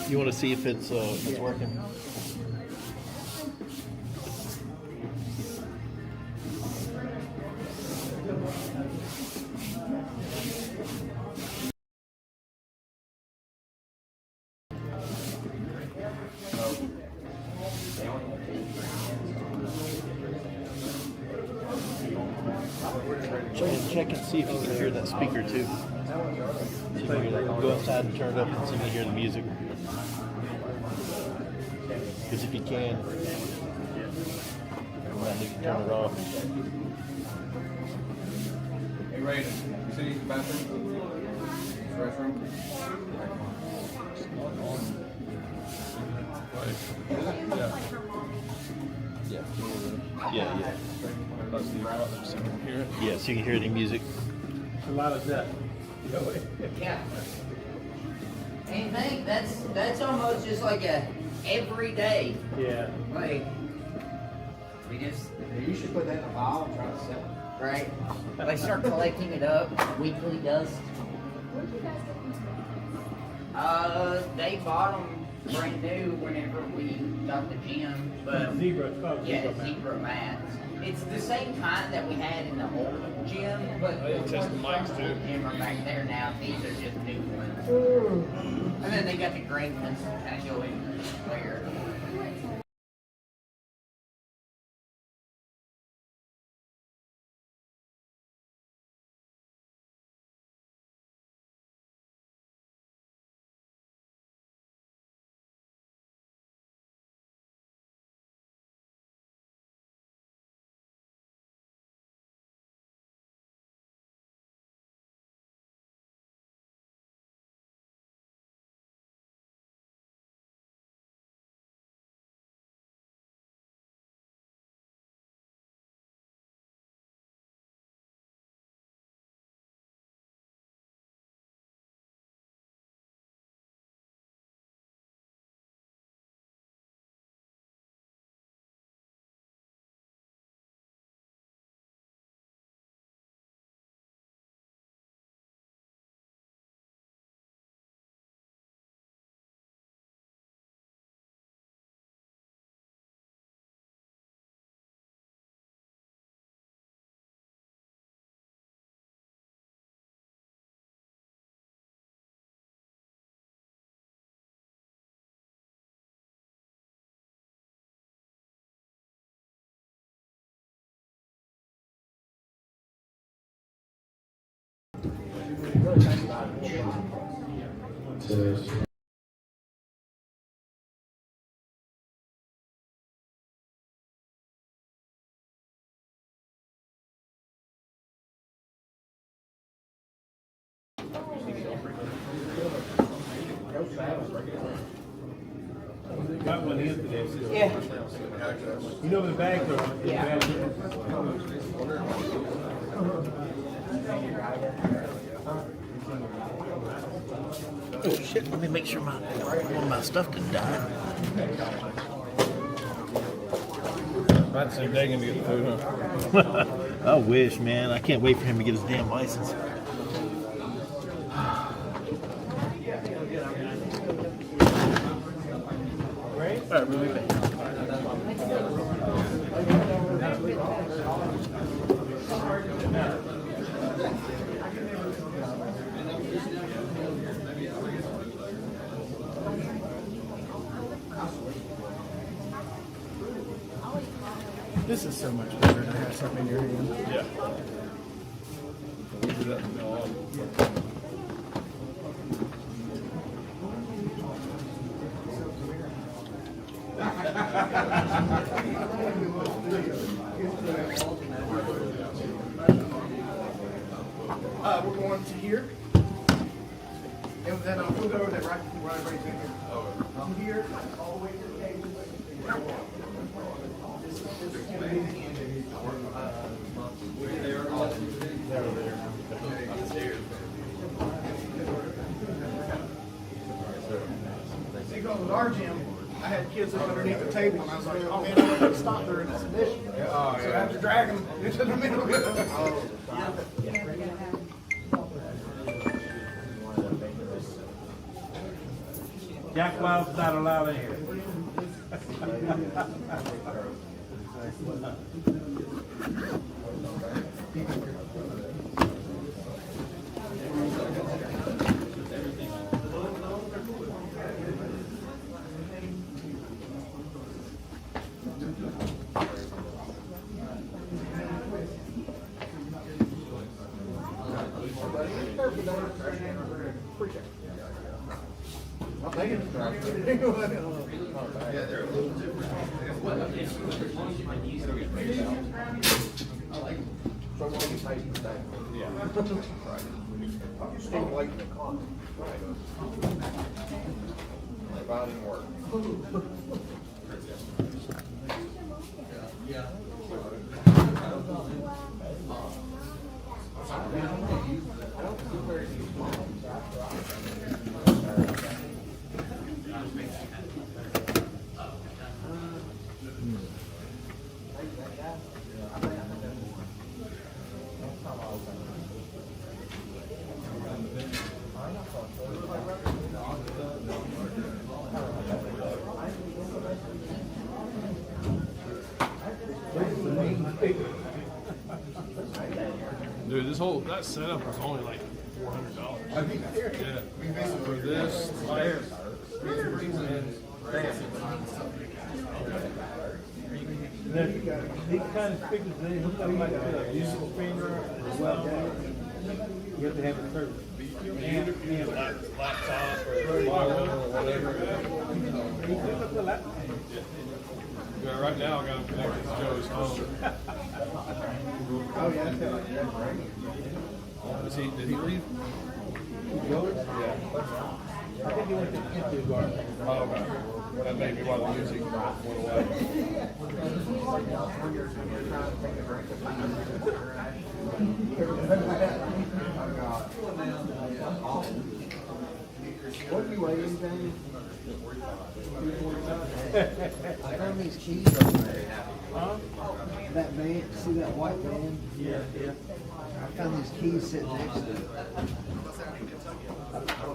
You want to see if it's working? Check and see if you can hear that speaker too. See if you can hear that. Go outside and turn it up and see if you can hear the music. Because if you can, you might need to turn it off. Hey, Ray, you said you use the bathroom? Restroom? Yeah. Yeah, so you can hear the music. A lot of that. Yeah. And you think that's almost just like a everyday. Yeah. Like we just You should put that in a vial and try to sell it. right. Like start collecting it up, weekly dust. They bought them brand new whenever we got the gym, but Zebra. Oh, yeah, man. zebra mats. It's the same kind that we had in the old gym, but They test the mics too. gym are back there now. These are just new ones. And then they got the green ones that kind of go in there. Got one in for this. Yeah. You know the bag though? Yeah. Oh shit, let me make sure one of my stuff didn't die. Might say begging to get the food, huh? I wish, man. I can't wait for him to get his damn license. All right, we'll be back. This is so much better to have something in your hand. Yeah. We'll do that from now on. We're going to here. And then we'll go over that right in here. From here, all the way to the cage. Because with our gym, I had kids up underneath the table, and I was like, oh man, I'm going to stop during this edition. So I have to drag them into the middle of it. Jack Wild's not allowed in here. Dude, that setup was only like $400. Yeah. For this, These kind of speakers, they look like a musical finger as well. You have to have a service. And laptop or whatever. Yeah, right now I got him connected to Joey's phone. Oh, yeah. Did he leave? Yeah. I think he went to the garden. Oh, okay. That may be why the music went away. What do you weigh anything? I found these keys over there. Huh? That van, see that white van? Yeah, yeah. I found these keys sitting next to it.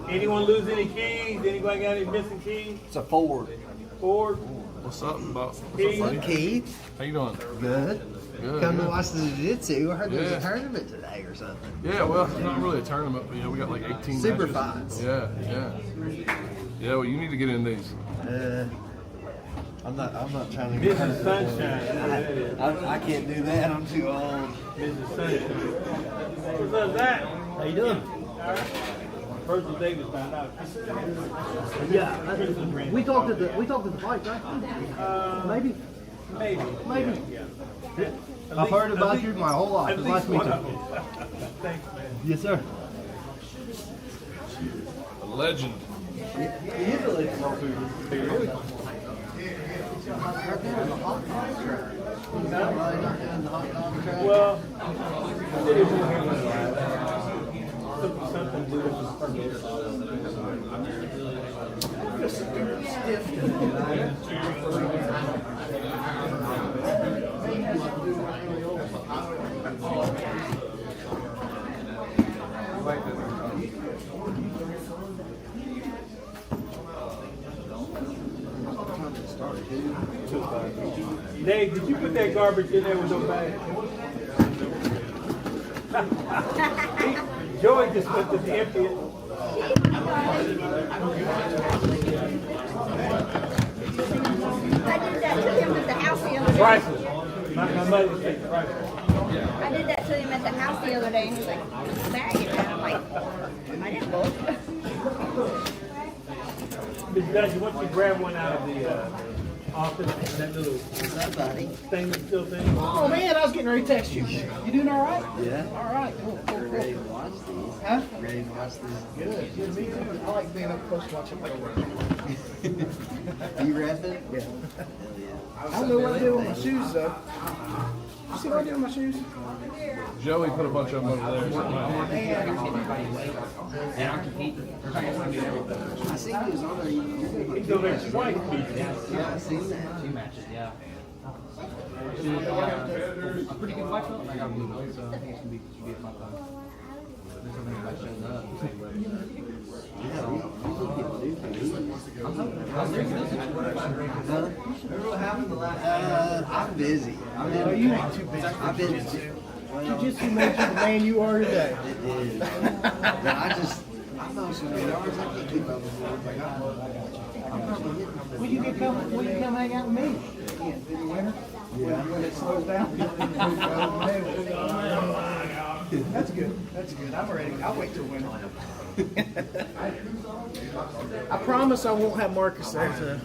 Anyone lose any keys? Anybody got any missing keys? It's a Ford. Ford? What's up, Bob? Keys? Keith, How you doing? good. Good. Come to good. watch the jiu-jitsu. I heard there was Yeah. a tournament today or something. Yeah, well, it's not really a tournament, but we got like 18 Super matches. fights. Yeah, yeah. Yeah, well, you need to get in these. I'm not trying to This is Sunshine. I can't do that. I'm too old. Mrs. Sunshine. What's up, Zack? How you doing? All right. First of Davis found out. Yeah, we talked at the fight, right? Maybe. Maybe. Yeah. I've heard about you my whole life. At It's nice least to meet one of you. them. Thanks, man. Yes, sir. A legend. Usually, Well, it is something to do with the purpose. Dave, did you put that garbage in there with no bag? Joey just went to empty it. I did that to him at the house the other day. Prices. My mother said prices. I did that to him at the house the other day, and he's like, bag it. And I'm like, I didn't look. Miss Dudley, once you grab one out of the office, that little stainless steel thing. Oh man, I was getting ready to text you. You doing all right? Yeah. All right. Cool. Ready to watch these? Huh? Ready to watch these? Good. Me too. I like being up close watching like You rapping? Yeah. Hell yeah. I don't know what I do with my shoes though. You see what I do with my shoes? Joey put a bunch of them over there. And I'm competing. I seen you was on there. He's over there twice. Yeah, I seen that. 2 matches, yeah. A pretty good fight, though. I got a blue belt, so I think it's gonna be a fun fight. There's somebody that shows up. Yeah, we look at I'm busy. You ain't too busy. I've been. Jiu-Jitsu made you the man you are today. It did. But I'm not so many hours. I can't keep up with it. Like, I'm probably hitting. Will you come hang out with me? Yeah. When it slows down. That's good. That's good. I'm ready. I'll wait till winter. I promise I won't have Marcus there to.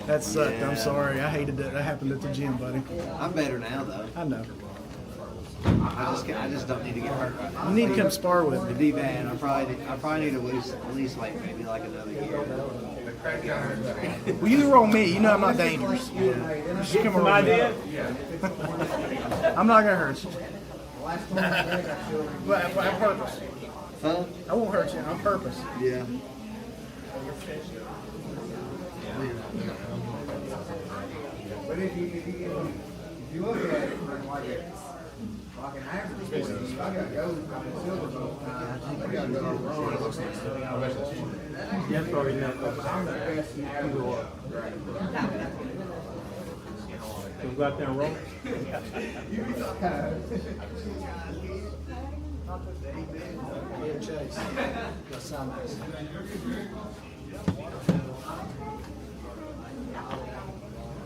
That sucked. I'm sorry. I hated that. That happened at the gym, buddy. I'm better now, though. I know. I just don't need to get hurt right now. You need to come spar with It'd me. be bad. I probably need to lose at least like maybe like another year. Well, you roll me. You know I'm not dangerous. Just come around. I'm not gonna hurt you. But on purpose. Huh? I won't hurt you on purpose. Yeah. But if you look at it like an average business, I gotta go silver bowl. I gotta go wrong. That's probably not. I'm the best you go up. So go out there and roll.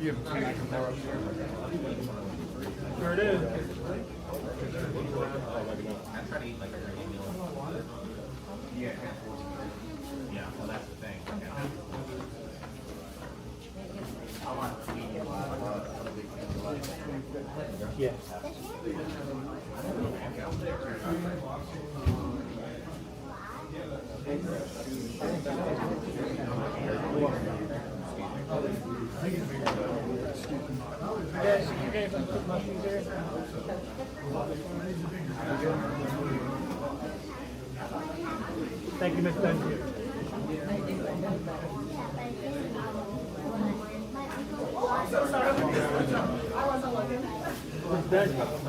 You have a few more upstairs. There it is. I try to eat like a regular meal. Yeah. Yeah, well, that's the thing. I want to eat a lot. Yeah. Thank you, Mr. Dunlap.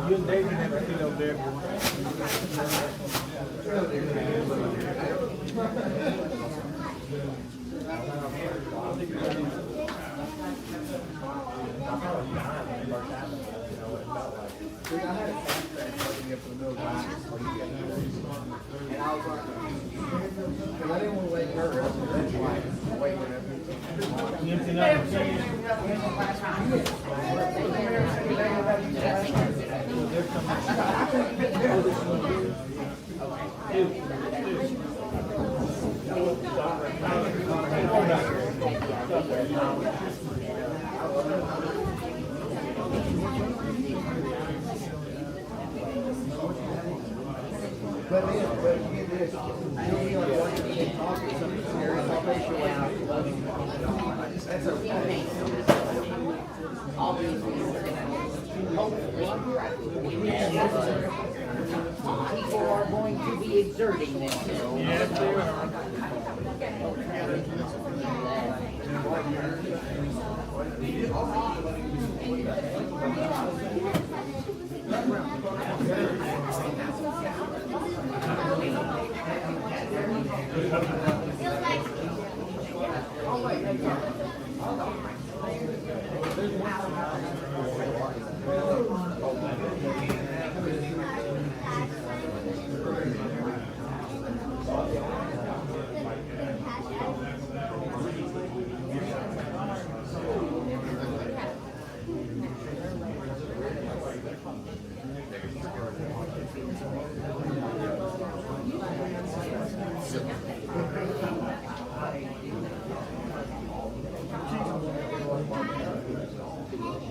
You and David never seen over there And I was like, because I didn't want to wake her up. That's why I waited up. You empty out. But you get this, you'll be on one thing talking something serious, I'll make sure that's okay. All these things are gonna people are going to be exerting themselves. Yes, they are.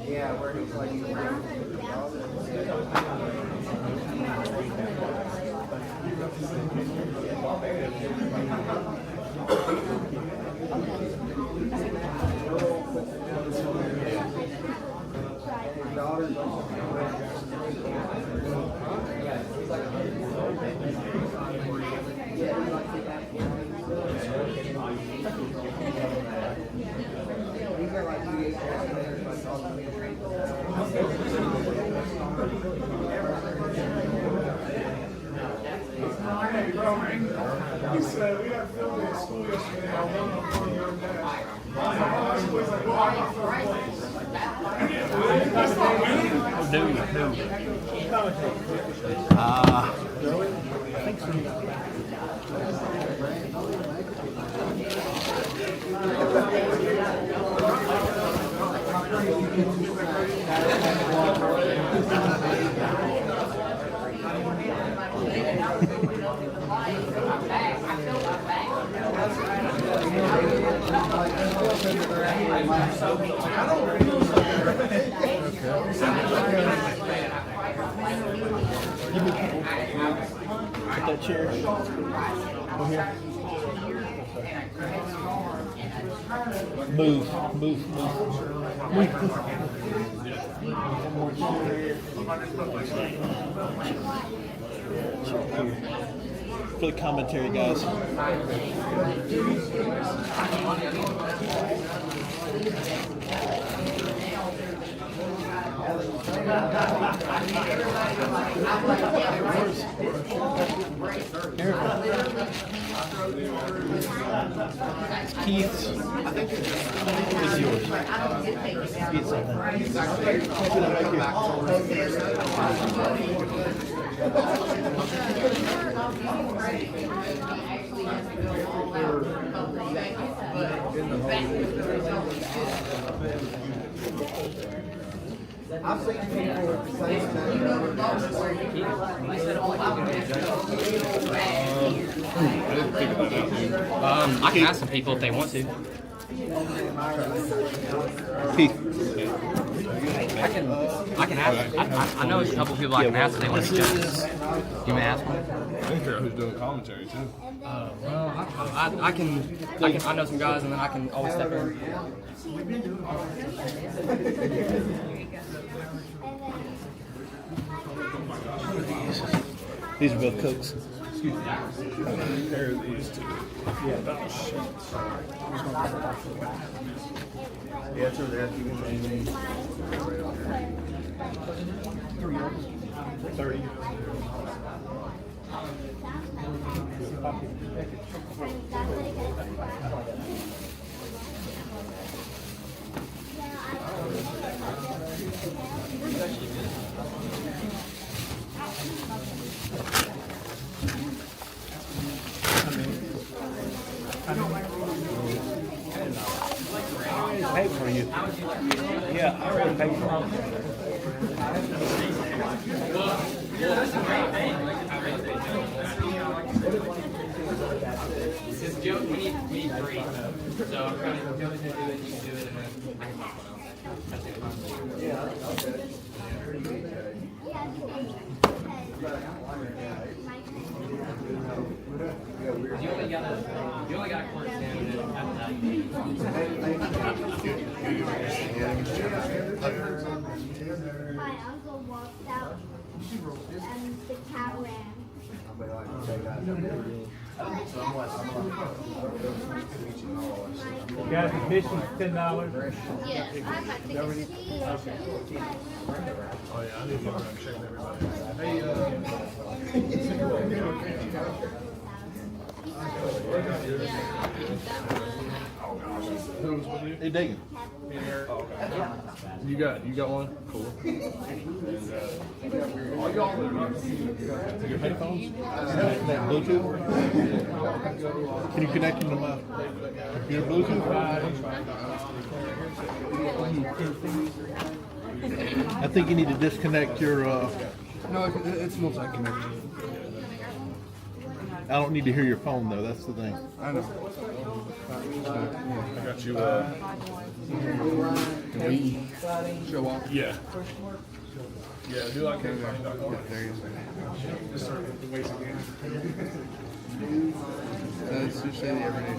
Yeah, where he's like, These are like we got filmed at school yesterday. I won on your dad. I think so. Put that chair over here. Move. One more chair. For the commentary, guys. Keith's. It's yours. Get something. I've seen people say I can ask some people if they want to. Keith. I can ask. I know a couple people I can ask if they want to judge. You may ask one. I think who's doing commentary too. Well, I know some guys, and then I can always step in. These are both Cokes. Excuse me. There are these two. Yeah. Oh, shit. Yeah, it's over there. You can change it. 30. Paid for you. Yeah, I already paid for it. Because Joe, we need three. So I'm trying to do it, you can do it, and then I can pop one out. That's it. You only got a court stand after that. My uncle walked out and the cat ran. Guys, admission's $10. Yes, I got tickets. Oh yeah, I need to go around checking everybody. Who's with you? Hey, Dagan. Oh, okay. You got one? Cool. Your headphones? That Bluetooth? Can you connect them to my your Bluetooth? I think you need to disconnect your. No, it's multi-connected. I don't need to hear your phone though. That's the thing. I know. I got you. Can we show off? Yeah. Yeah, do like There you go. It's just say the everyday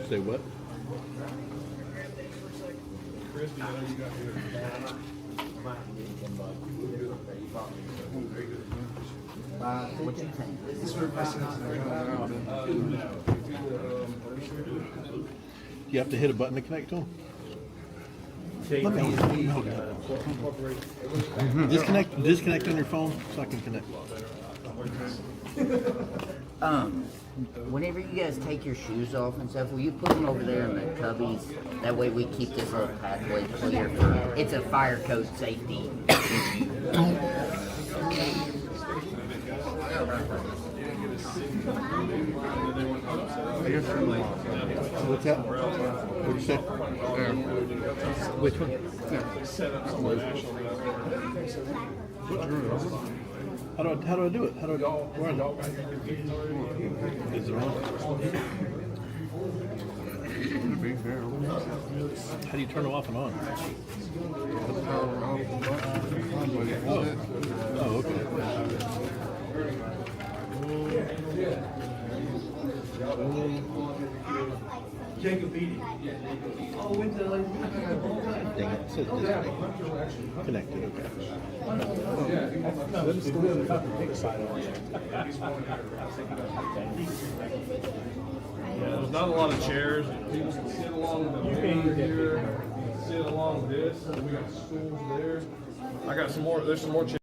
Say what? Crispy, I know you got here. You have to hit a button to connect to them. Let me hold it. Disconnect on your phone so I can connect. Whenever you guys take your shoes off and stuff, will you put them over there in the cubbies? That way we keep this little pathway clear. It's a fire code safety issue. What's that? What'd you say? Which one? How do I do it? How do I where is it? Is it on? How do you turn them off and on? Oh, okay. Cagefighting. Dang it, it says disconnected. Connected, okay. Yeah, there's not a lot of chairs. People can sit along the wall here, sit along this. We got stools there. I got some more. There's some more chairs.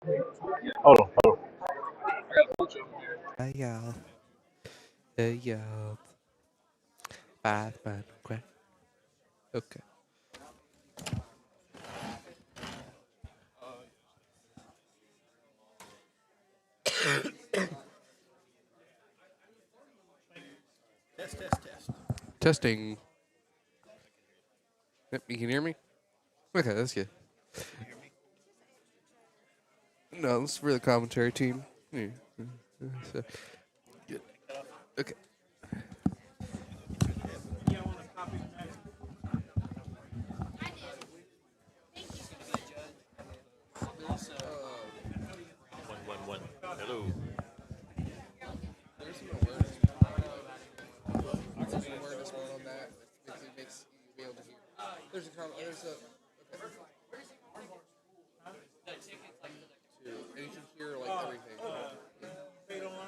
Hold on, hold on. Hey y'all. Hey y'all. Batman. Okay. Okay. Testing. Yep, you can hear me? Okay, that's good. No, this is for the commentary team. Yeah. So, good. Okay. One. Hello. There's some awareness. There's some awareness one on that. It makes you be able to hear. There's a comment. There's a. Okay. And you can hear like everything.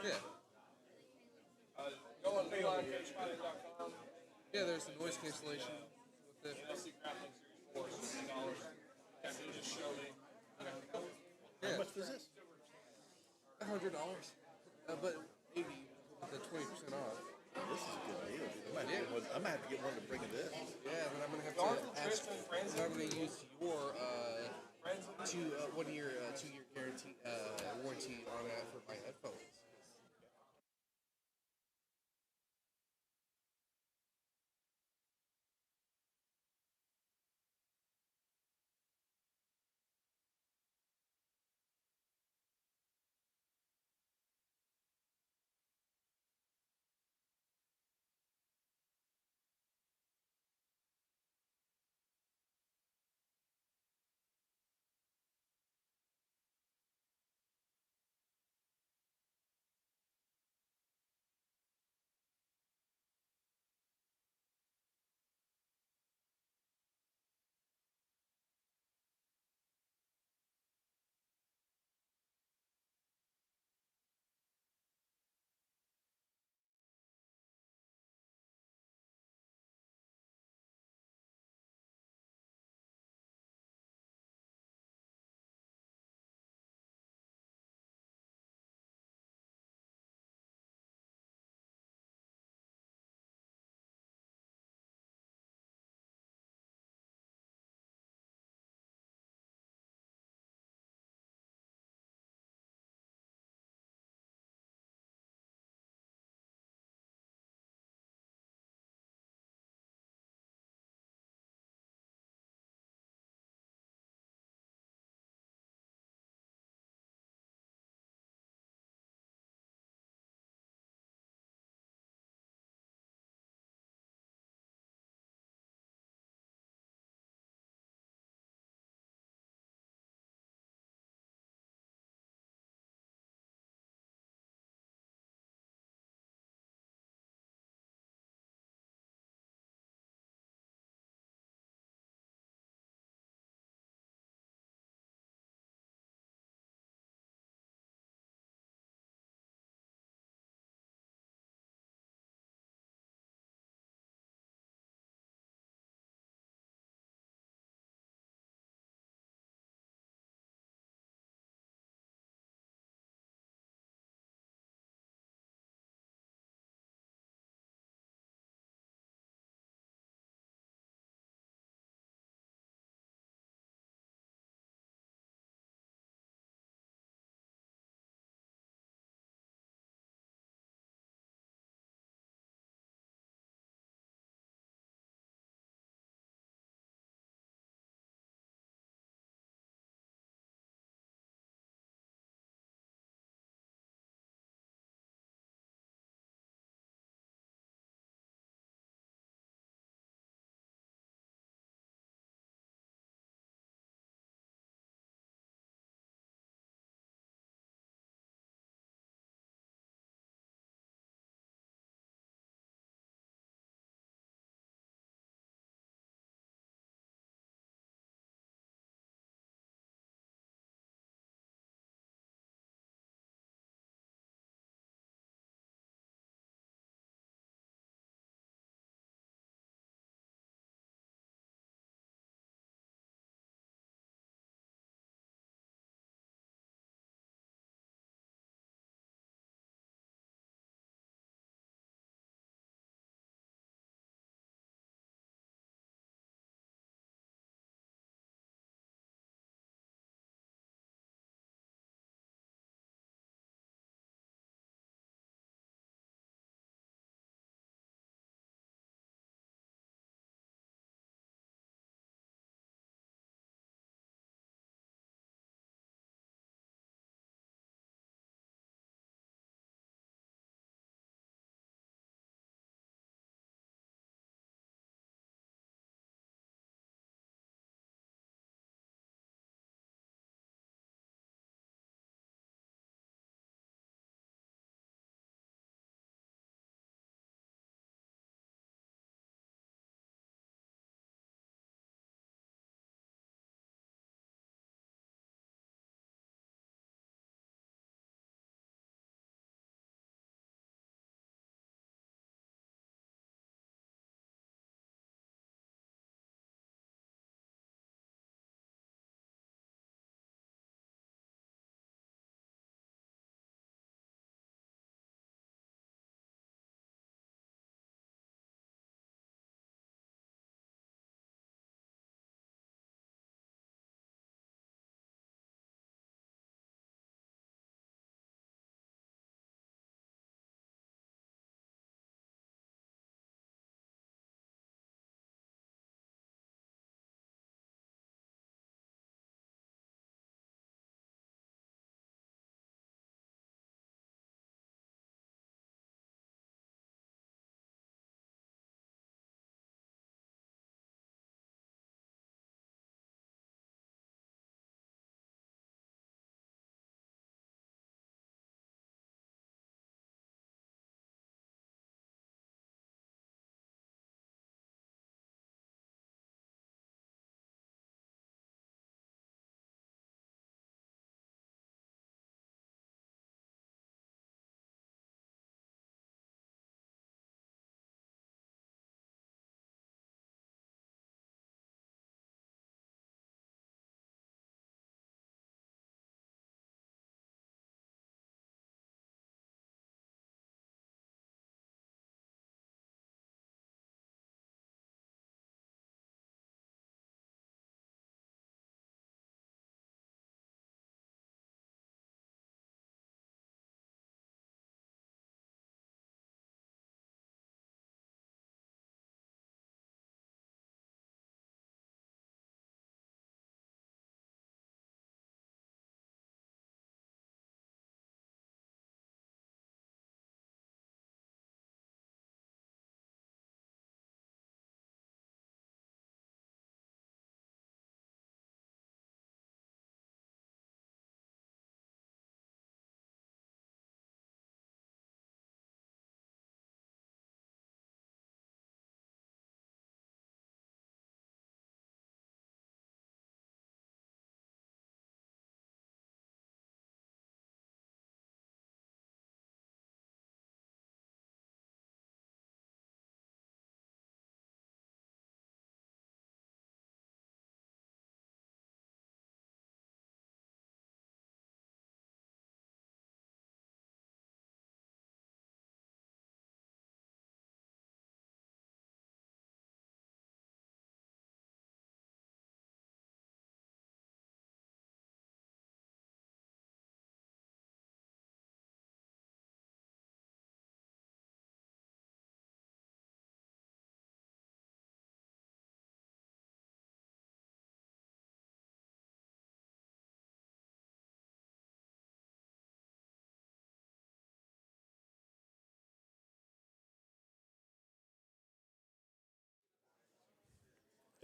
Yeah. Go on Cagefighting.com. Yeah, there's the noise cancellation with the NLC Grappling Series for $60. Just show me. Yeah. How much was this? $100. But 80 with the 20% off. This is a good deal. I might have to get one to bring it in. Yeah, but I'm gonna have to ask. So I'm gonna use your 1 year, 2 year guarantee warranty on that for my headphones.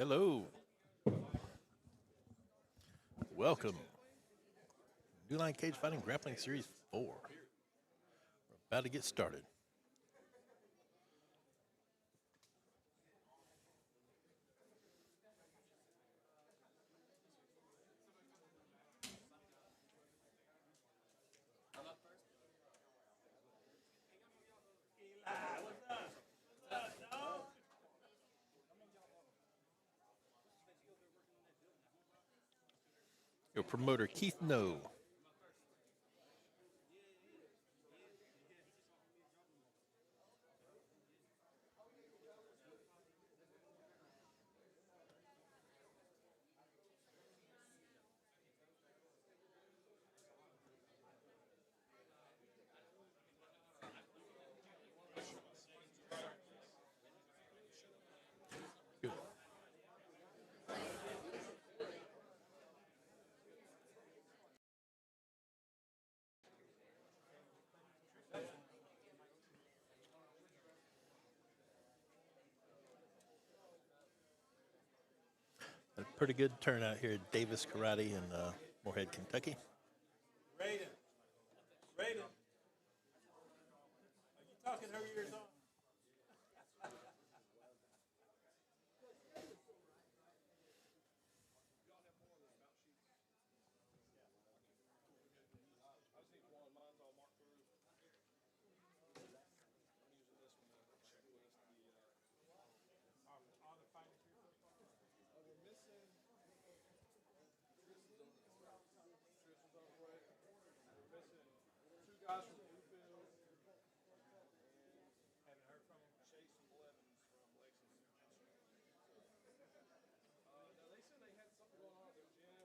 Hello. Welcome. New Line Cage Fighting Grappling Series 4. We're about to get started. Your promoter, Keith No. Good. A pretty good turnout here at Davis Karate in Morehead, Kentucky. Raiden. Raiden. Are you talking her ears off? Guys from Bluefield, haven't heard from them. Chase and Blevens from Lexington. No, they said they had something going on at their gym.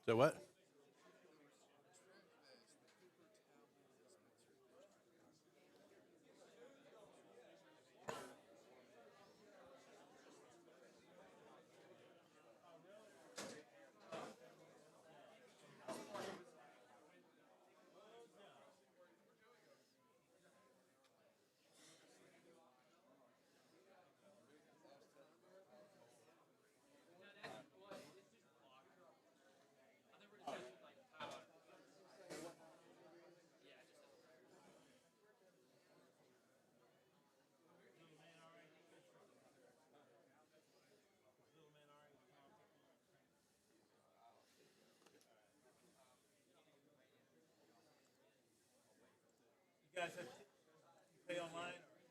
So what? You guys have you pay online or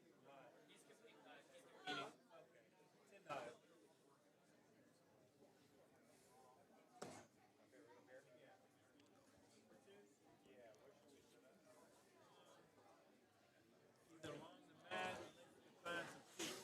live? Okay. $10. Either along the mat or you can find some seats.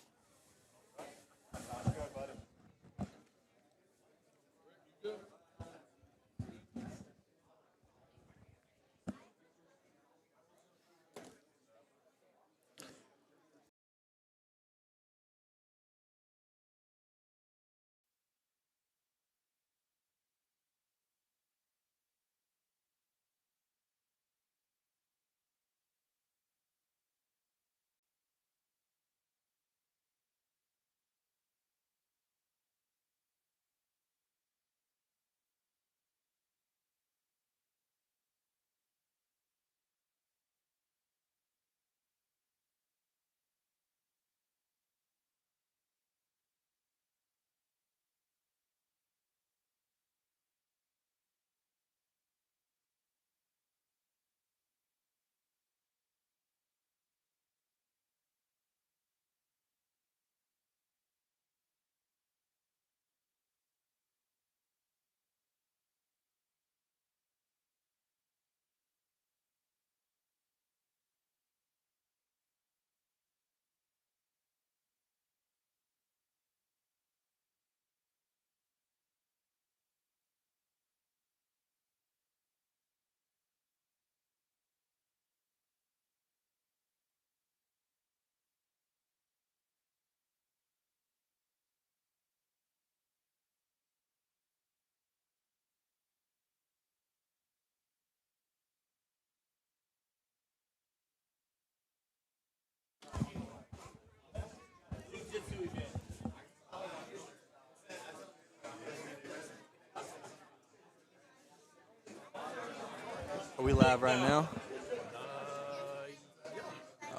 Are we live right now?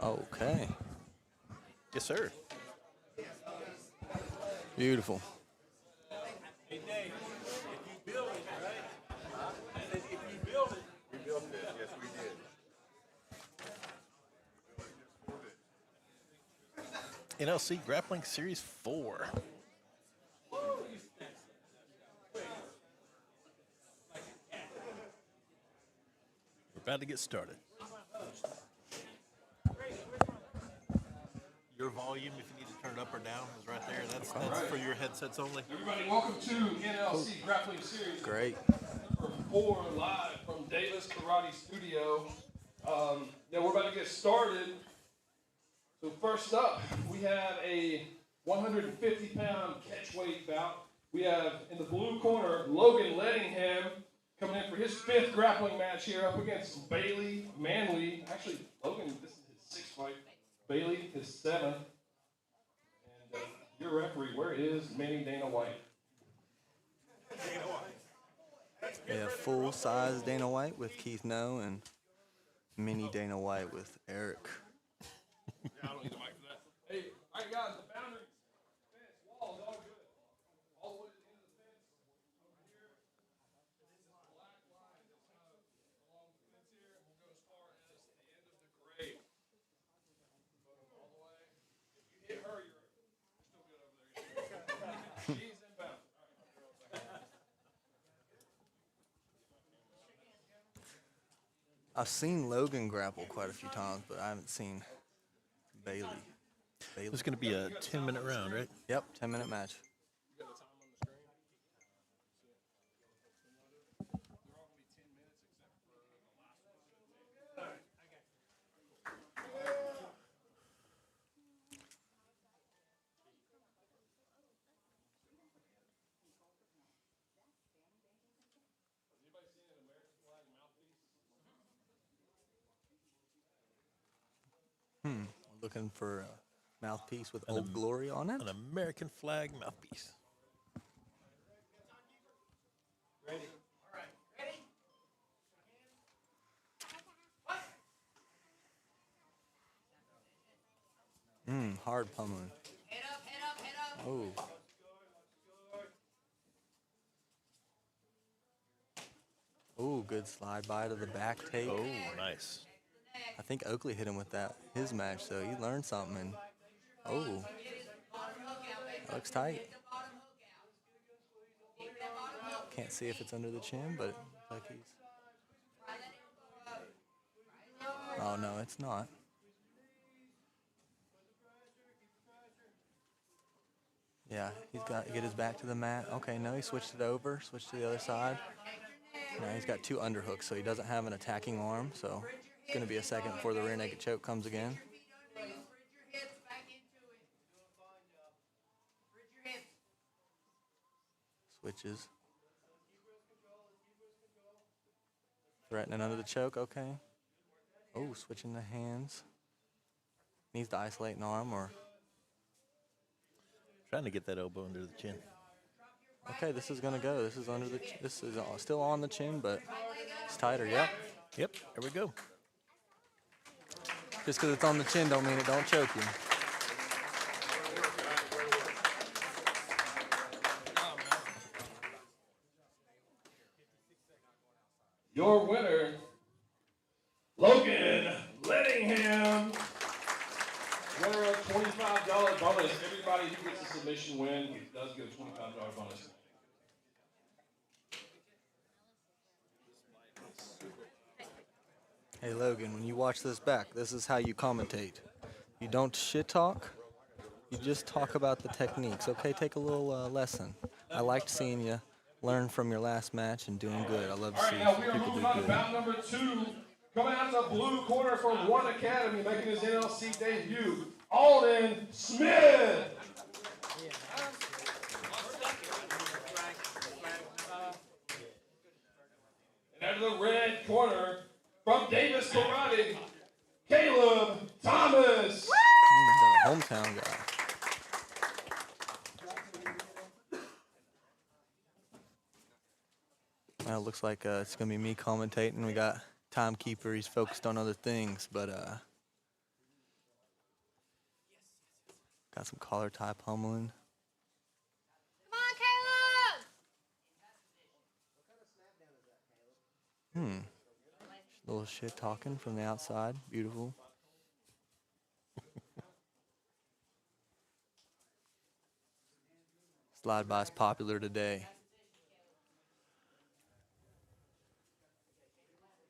Okay. Yes, sir. Beautiful. Hey, Dave, if you build it, right? I said, if you build it. We built this, yes, we did. NLC Grappling Series 4. We're about to get started. Your volume, if you need to turn it up or down, is right there. That's for your headsets only. Everybody, welcome to NLC Grappling Series. Great. Number 4 live from Davis Karate Studio. Now we're about to get started. So first up, we have a 150-pound catchweight bout. We have in the blue corner Logan Lettingham coming in for his 5th grappling match here up against Bailey Manley. Actually, Logan, this is his 6th fight. Bailey, his 7th. And your referee, where is Manny Dana White? Yeah, full-size Dana White with Keith No and mini Dana White with Eric. Yeah, I don't need the mic for that. Hey, all right, guys, the boundary, fence, walls, all good. All the way to the end of the fence, over here. This black line that's kind of along the fence here will go as far as the end of the grade. All the way. If you hit her, you're still good over there. She's inbound. I've seen Logan grapple quite a few times, but I haven't seen Bailey. This is going to be a 10-minute round, right? Yep, 10-minute match. Looking for a mouthpiece with Old Glory on it. An American flag mouthpiece. Ready? All right. Ready? Hard pummeling. Head up, head up, head up. Oh. Oh, good slide by to the back take. Oh, nice. I think Oakley hit him with that his match, so he learned something. And that looks tight. Can't see if it's under the chin, but it looks like he's. Oh no, it's not. Yeah, he's got to get his back to the mat. Okay, no, he switched it over, switched to the other side. Now he's got 2 underhooks, so he doesn't have an attacking arm, so it's going to be a second before the rear naked choke comes again. Switches. Threatening under the choke, okay. Oh, switching the hands. Needs to isolate an arm or... Trying to get that elbow under the chin. Okay, this is gonna go. This is under the. This is still on the chin, but it's tighter. Yep. Yep. There we go. Just because it's on the chin don't mean it don't choke you. Your winner, Logan Lettingham. Winner of $25 bonus. Everybody who gets a submission win does get a $25 bonus. Hey Logan, when you watch this back, this is how you commentate. You don't shit talk. You just talk about the techniques. Okay, take a little lesson. I liked seeing you learn from your last match and doing good. I love to see All right, now we are people do moving on to good. bout number 2. Coming out of the blue corner from One Academy, making his NLC debut, Alden Smith. And out of the red corner from Davis Karate, Caleb Thomas. The hometown guy. Well, it looks like it's going to be me commentating. We got timekeeper. He's focused on other things, but got some collar tie pummeling. Come on, Caleb! Little shit talking from the outside. Beautiful. Slide by is popular today.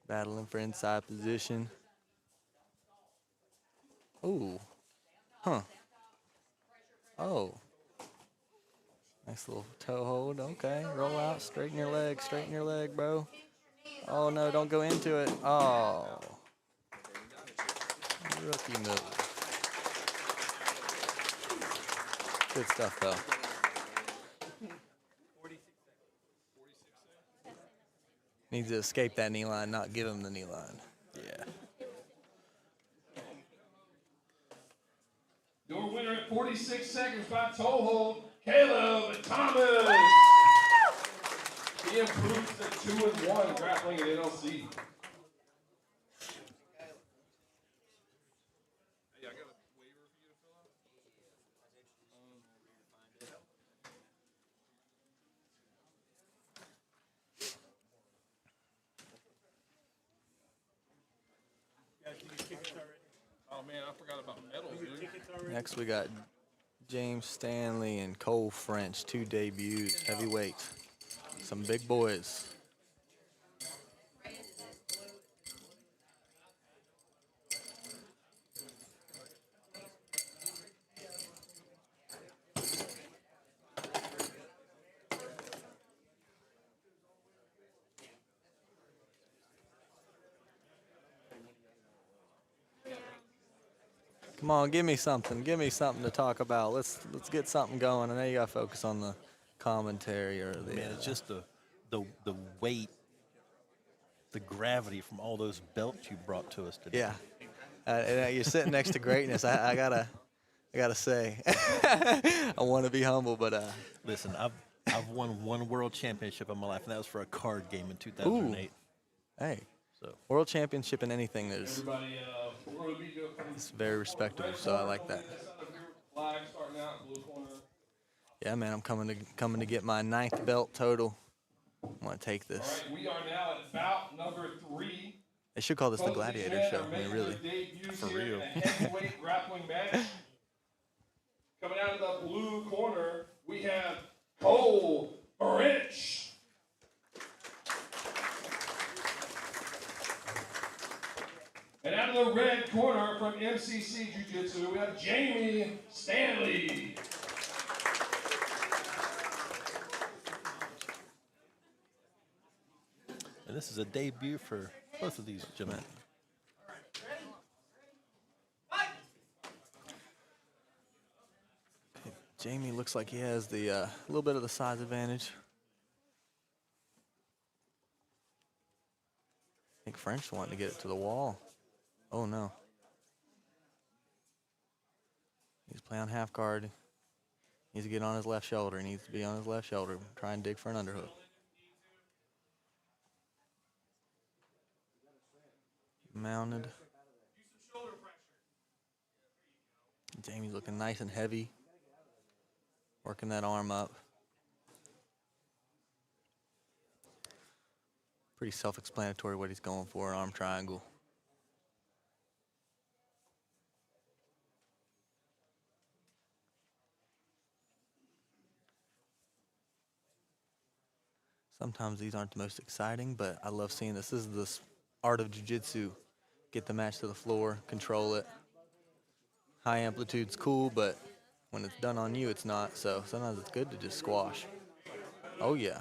Battling for inside position. Ooh. Huh. Oh. Nice little toe hold. Okay. Roll out. Straighten your leg. Straighten your leg, bro. Oh, no. Don't go into it. Oh. Rookie move. Good stuff, though. Needs to escape that knee line, not give him the knee line. Yeah. Your winner at 46 seconds by toe hold, Caleb Thomas. He improves to 2-1 grappling at NLC. Oh man, I forgot about medals, dude. Next, we got James Stanley and Cole French, 2 debuts, heavyweight. Some big boys. Come on, give me something. Give me something to talk about. Let's get something going. I know you got to focus on the commentary or the. Man, it's just the weight, the gravity from all those belts you brought to us today. Yeah, and you're sitting next to greatness. I gotta say, I want to be humble, but Listen, I've won one world championship in my life, and that was for a card game in 2008. Hey, so world championship in anything is Everybody, we're going to be doing it's very respectable. So I like that. flag starting out in blue corner. Yeah, man, I'm coming to get my 9th belt total. I want to take All this. right, we are now at bout number 3. They should call this the Both of these Gladiator men Show. are I mean, making really. their debuts For here real. in a heavyweight grappling match. Coming out of the blue corner, we have Cole French. And out of the red corner from MCC Jiu-Jitsu, we have Jamie Stanley. And this is a debut for both of these gentlemen. Jamie looks like he has the little bit of the size advantage. I think French wanting to get it to the wall. Oh no. He's playing half guard. Needs to get on his left shoulder. He needs to be on his left shoulder. Try and dig for an underhook. Mounted. Jamie's looking nice and heavy. Working that arm up. Pretty self-explanatory what he's going for, an arm triangle. Sometimes these aren't the most exciting, but I love seeing this. This is the art of jiu-jitsu. Get the match to the floor, control it. High amplitude's cool, but when it's done on you, it's not. So sometimes it's good to just squash. Oh, yeah.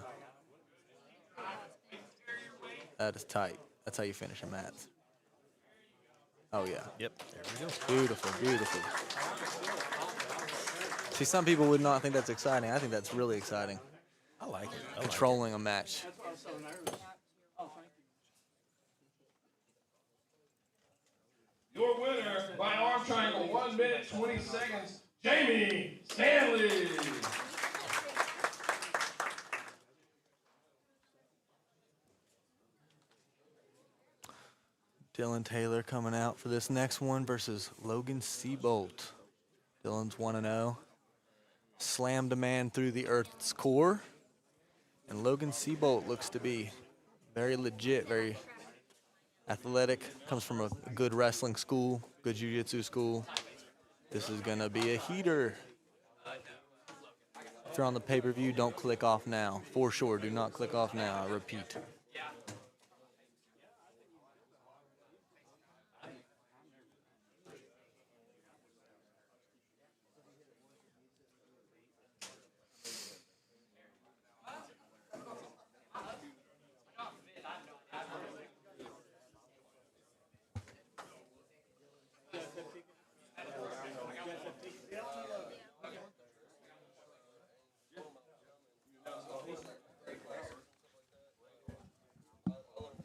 That is tight. That's how you finish a match. Oh, yeah. Yep, there we go. Beautiful, beautiful. See, some people would not think that's exciting. I think that's really exciting. I like it. I like Controlling a match. That's why I was so nervous. Oh, thank you. Your winner by arm triangle, 1 minute, 20 seconds, Jamie Stanley. Dylan Taylor coming out for this next one versus Logan Seabolt. Dylan's 1-0. Slammed a man through the Earth's core. And Logan Seabolt looks to be very legit, very athletic. Comes from a good wrestling school, good jiu-jitsu school. This is going to be a heater. If you're on the pay-per-view, don't click off now. For sure, do not click off now. I repeat.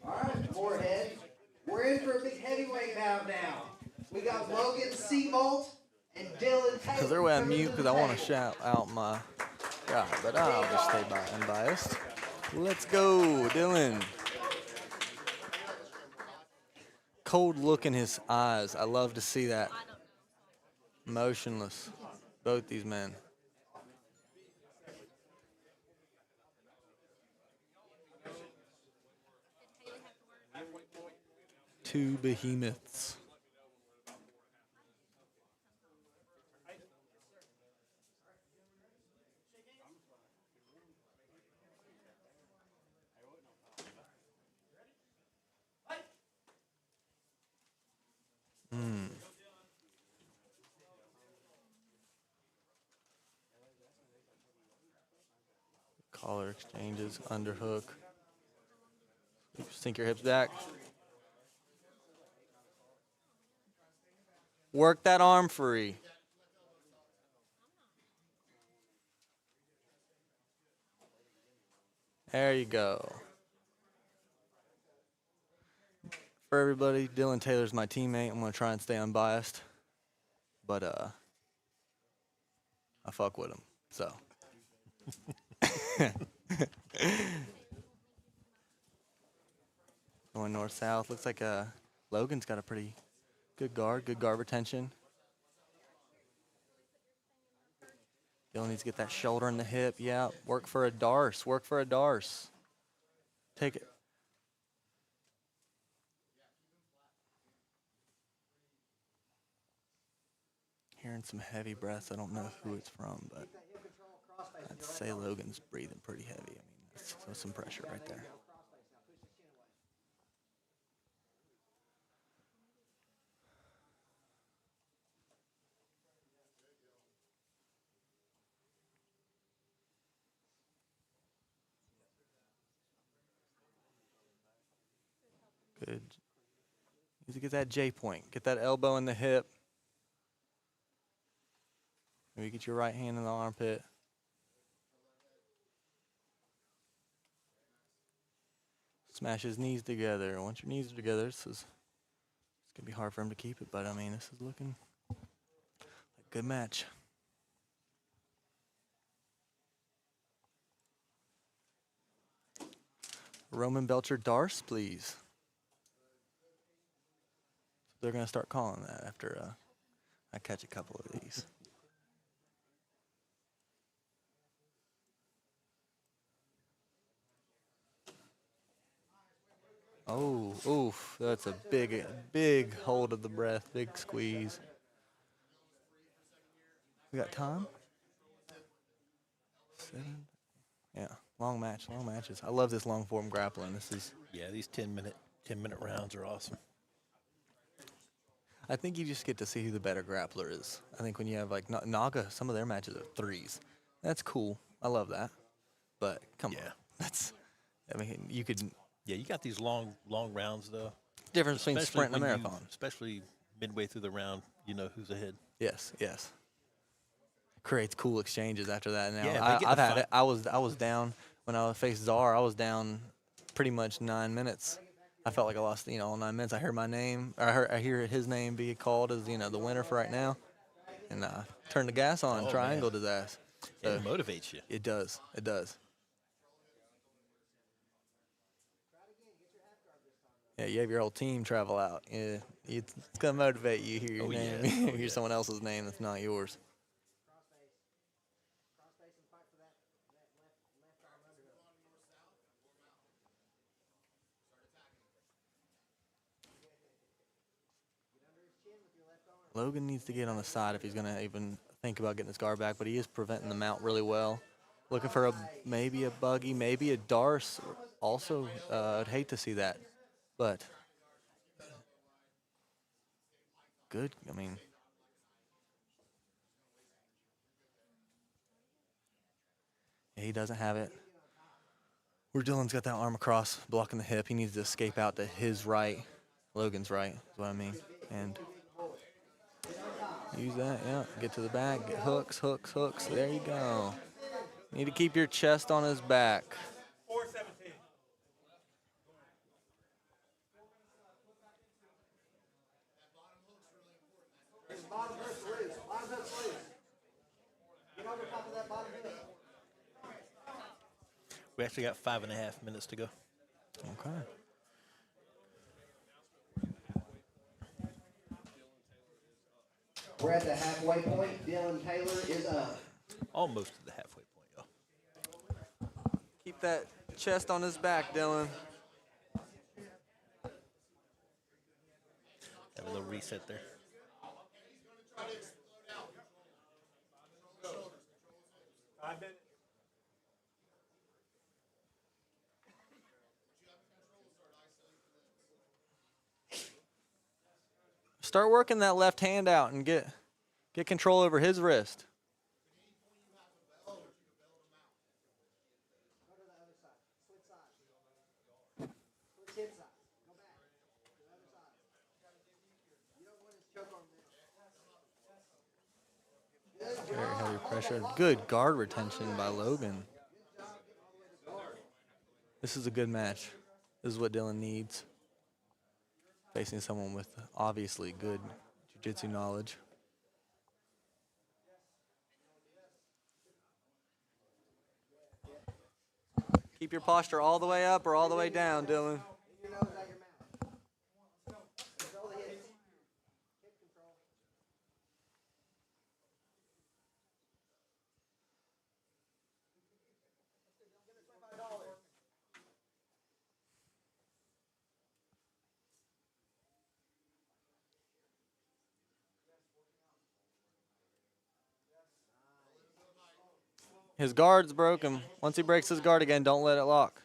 Alright, Morehead. We're in for a big heavyweight bout now. We got Logan Seabolt and Dylan Taylor. Because they're way I mute because I want to shout out my guy, but I'll just stay unbiased. Let's go, Dylan. Cold look in his eyes. I love to see that. Motionless. Both these men. Two behemoths. Collar exchanges, underhook. Sink your hips back. Work that arm free. There you go. For everybody, Dylan Taylor's my teammate. I'm going to try and stay unbiased. But I fuck with him. So. Going north-south. Looks like Logan's got a pretty good guard retention. Dylan needs to get that shoulder in the hip. Yeah, work for a darce. Work for a darce. Take it. Hearing some heavy breaths. I don't know who it's from, but I'd say Logan's breathing pretty heavy. I mean, that's some pressure right there. Good. Need to get that J point. Get that elbow in the hip. Maybe get your right hand in the armpit. Smash his knees together. Once your knees are together, it's going to be hard for him to keep it, but I mean, this is looking like a good match. Roman Belchure Darce, please. They're going to start calling that after I catch a couple of these. Oh, oof, that's a big hold of the breath, big squeeze. We got time? 7? Yeah, long matches. I love this long form grappling. This is. Yeah, these 10-minute rounds are awesome. I think you just get to see who the better grappler is. I think when you have like Naga, some of their matches are 3s. That's cool. I love that. But come on, that's. I mean, you could. Yeah, you got these long rounds though. Difference between sprint and a marathon. Especially midway through the round, you know who's ahead. Yes. Creates cool exchanges after that. Now yeah, I've had it. I was down when I faced Czar. I was down pretty much 9 minutes. I felt like I lost, all 9 minutes. I heard my name. I hear his name be called as the winner for right now, and turn the gas on, triangled his ass. So it motivates you. It does. Yeah, you have your whole team travel out. Yeah, it's gonna motivate you. Hear your name. Hear someone else's name that's not yours. Logan needs to get on the side if he's going to even think about getting his guard back, but he is preventing the mount really well. Looking for maybe a buggy, maybe a Darce. Also, I'd hate to see that, but good. I mean, yeah, he doesn't have it. Where Dylan's got that arm across, blocking the hip. He needs to escape out to his right, Logan's right, is what I mean, and use that, yeah. Get to the back, get hooks, hooks, hooks. There you go. Need to keep your chest on his back. 417. Bottom hook's loose. Bottom hook's loose. Get over top of that bottom hook. We actually got 5.5 minutes to go. Okay. We're at the halfway point. Dylan Taylor is up. Almost to the halfway point, y'all. Keep that chest on his back, Dylan. Have a little reset there. Start working that left hand out and get control over his wrist. Very heavy pressure. Good guard retention by Logan. This is a good match. This is what Dylan needs. Facing someone with obviously good jiu-jitsu knowledge. Keep your posture all the way up or all the way down, Dylan. His guard's broken. Once he breaks his guard again, don't let it lock.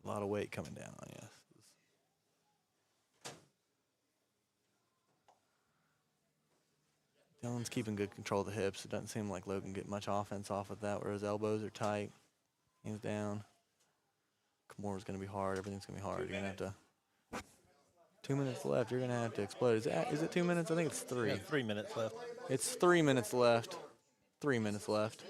A lot of weight coming down on you. Dylan's keeping good control of the hips. It doesn't seem like Logan get much offense off with that, where his elbows are tight. Hands down. Kimura's going to be hard. Everything's going to be hard. You're going to have to... 2 minutes left. You're going to have to explode. Is it 2 minutes? I think it's 3. Yeah, 3 minutes left. It's 3 minutes left. 3 minutes left.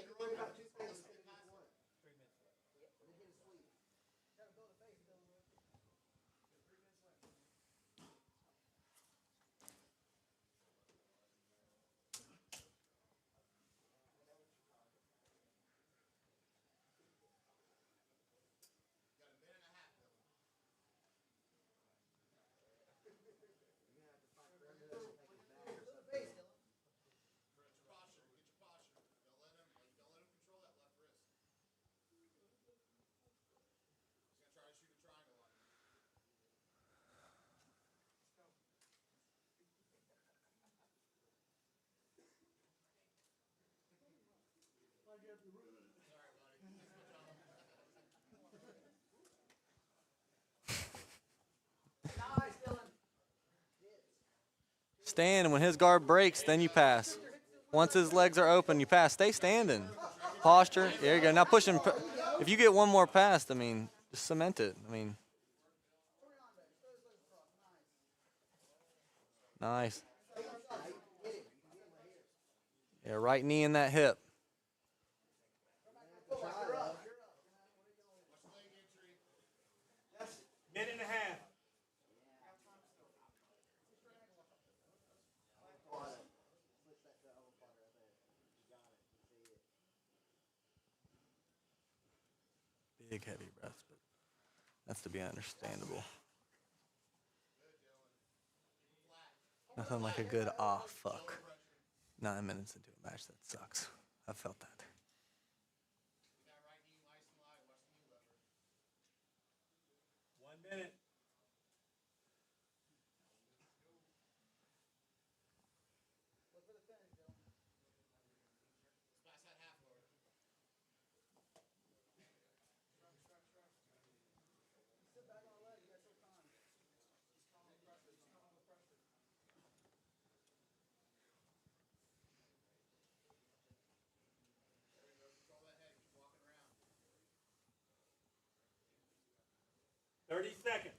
Stand, when his guard breaks, then you pass. Once his legs are open, you pass. Stay standing. Posture. There you go. Now push him. If you get one more pass, I mean, just cement it. I mean, nice. Yeah, right knee in that hip. Minute and a half. Big heavy breaths, but that's to be understandable. Nothing like a good fuck. 9 minutes into a match, that sucks. I felt that. One minute. Seconds.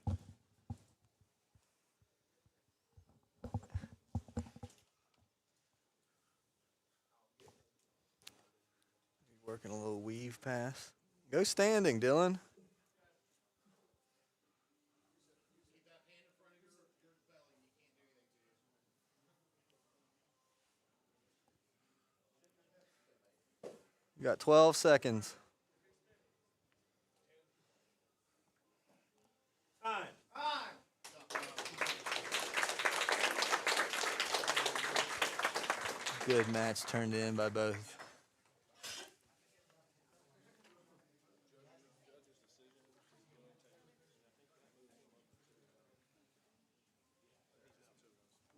Working a little weave pass. Go standing, Dylan. You got 12 seconds. Time. Good match turned in by both.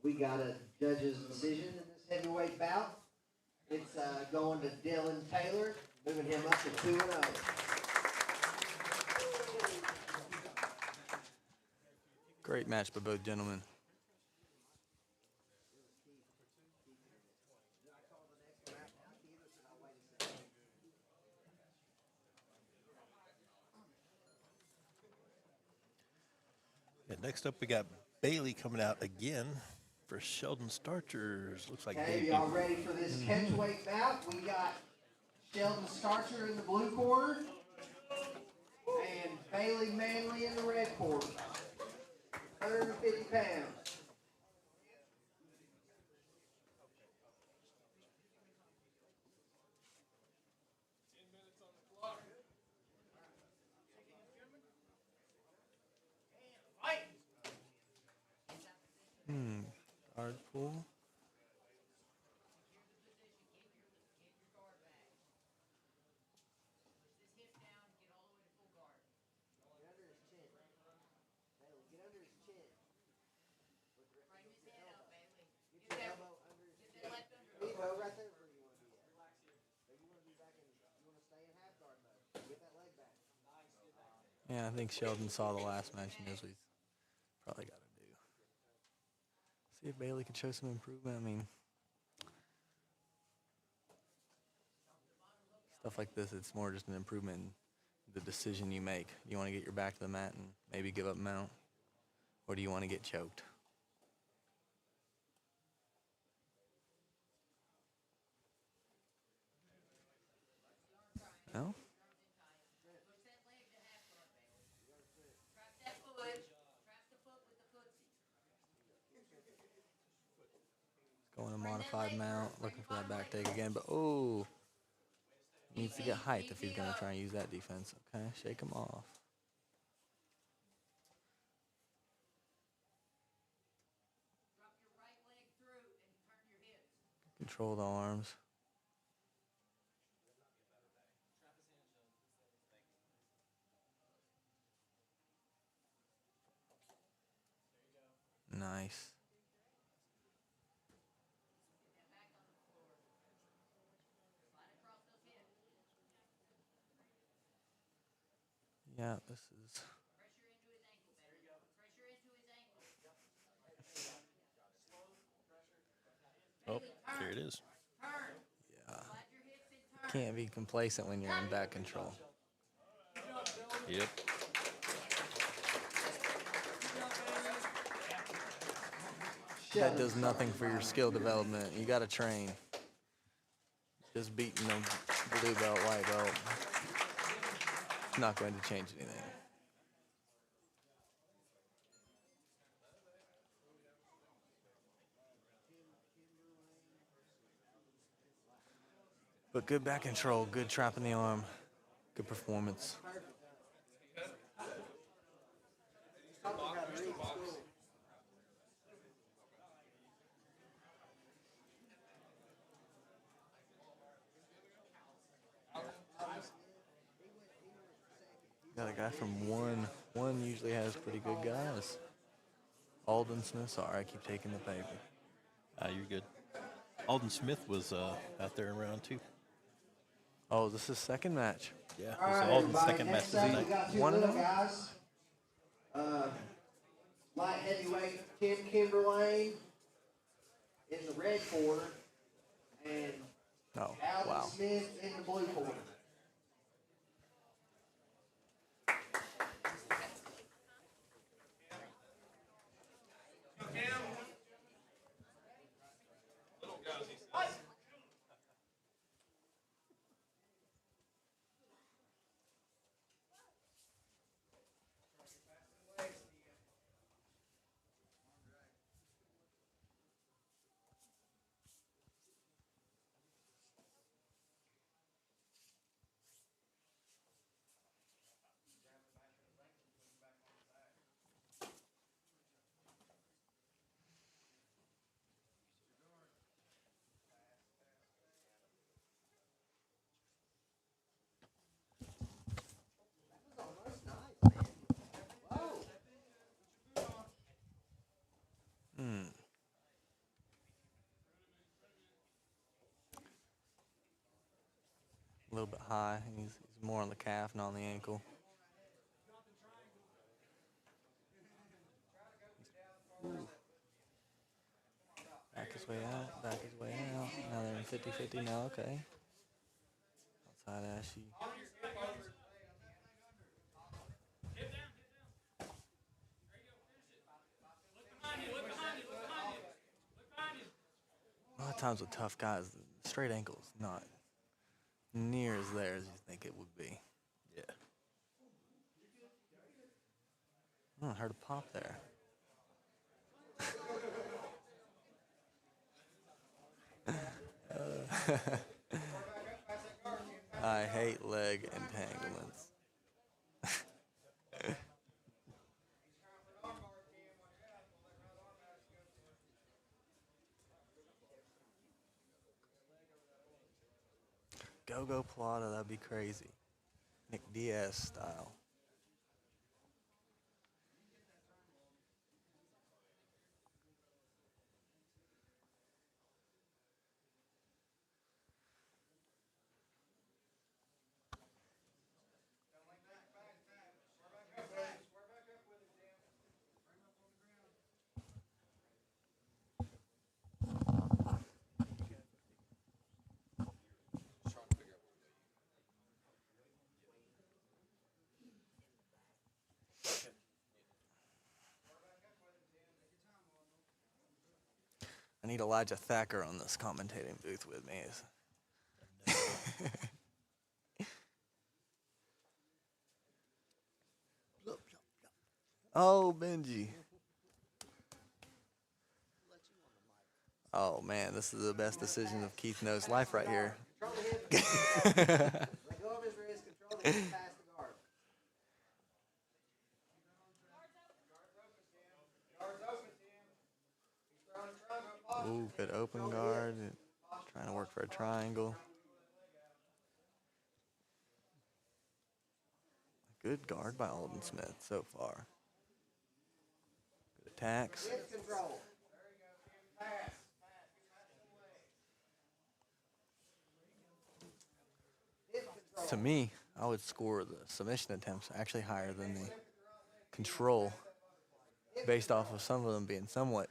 We got a judge's decision in this heavyweight bout. It's going to Dylan Taylor, moving him up to 2-0. Great match by both gentlemen. Yeah, next up, we got Bailey coming out again for Sheldon Starchers. Looks like Okay, y'all ready for this catchweight bout? We got Sheldon Starcher in the blue corner and Bailey Manley in the red corner. 150 pounds. Hard pull. Yeah, I think Sheldon saw the last match and knows what he's probably got to do. See if Bailey can show some improvement. I mean, stuff like this, it's more just an improvement in the decision you make. You want to get your back to the mat and maybe give up mount? Or do you want to get choked? No? Going to modified mount, looking for that back take again, but oh, needs to get height if he's going to try and use that defense. Okay, shake him off. Control the arms. Nice. Yeah, this is. Oh, here it is. Yeah. Can't be complacent when you're in back control. Yep. That does nothing for your skill development. You got to train. Just beating them blue belt, white belt. It's not going to change anything. But good back control, good trap in the arm, good performance. Got a guy from one. One usually has pretty good guys. Alden Smith, sorry, I keep taking the paper. You're good. Alden Smith was out there in round 2. Oh, this is second match. Yeah, All this right, is Alden's everybody, second match next up, we tonight. got two 1-0? little guys. Light heavyweight Tim Kimberlane in the red corner, and Oh, Alden wow. Smith in the blue corner. A little bit high. He's more on the calf, not on the ankle. Ooh. Back his way out, back his way out. Now they're in 50-50 now, okay. Outside Ashy. A lot of times with tough guys, the straight ankle is not near as there as you think it would be. Yeah. Oh, I heard a pop there. I hate leg entanglements. Go Plata, that'd be crazy. Nick Diaz style. I need Elijah Thacker on this commentating booth with me. Oh, Benji. Oh, man, this is the best decision of Keith Knows life right here. Let go of his wrist, control the hip past the guard. Ooh, good open guard. Trying to work for a triangle. Good guard by Alden Smith so far. Good attacks. Control. To me, I would score the submission attempts actually higher than the control, based off of some of them being somewhat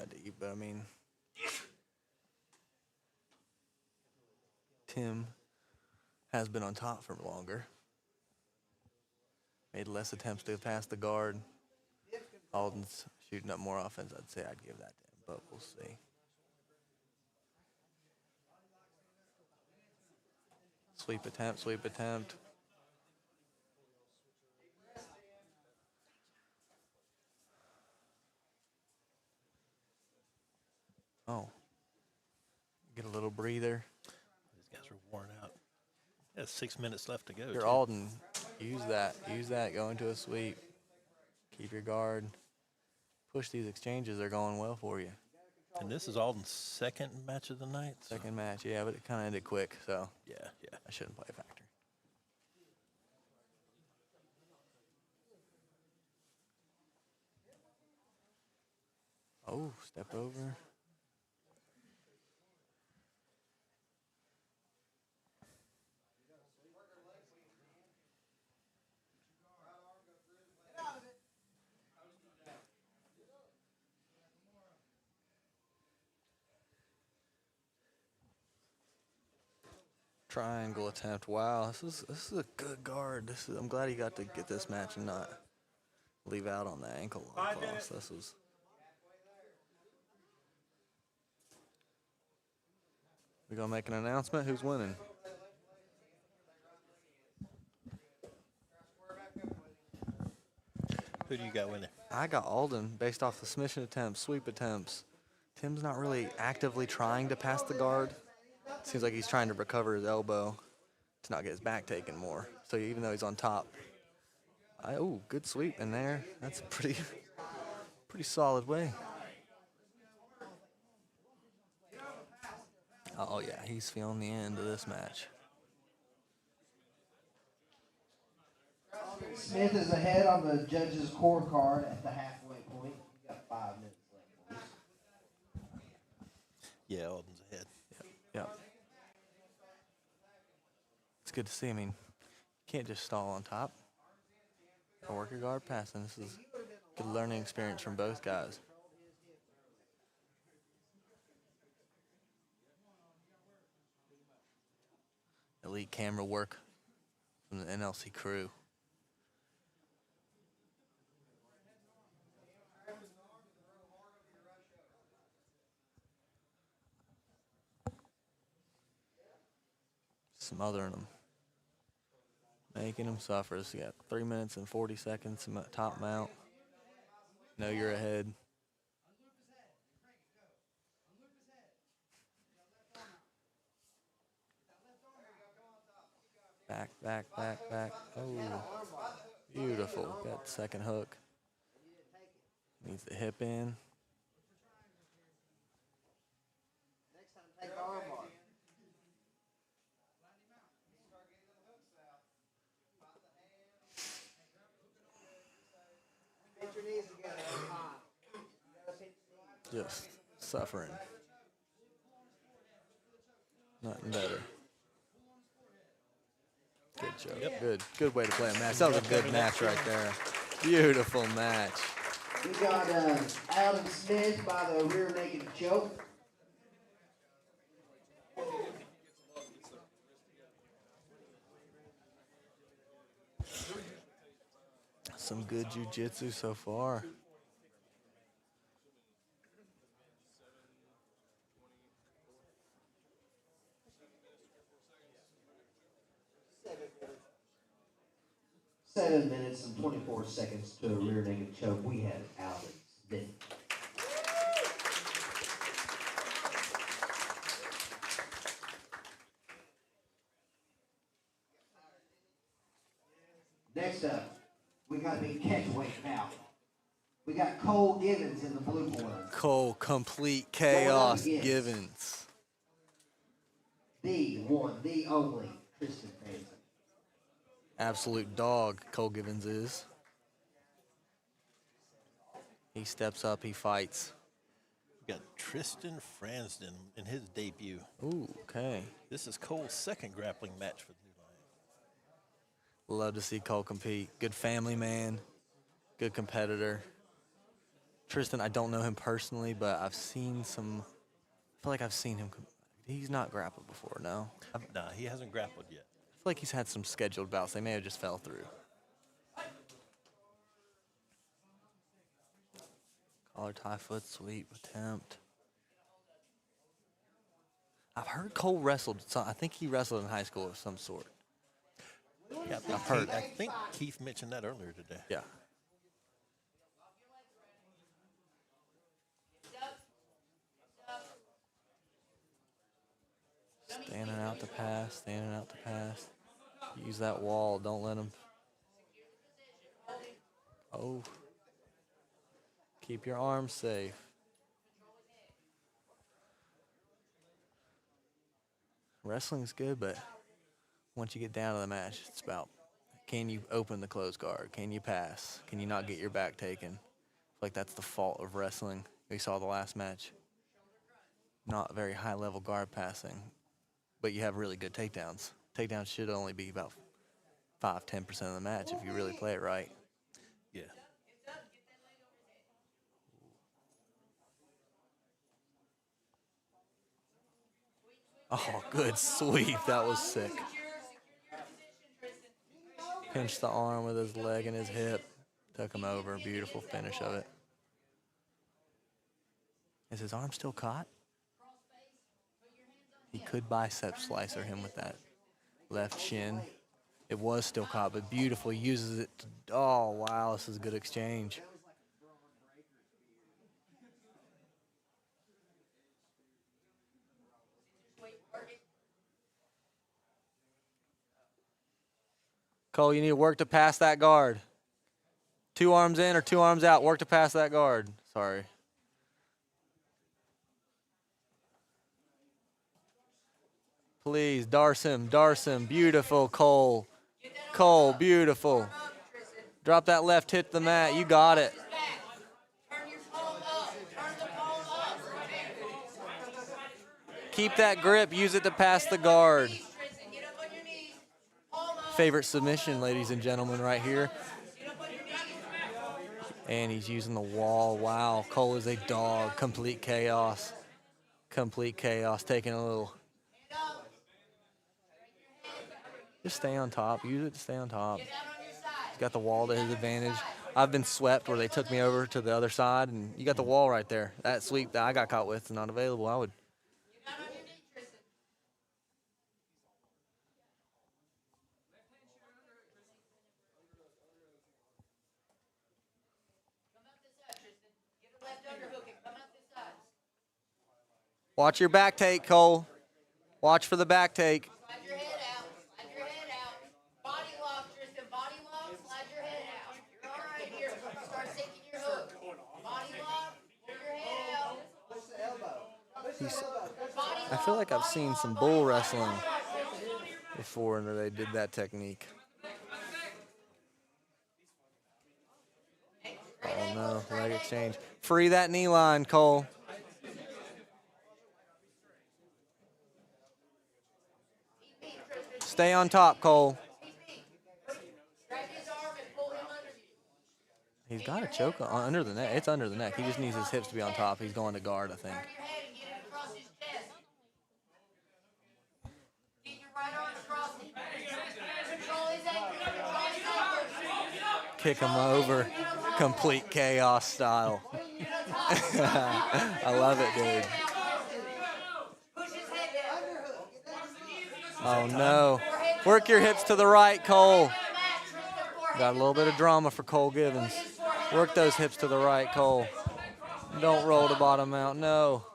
deep. But I mean, Tim has been on top for longer. Made less attempts to pass the guard. Alden's shooting up more offense. I'd say I'd give that to him, but we'll see. Sweep attempt, sweep attempt. Oh. Get a little breather. These guys are worn out. Yeah, 6 minutes left to go. Here, too. Alden, use that. Use that. Go into a sweep. Keep your guard. Push these exchanges. They're going well for you. And this is Alden's second match of the night. So. Second match, yeah, but it kind of ended quick, so Yeah. I shouldn't play a factor. Oh, step over. Triangle attempt. Wow, this is a good guard. I'm glad he got to get this match and not leave out on the ankle lock loss. This was. We gonna make an announcement? Who's winning? Who do you got winning? I got Alden based off the submission attempts, sweep attempts. Tim's not really actively trying to pass the guard. Seems like he's trying to recover his elbow to not get his back taken more. So even though he's on top. Oh, good sweep in there. That's a pretty solid way. Oh, yeah, he's feeling the end of this match. Smith is ahead on the judges' scorecard at the halfway point. You got 5 minutes left. Yeah, Alden's ahead. Yep. It's good to see. I mean, you can't just stall on top. Or work your guard passing. This is a good learning experience from both guys. Elite camera work from the NLC crew. Smothering them. Making them suffer. So you got 3 minutes and 40 seconds top mount. Know you're ahead. Back, back, back, back. Oh, beautiful. Got the second hook. Needs the hip in. Next time, take the arm bar. Pinch your knees together every time. You gotta pinch your knees. Just suffering. Nothing better. Good job. Yep. Good way to play a match. That was a good match right there. Beautiful match. We got Alden Smith by the rear naked choke. Some good jiu-jitsu so far. Seven minutes and 24 seconds to a rear naked choke. We have Alden Smith. Next up, we got the catchweight bout. We got Cole Givens in the blue corner. Cole, complete chaos Givens. The one, the only, Tristan. Absolute dog, Cole Givens is. He steps up, he fights. We got Tristan Franen in his debut. Ooh, okay. This is Cole's second grappling match for the New Lions. Love to see Cole compete. Good family man, good competitor. Tristan, I don't know him personally, but I've seen some. I feel like I've seen him. He's not grappled before, no? Nah, he hasn't grappled yet. I feel like he's had some scheduled bouts. They may have just fell through. Collar tie foot sweep attempt. I've heard Cole wrestled. I think he wrestled in high school of some sort. Yeah, I think Keith mentioned that earlier today. Yeah. Standing out to pass, standing out to pass. Use that wall. Don't let him. Oh. Keep your arms safe. Wrestling's good, but once you get down to the match, it's about, can you open the close guard? Can you pass? Can you not get your back taken? I feel like that's the fault of wrestling. We saw the last match. Not very high-level guard passing, but you have really good takedowns. Takedowns should only be about 5-10% of the match if you really play it right. Yeah. Oh, good sweep. That was sick. Pinched the arm with his leg and his hip. Took him over. Beautiful finish of it. Is his arm still caught? He could bicep slicer him with that left shin. It was still caught, but beautiful. Uses it to, oh, wow. This is a good exchange. Cole, you need to work to pass that guard. 2 arms in or 2 arms out. Work to pass that guard. Sorry. Please, darce him. Beautiful, Cole. Cole, beautiful. Drop that left hit to the mat. You got it. Keep that grip. Use it to pass the guard. Favorite submission, ladies and gentlemen, right here. And he's using the wall. Wow, Cole is a dog. Complete chaos. Complete chaos. Taking a little. Just stay on top. Use it to stay on top. He's got the wall to his advantage. I've been swept where they took me over to the other side, and you got the wall right there. That sweep that I got caught with is not available. I would. Watch your back take, Cole. Watch for the back take. Slide your head out. Slide your head out. Body lock, Tristan. Body lock. Slide your head out. You're all right here. Start sinking your hook. Body lock. Pull your head out. Push the elbow. I feel like I've seen some bull wrestling before and they did that technique. Oh no, leg exchange. Free that knee line, Cole. Stay on top, Cole. He's got a choke under the neck. It's under the neck. He just needs his hips to be on top. He's going to guard, I think. Kick him over. Complete chaos style. I love it, dude. Oh, no. Work your hips to the right, Cole. Got a little bit of drama for Cole Givens. Work those hips to the right, Cole. Don't roll the bottom out. No.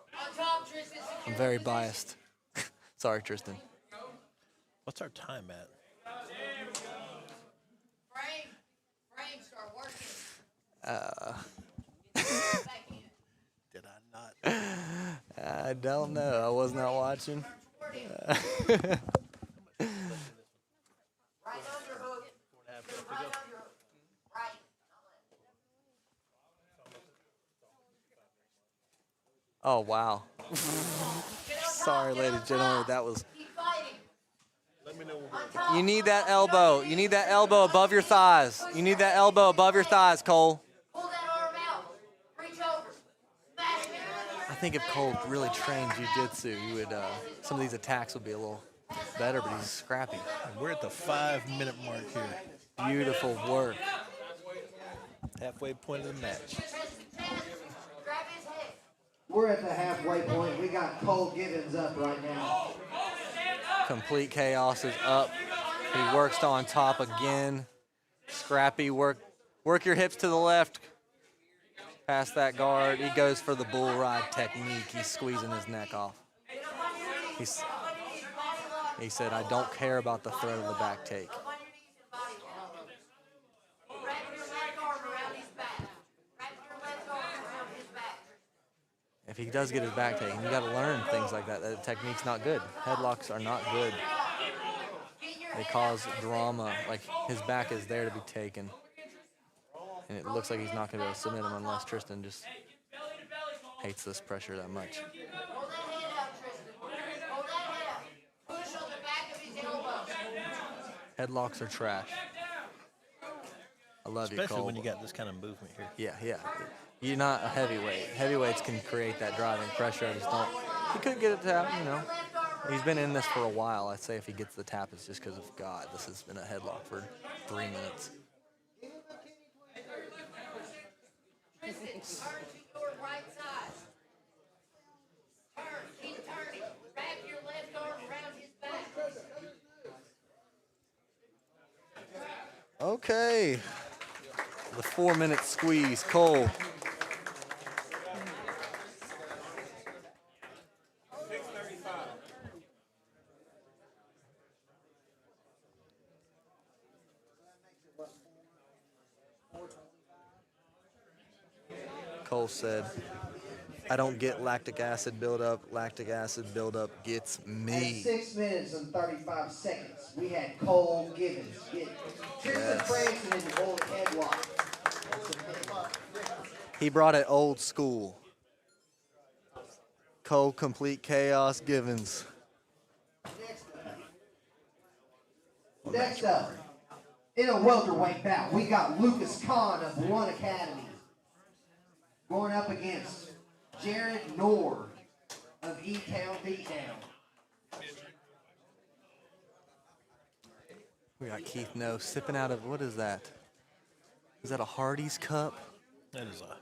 I'm very biased. Sorry, Tristan. What's our time at? Did I not? I don't know. I was not watching. Oh, wow. Sorry, ladies and gentlemen, that was... You need that elbow. You need that elbow above your thighs. You need that elbow above your thighs, Cole. I think if Cole really trained jiu-jitsu, he would, some of these attacks would be a little better, but he's scrappy. And we're at the 5-minute mark here. Beautiful work. Halfway point of the match. We're at the halfway point. We got Cole Gibbons up right now. Complete Chaos is up. He works on top again. Scrappy, work your hips to the left. Past that guard. He goes for the bull ride technique. He's squeezing his neck off. He said, I don't care about the threat of the back take. If he does get his back taken, you got to learn things like that. That technique's not good. Headlocks are not good. They cause drama. Like, his back is there to be taken. And it looks like he's not going to be able to submit him unless Tristan just hates this pressure that much. Hold that head up, Tristan. Hold that head up. Push on the back of his elbow. Headlocks are trash. I love you, Cole. Especially when you got this kind of movement here. Yeah. You're not a heavyweight. Heavyweights can create that driving pressure. I just don't. He could get a tap, you know. He's been in this for a while. I'd say if he gets the tap, it's just because of God. This has been a headlock for 3 minutes. Tristan, turn to your right side. Turn, keep turning. Wrap your left arm around his back. Okay. The 4-minute squeeze. Cole. Cole said, I don't get lactic acid buildup. Lactic acid buildup gets me. At 6 minutes and 35 seconds, we had Cole Gibbons get Tristan Franson in the old headlock. He brought it old school. Cole Complete Chaos Givens. Next up, in a welterweight bout, we got Lucas Kahn of One Academy going up against Jared Nord of E-Town Beatdown. We got Keith No sipping out of, what is that? Is that a Hardee's cup? That is a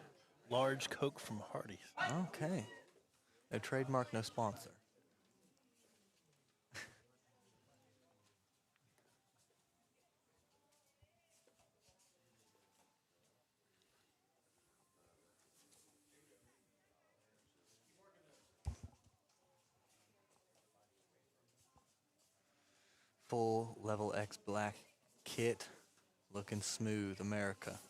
large Coke from Hardee's. Okay. No trademark, no sponsor. Full level X black kit, looking smooth, America.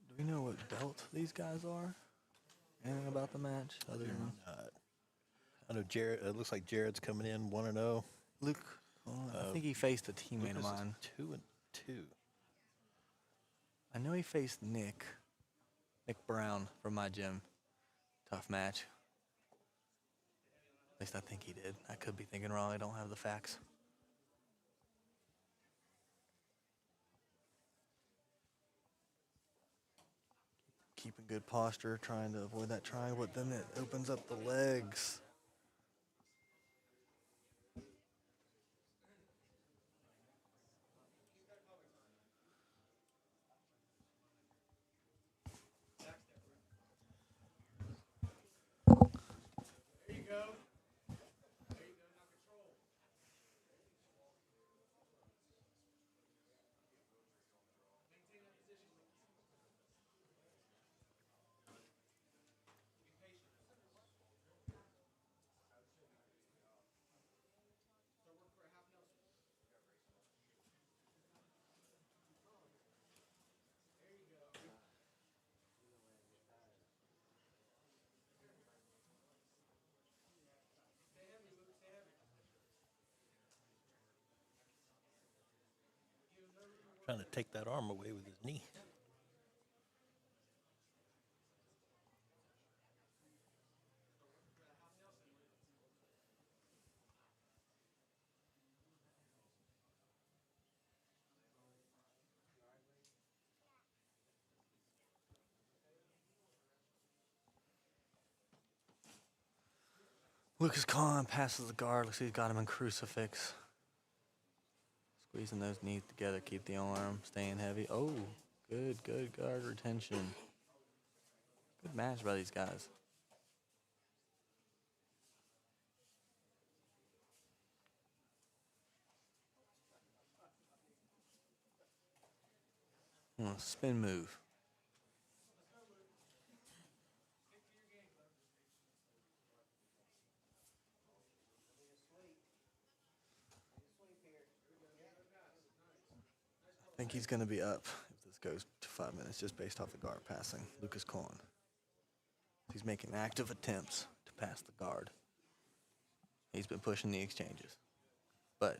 Do we know what belt these guys are? Anything about the match other than? I know Jared. It looks like Jared's coming in 1-0. Luke, I think he faced a teammate of mine. 2-2. I know he faced Nick Brown from my gym. Tough match. At least I think he did. I could be thinking wrong. I don't have the facts. Keeping good posture, trying to avoid that triangle, but then it opens up the legs. Trying to take that arm away with his knee. Lucas Kahn passes the guard. Looks like he's got him in crucifix. Squeezing those knees together, keep the arm, staying heavy. Oh, good guard retention. Good match by these guys. Spin move. I think he's going to be up if this goes to 5 minutes, just based off the guard passing. Lucas Kahn. He's making active attempts to pass the guard. He's been pushing the exchanges. But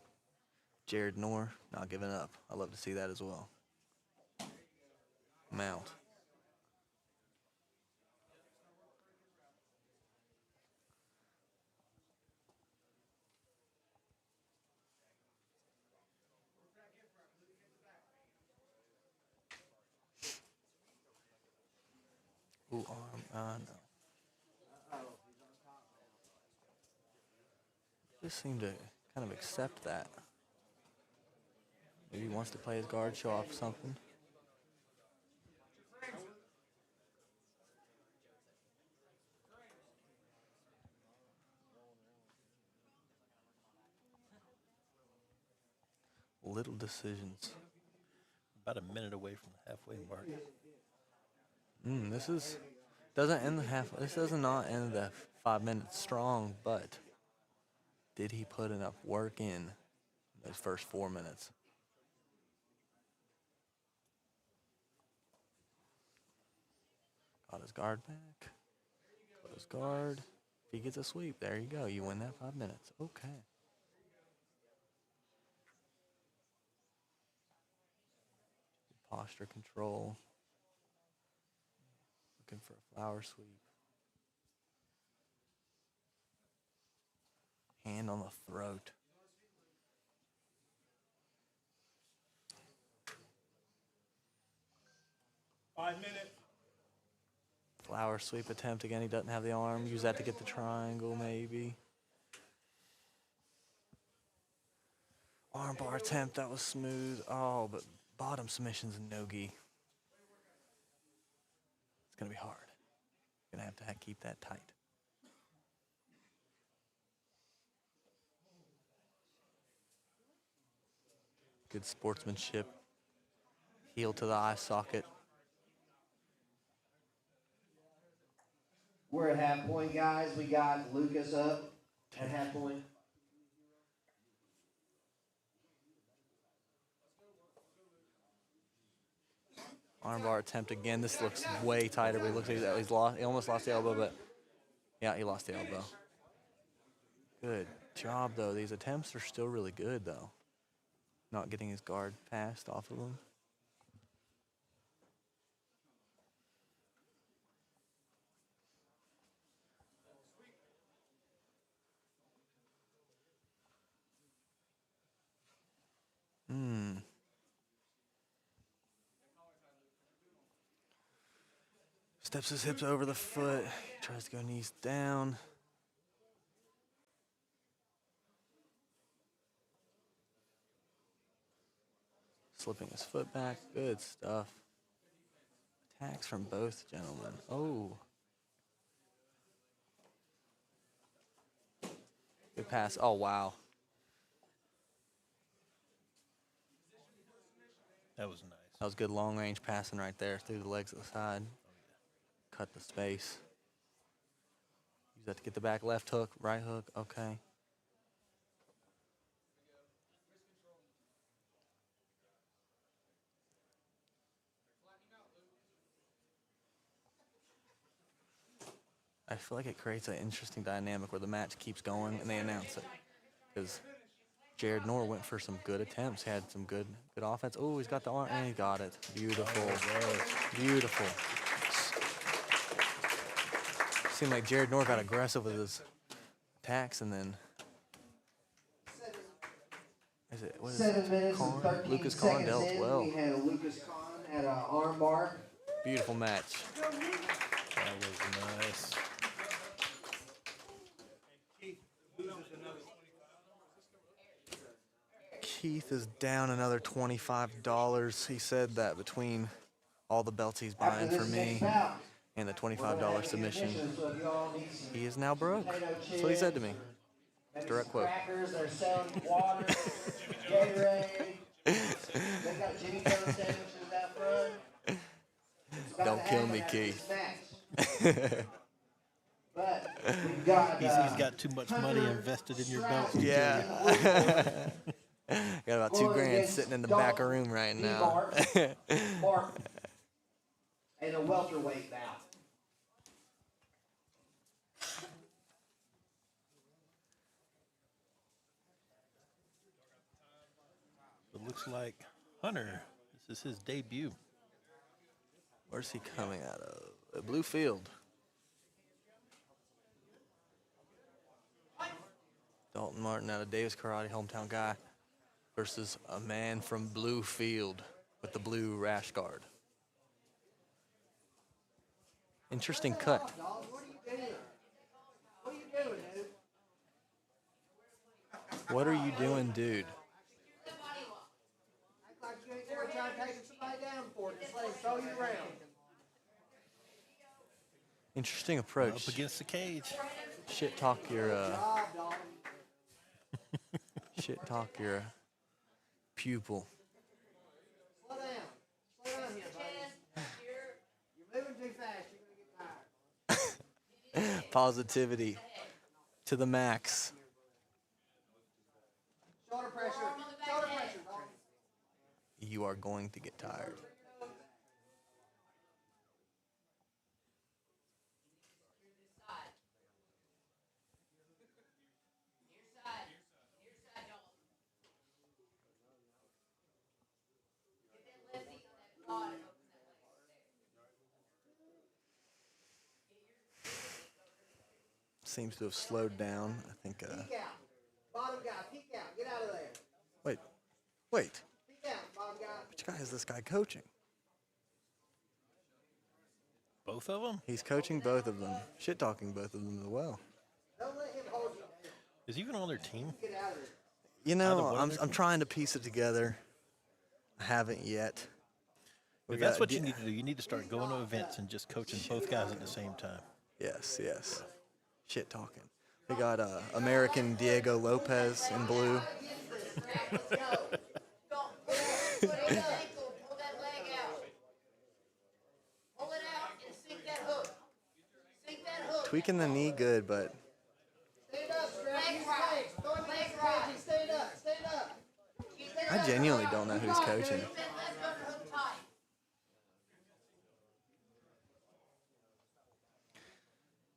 Jared Knorr not giving up. I love to see that as well. Mount. Ooh, arm, no. Just seem to kind of accept that. Maybe he wants to play his guard, show off something. Little decisions. About a minute away from the halfway mark. This is doesn't end the half. This does not end the 5 minutes strong, but did he put enough work in those first 4 minutes? Got his guard back. Put his guard. If he gets a sweep, there you go. You win that 5 minutes. Okay. Posture control. Looking for a flower sweep. Hand on the throat. Flower sweep attempt again. He doesn't have the arm. Use that to get the triangle, maybe. Armbar attempt. That was smooth. Oh, but bottom submission's no-gi. It's going to be hard. Going to have to keep that tight. Good sportsmanship. Heel to the eye socket. We're at half point, guys. We got Lucas up at half point. Armbar attempt again. This looks way tighter, but he looks like he's lost. He almost lost the elbow, but yeah, he lost the elbow. Good job, though. These attempts are still really good, though. Not getting his guard passed off of him. Steps his hips over the foot. Tries to go knees down. Slipping his foot back. Good stuff. Attacks from both gentlemen. Oh. Good pass. Oh, wow. That was nice. That was good long-range passing right there through the legs of the side. Cut the space. Use that to get the back left hook, right hook. Okay. I feel like it creates an interesting dynamic where the match keeps going and they announce it. Because Jared Knorr went for some good attempts. He had some good offense. Oh, he's got the arm and he got it. Beautiful. Beautiful. Seemed like Jared Knorr got aggressive with his attacks and then. What is 7 minutes and 13 Lucas Kahn seconds dealt in. well. We had a Lucas Kahn at an arm bar. Beautiful match. That was nice. Keith is down another $25. He said that between all the belts he's buying for me and the $25 submission, he is now broke. That's what he said to me. It's a direct quote. Crackers, they're selling water, Gatorade. They got Jimmy Jones sandwiches out front. Don't kill me, Keith. But we've got, He's got too much money invested in your belt. Yeah. Got about $2,000 sitting in the back of room right now. Martin, and a welterweight bout. It looks like Hunter, this is his debut. Where's he coming out of? Bluefield. Dalton Martin out of Davis Karate, hometown guy, versus a man from Bluefield with the blue rash guard. Interesting cut. What are you doing? What are you doing, dude? What are you doing, dude? Act like you ain't never tried taking somebody down before. Just let him throw you around. Interesting approach. Up against the cage. Shit talk your Job, Dalton. shit talk your pupil. Slow down. Slow down here, buddy. You're moving too fast. You're going to get tired. Positivity to the max. Shoulder pressure. Shoulder pressure, Dalton. You are going to get tired. Seems to have slowed down. I think. Peek out. Bottom guy, peek out. Get out of there. Wait. Peek out, bottom guy. Which guy is this guy coaching? Both of them? He's coaching both of them. Shit talking both of them as well. Don't let him hold you down. Is he even on their team? Get out of there. You Either know, one of I'm trying to piece it together. I haven't yet. If that's what you need to do. You need to start going to events and just coaching both guys at the same time. Yes. Shit talking. We got American Diego Lopez in blue. Tweaking the knee good, but Stand up, Scrap. Use your legs. Throw him against the cage and stand up. Stand up. I genuinely don't know who he's coaching.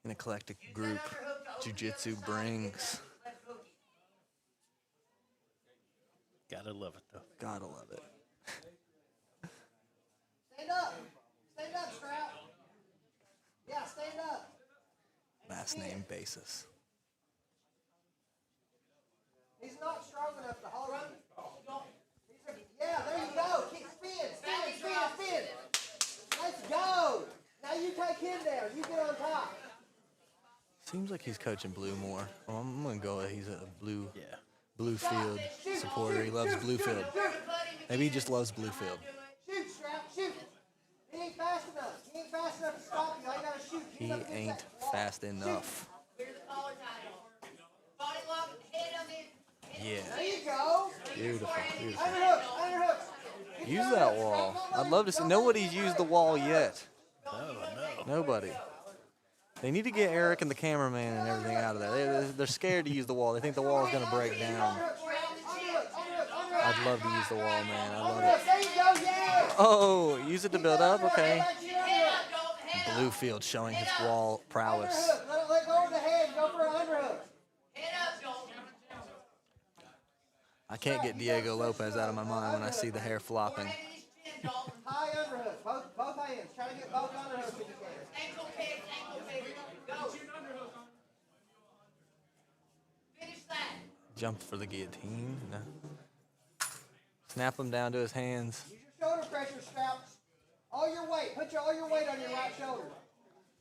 An eclectic group jiu-jitsu brings. Gotta love it, though. Gotta love it. Stand up. Stand up, Scrap. Yeah, stand up. Last name basis. He's not strong enough to hold him. Yeah, there you go. Kick, spin. Let's go. Now you take him down. You get on top. Seems like he's coaching blue more. Well, I'm gonna go with he's a Bluefield supporter. He loves Bluefield. Maybe he just loves Bluefield. Shoot, Strap, shoot. He ain't fast enough. He ain't fast enough to stop you. I gotta shoot. He ain't fast enough. Yeah. There you go. Beautiful. Underhook. Use that wall. I'd love to see. Nobody's used the wall yet. No. Nobody. They need to get Eric and the cameraman and everything out of there. They're scared to use the wall. They think the wall is going to break down. I'd love to use the wall, man. I love it. There you go, yeah. Oh, use it to build up? Okay. Bluefield showing his wall prowess. Let go of the head. Go for an underhook. I can't get Diego Lopez out of my mind when I see the hair flopping. High underhook. Both hands. Try to get both underhooks if you can. Ankle kick, go. Finish that. Jumped for the guillotine. No. Snap him down to his hands. Use your shoulder pressure, Straps. All your weight. Put all your weight on your right shoulder.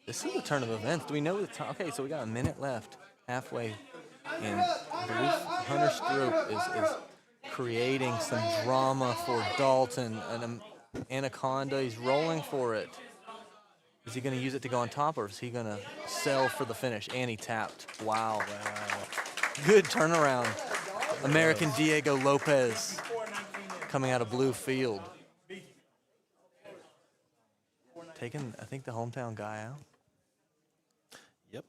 This is a turn of events. Do we know the time? Okay, so we got a minute left. Halfway. And Hunter's group is creating some drama for Dalton. An anaconda, he's rolling for it. Is he going to use it to go on top, or is he going to sell for the finish? And he tapped. Wow. Good turnaround. American Diego Lopez coming out of blue field. Taking, I think, the hometown guy out. Yep.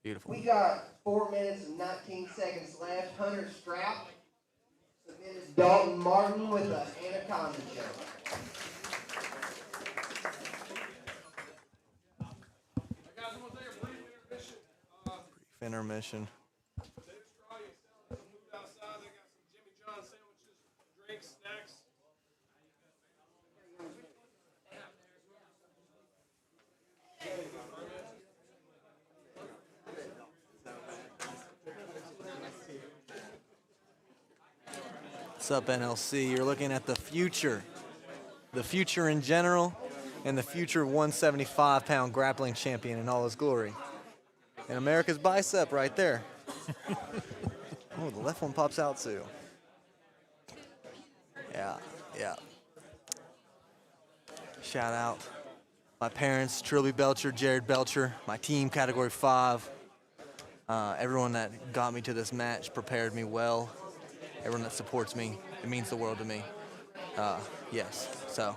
Beautiful. We got 4 minutes and 19 seconds left. Hunter Strap submitted Dalton Martin with the Anaconda choke. Intermission. What's up, NLC? You're looking at the future in general, and the future 175-pound grappling champion in all his glory. And America's bicep right there. Oh, the left one pops out too. Yeah. Shout out my parents, Trilby Belchure, Jared Belchure, my team, Category 5. Everyone that got me to this match prepared me well. Everyone that supports me, it means the world to me. Yes, so,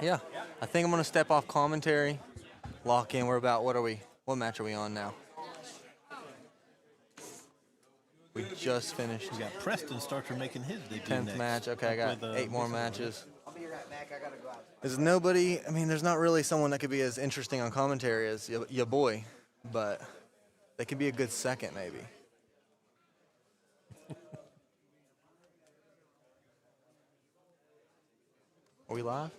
yeah. I think I'm gonna step off commentary, lock in. We're about, what match are we on now? We just finished. We got Preston Starcher making his debut 10th next. match. Okay, I got With, 8 more matches. I'll be right back. I gotta go out. There's nobody, I mean, there's not really someone that could be as interesting on commentary as your boy, but they could be a good second, maybe. Are we live?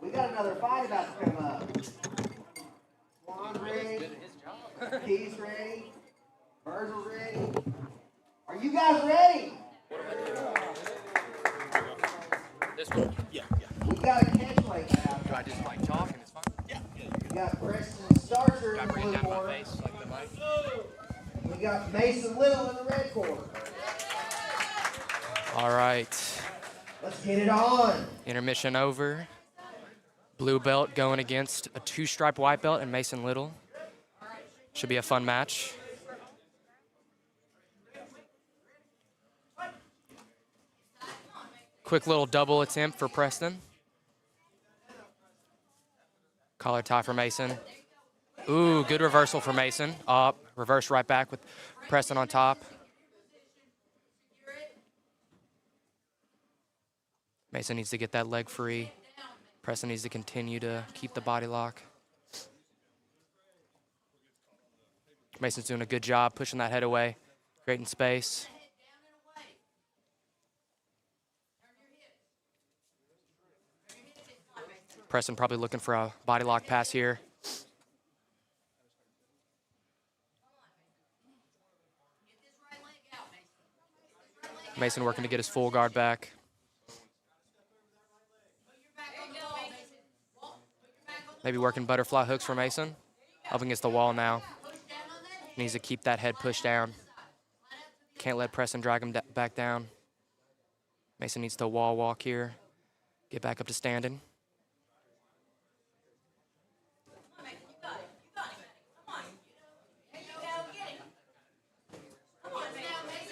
We got another fight about to come up. Swan's ready. Keys ready. Virgil's ready. Are you guys ready? This one? Yeah. We got a catch weight now. Do I just like talk and it's fine? Yeah. We got Preston Starcher Do I in the bring blue it down to my corner. face like the mic? We got Mason Little in the red corner. All right. Let's get it on. Intermission over. Blue belt going against a 2-stripe white belt and Mason Little. Should be a fun match. Quick little double attempt for Preston. Collar tie for Mason. Ooh, good reversal for Mason. Up, reverse right back with Preston on top. Mason needs to get that leg free. Preston needs to continue to keep the body lock. Mason's doing a good job pushing that head away, creating space. Preston probably looking for a body lock pass here. Mason working to get his full guard back. Maybe working butterfly hooks for Mason. Up against the wall now. Needs to keep that head pushed down. Can't let Preston drag him back down. Mason needs to wall walk here. Get back up to standing.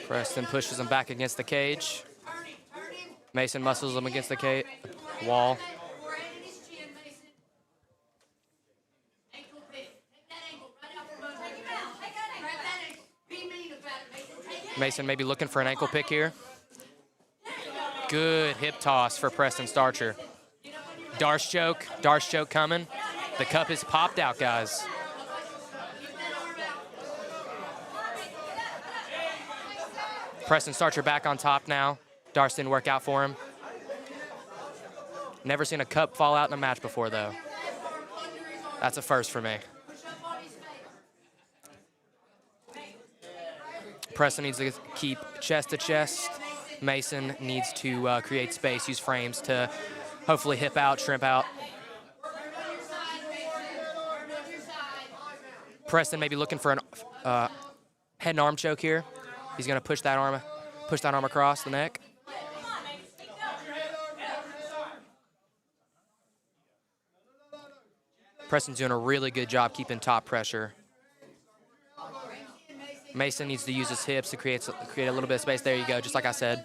Preston pushes him back against the cage. Mason muscles him against the wall. Mason maybe looking for an ankle pick here. Good hip toss for Preston Starcher. Darce choke coming. The cup is popped out, guys. Preston Starcher back on top now. Darce didn't work out for him. Never seen a cup fall out in a match before, though. That's a first for me. Preston needs to keep chest to chest. Mason needs to create space, use frames to hopefully hip out, shrimp out. Preston maybe looking for an head and arm choke here. He's going to push that arm across the neck. Preston's doing a really good job keeping top pressure. Mason needs to use his hips to create a little bit of space. There you go, just like I said.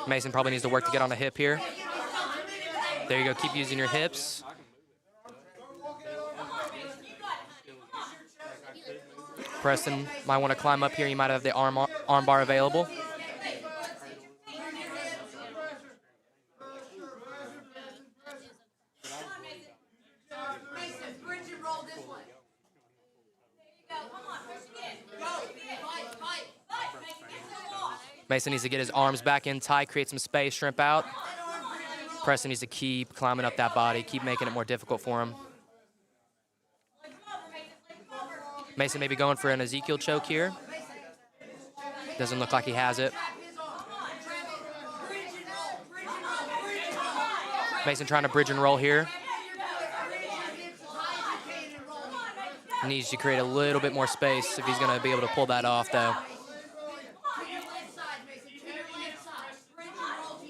Mason probably needs to work to get on the hip here. There you go, keep using your hips. Preston might want to climb up here. You might have the arm bar available. Mason needs to get his arms back in tight, create some space, shrimp out. Preston needs to keep climbing up that body, keep making it more difficult for him. Mason may be going for an Ezekiel choke here. Doesn't look like he has it. Mason trying to bridge and roll here. Needs to create a little bit more space if he's going to be able to pull that off, though.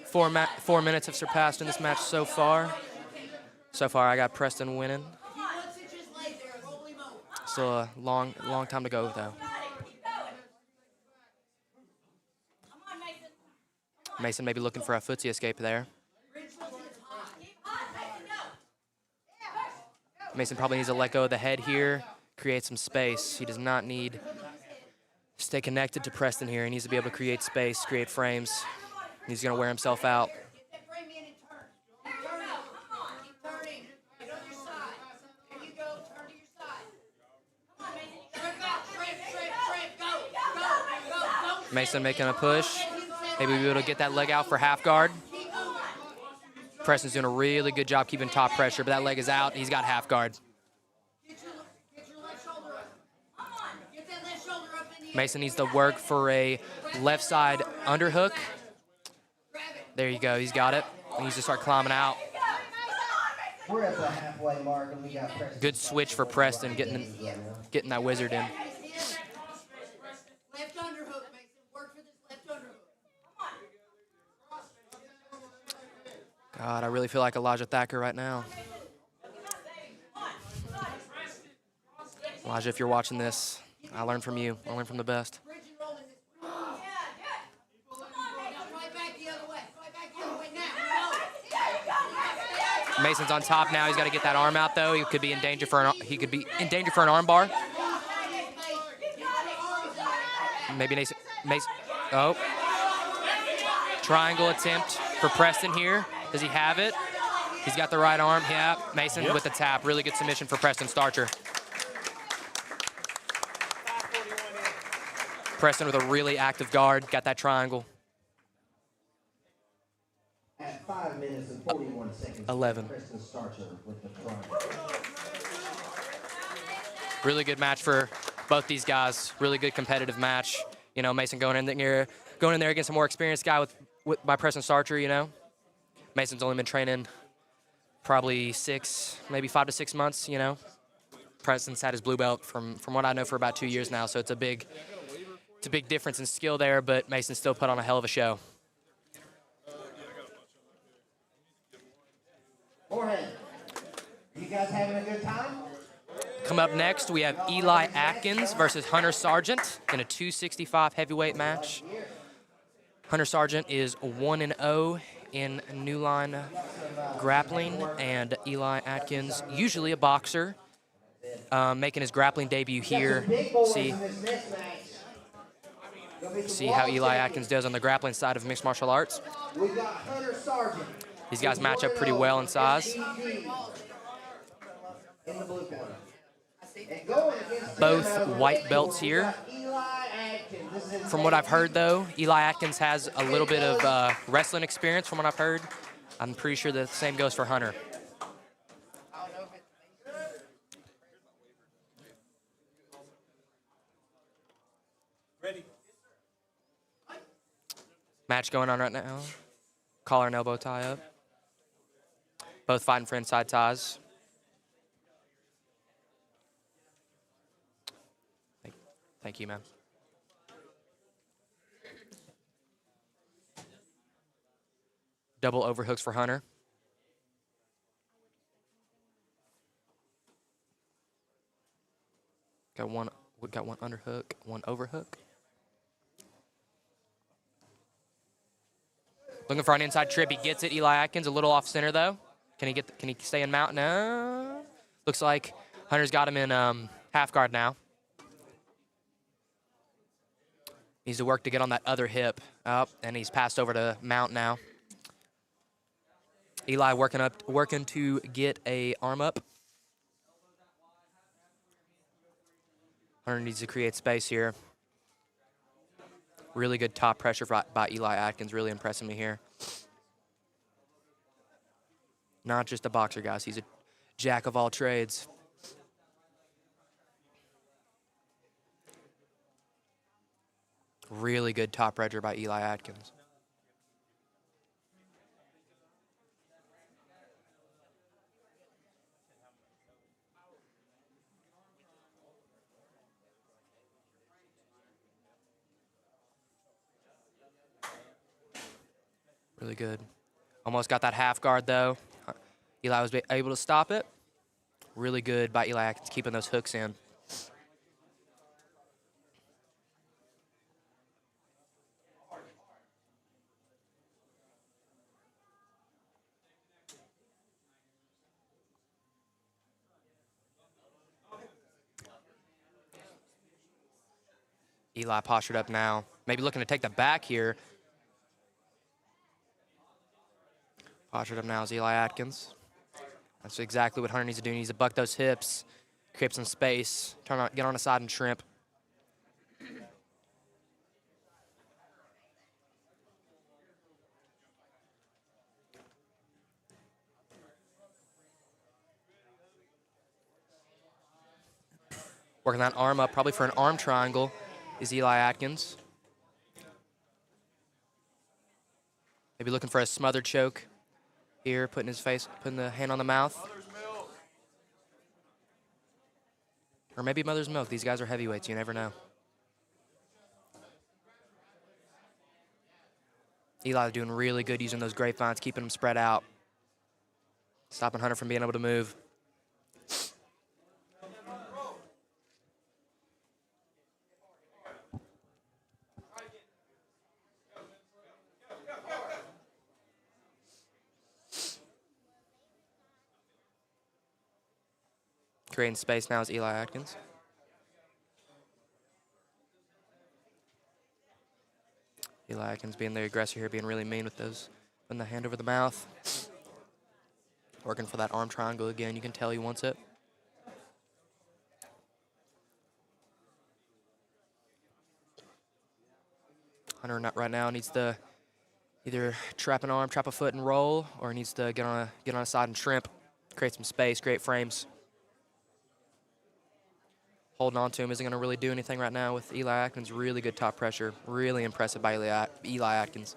4 minutes have surpassed in this match so far. So far, I got Preston winning. Still a long time to go, though. Mason may be looking for a footsie escape there. Mason probably needs to let go of the head here, create some space. He does not need to stay connected to Preston here. He needs to be able to create space, create frames. He's going to wear himself out. Mason making a push. Maybe we'll be able to get that leg out for half guard. Preston's doing a really good job keeping top pressure, but that leg is out. He's got half guard. Mason needs to work for a left side underhook. There you go, he's got it. He needs to start climbing out. We're at the halfway mark, and we got Preston. Good switch for Preston, getting that wizard in. Left underhook, Mason. Work for this left underhook. God, I really feel like Elijah Thacker right now. Elijah, if you're watching this, I learned from you. I learned from the best. Mason's on top now. He's got to get that arm out though. He could be in danger for an arm bar. Maybe Mason. Oh. Triangle attempt for Preston here. Does he have it? He's got the right arm. Yeah. Mason with the tap. Really good submission for Preston Starcher. Preston with a really active guard. Got that triangle. At 5 minutes and 41 seconds. 11. Preston Starcher with the triangle. Really good match for both these guys. Really good competitive match. You know, Mason going in there against a more experienced guy by Preston Starcher, you know. Mason's only been training probably 5 to 6 months, you know. Preston's had his blue belt from what I know for about 2 years now, so it's a big difference in skill there, but Mason still put on a hell of a show. Morehead, you guys having a good time? Come up next, we have Eli Atkins versus Hunter Sargent in a 265 heavyweight match. Hunter Sargent is 1-0 in New Line grappling, and Eli Atkins, usually a boxer, making his grappling debut here. See how Eli Atkins does on the grappling side of mixed martial arts. We got Hunter Sargent. These guys match up pretty well in size. In the blue corner. Both white belts here. From what I've heard, though, Eli Atkins has a little bit of wrestling experience from what I've heard. I'm pretty sure the same goes for Hunter. Ready. Match going on right now. Collar and elbow tie up. Both fighting for inside ties. Thank you, man. Double overhooks for Hunter. We got one underhook, one overhook. Looking for an inside trip. He gets it. Eli Atkins a little off center though. Can he stay in mount? No. Looks like Hunter's got him in half guard now. Needs to work to get on that other hip. And he's passed over to mount now. Eli working to get a arm up. Hunter needs to create space here. Really good top pressure by Eli Atkins. Really impressing me here. Not just a boxer, guys. He's a jack of all trades. Really good top pressure by Eli Atkins. Really good. Almost got that half guard though. Eli was able to stop it. Really good by Eli Atkins keeping those hooks in. Eli postured up now. Maybe looking to take the back here. Postured up now is Eli Atkins. That's exactly what Hunter needs to do. He needs to buck those hips, create some space, get on the side and shrimp. Working that arm up, probably for an arm triangle, is Eli Atkins. Maybe looking for a smothered choke here, putting the hand on the mouth. Or maybe mother's milk. These guys are heavyweights, you never know. Eli doing really good using those grapevines, keeping them spread out. Stopping Hunter from being able to move. Creating space now is Eli Atkins. Eli Atkins being the aggressor here, being really mean with those, putting the hand over the mouth. Working for that arm triangle again. You can tell he wants it. Hunter right now needs to either trap an arm, trap a foot, and roll, or needs to get on a side and shrimp, create some space, create frames. Holding on to him isn't going to really do anything right now with Eli Atkins. Really good top pressure. Really impressive by Eli Atkins.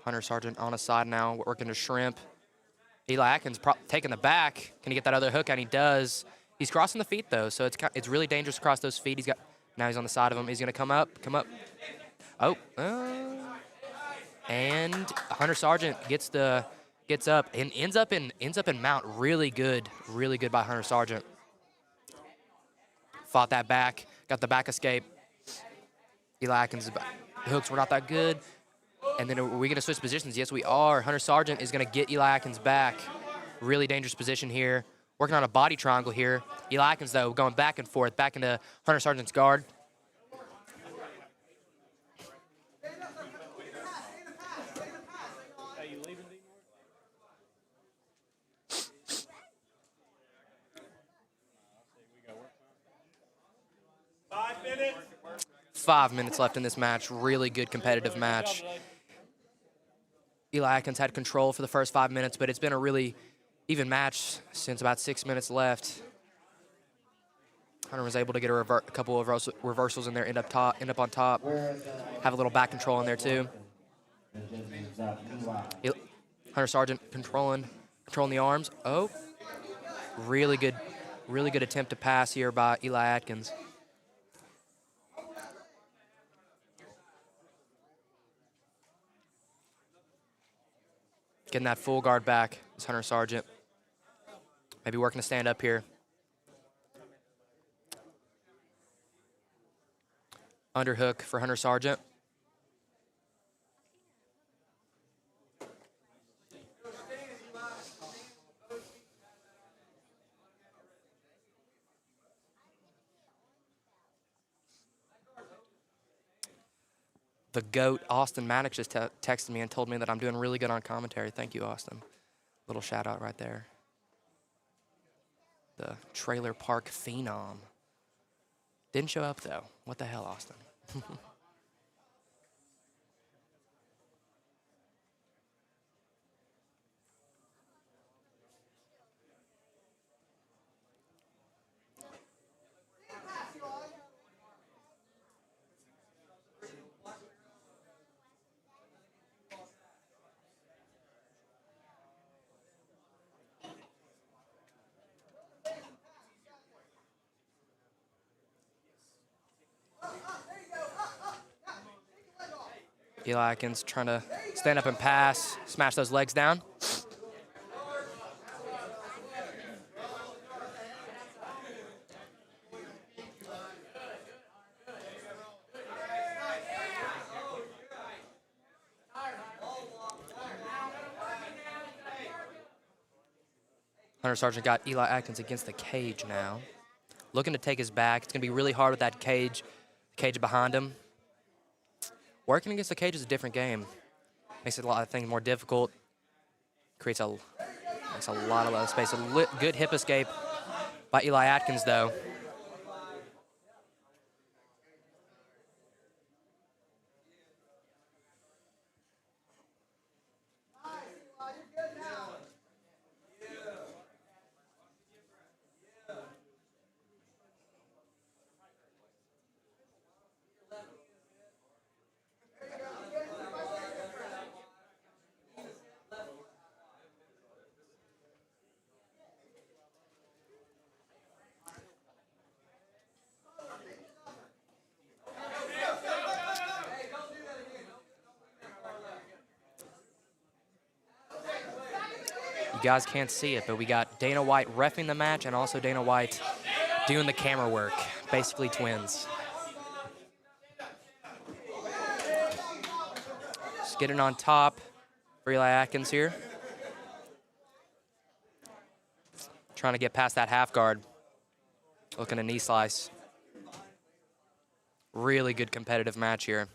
Hunter Sargent on a side now, working to shrimp. Eli Atkins taking the back. Can he get that other hook? And he does. He's crossing the feet, though, so it's really dangerous to cross those feet. Now he's on the side of him. He's going to come up. Oh. And Hunter Sargent gets up and ends up in mount. Really good by Hunter Sargent. Fought that back. Got the back escape. Eli Atkins' hooks were not that good. And then are we going to switch positions? Yes, we are. Hunter Sargent is going to get Eli Atkins back. Really dangerous position here. Working on a body triangle here. Eli Atkins, though, going back and forth, back into Hunter Sargent's guard. Five minutes left in this match. Really good competitive match. Eli Atkins had control for the first 5 minutes, but it's been a really even match since about 6 minutes left. Hunter was able to get a couple of reversals in there, end up on top. Have a little back control in there too. Hunter Sargent controlling the arms. Oh, really good attempt to pass here by Eli Atkins. Getting that full guard back is Hunter Sargent. Maybe working to stand up here. Underhook for Hunter Sargent. The GOAT, Austin Maddox, just texted me and told me that I'm doing really good on commentary. Thank you, Austin. Little shout out right there. The Trailer Park Phenom. Didn't show up, though. What the hell, Austin? Eli Atkins trying to stand up and pass, smash those legs down. Hunter Sargent got Eli Atkins against the cage now. Looking to take his back. It's going to be really hard with that cage behind him. Working against the cage is a different game. Makes it a lot of things more difficult. Creates a Makes a lot of space. A good hip escape by Eli Atkins, though. You guys can't see it, but we got Dana White reffing the match and also Dana White doing the camera work. Basically twins. Just getting on top for Eli Atkins here. Trying to get past that half guard. Looking a knee slice. Really good competitive match here.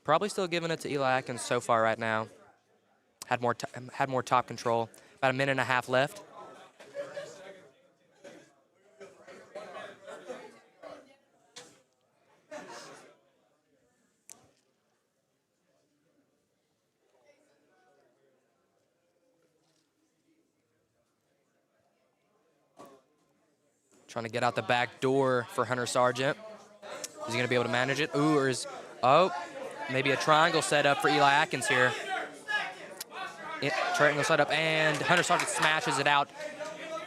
Probably still giving it to Eli Atkins so far right now. Had more top control. About a minute and a half left. Trying to get out the back door for Hunter Sargent. Is he going to be able to manage it? Ooh, or is, oh, maybe a triangle setup for Eli Atkins here. Triangle setup, and Hunter Sargent smashes it out.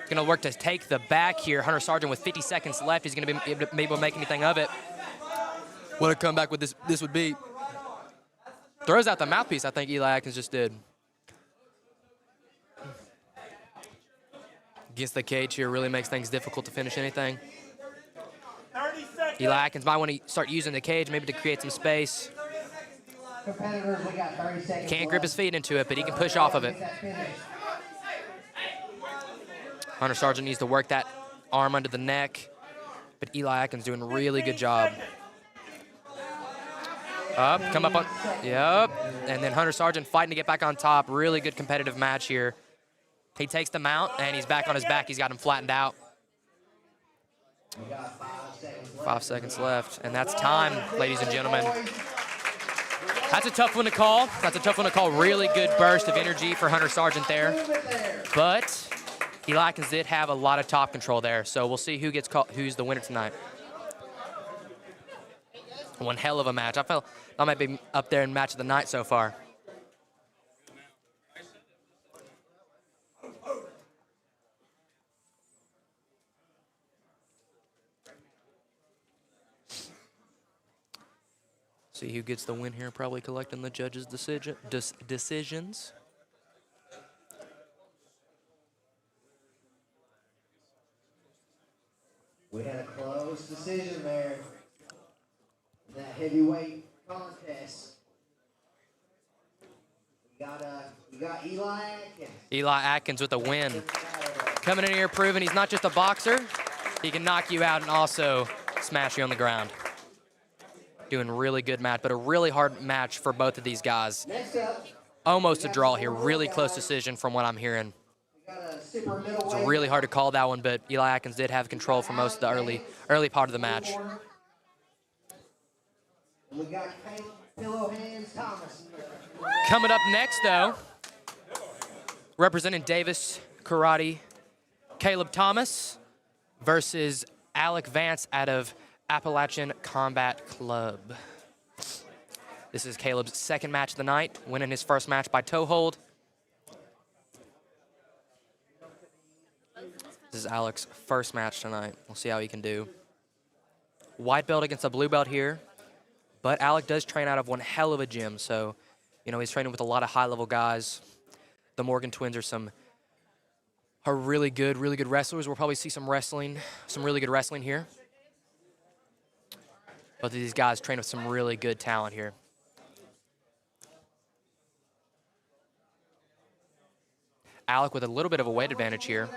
Going to work to take the back here. Hunter Sargent with 50 seconds left. He's going to be able to make anything of it. What a comeback with this would be. Throws out the mouthpiece, I think Eli Atkins just did. Against the cage here really makes things difficult to finish anything. Eli Atkins might want to start using the cage maybe to create some space. Competitors, we got 30 seconds. Can't grip his feet into it, but he can push off of it. Hunter Sargent needs to work that arm under the neck, but Eli Atkins doing a really good job. Up, come up on, yep. And then Hunter Sargent fighting to get back on top. Really good competitive match here. He takes the mount, and he's back on his back. He's got him flattened out. 5 seconds left, and that's time, ladies and gentlemen. That's a tough one to call. That's a tough one to call. Really good burst of energy for Hunter Sargent there. But Eli Atkins did have a lot of top control there, so we'll see who gets called, who's the winner tonight. One hell of a match. I felt that might be up there in match of the night so far. See who gets the win here, probably collecting the judges' decisions. We had a close decision there. That heavyweight contest. We got Eli Atkins. Eli Atkins with a win. Coming in here proving he's not just a boxer, he can knock you out and also smash you on the ground. Doing a really good match, but a really hard match for both of these guys. Next up, almost a draw here. Really close decision from what I'm hearing. It's really hard to call that one, but Eli Atkins did have control for most of the early part of the match. We got Pillow Hands Thomas. Coming up next, though, representing Davis Karate, Caleb Thomas versus Alec Vance out of Appalachian Combat Club. This is Caleb's second match of the night, winning his first match by toe hold. This is Alec's first match tonight. We'll see how he can do. White belt against a blue belt here, but Alec does train out of one hell of a gym, so you know he's training with a lot of high-level guys. The Morgan twins are really good wrestlers. We'll probably see some really good wrestling here. Both of these guys train with some really good talent here. Alec with a little bit of a weight advantage here.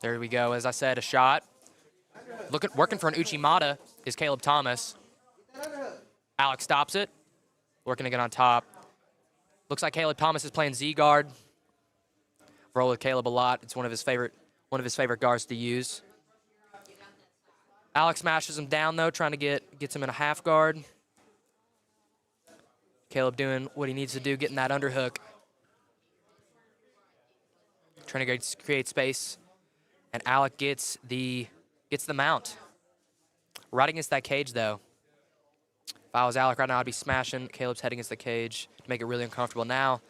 There we go. As I said, a shot. Working for an Uchimata is Caleb Thomas. Alec stops it. Working to get on top. Looks like Caleb Thomas is playing Z guard. Roll with Caleb a lot. It's one of his favorite guards to use. Alec smashes him down though, trying to gets him in a half guard. Caleb doing what he needs to do, getting that underhook. Trying to create space. And Alec gets the mount. Right against that cage though. If I was Alec right now, I'd be smashing. Caleb's head against the cage to make it really uncomfortable. Now,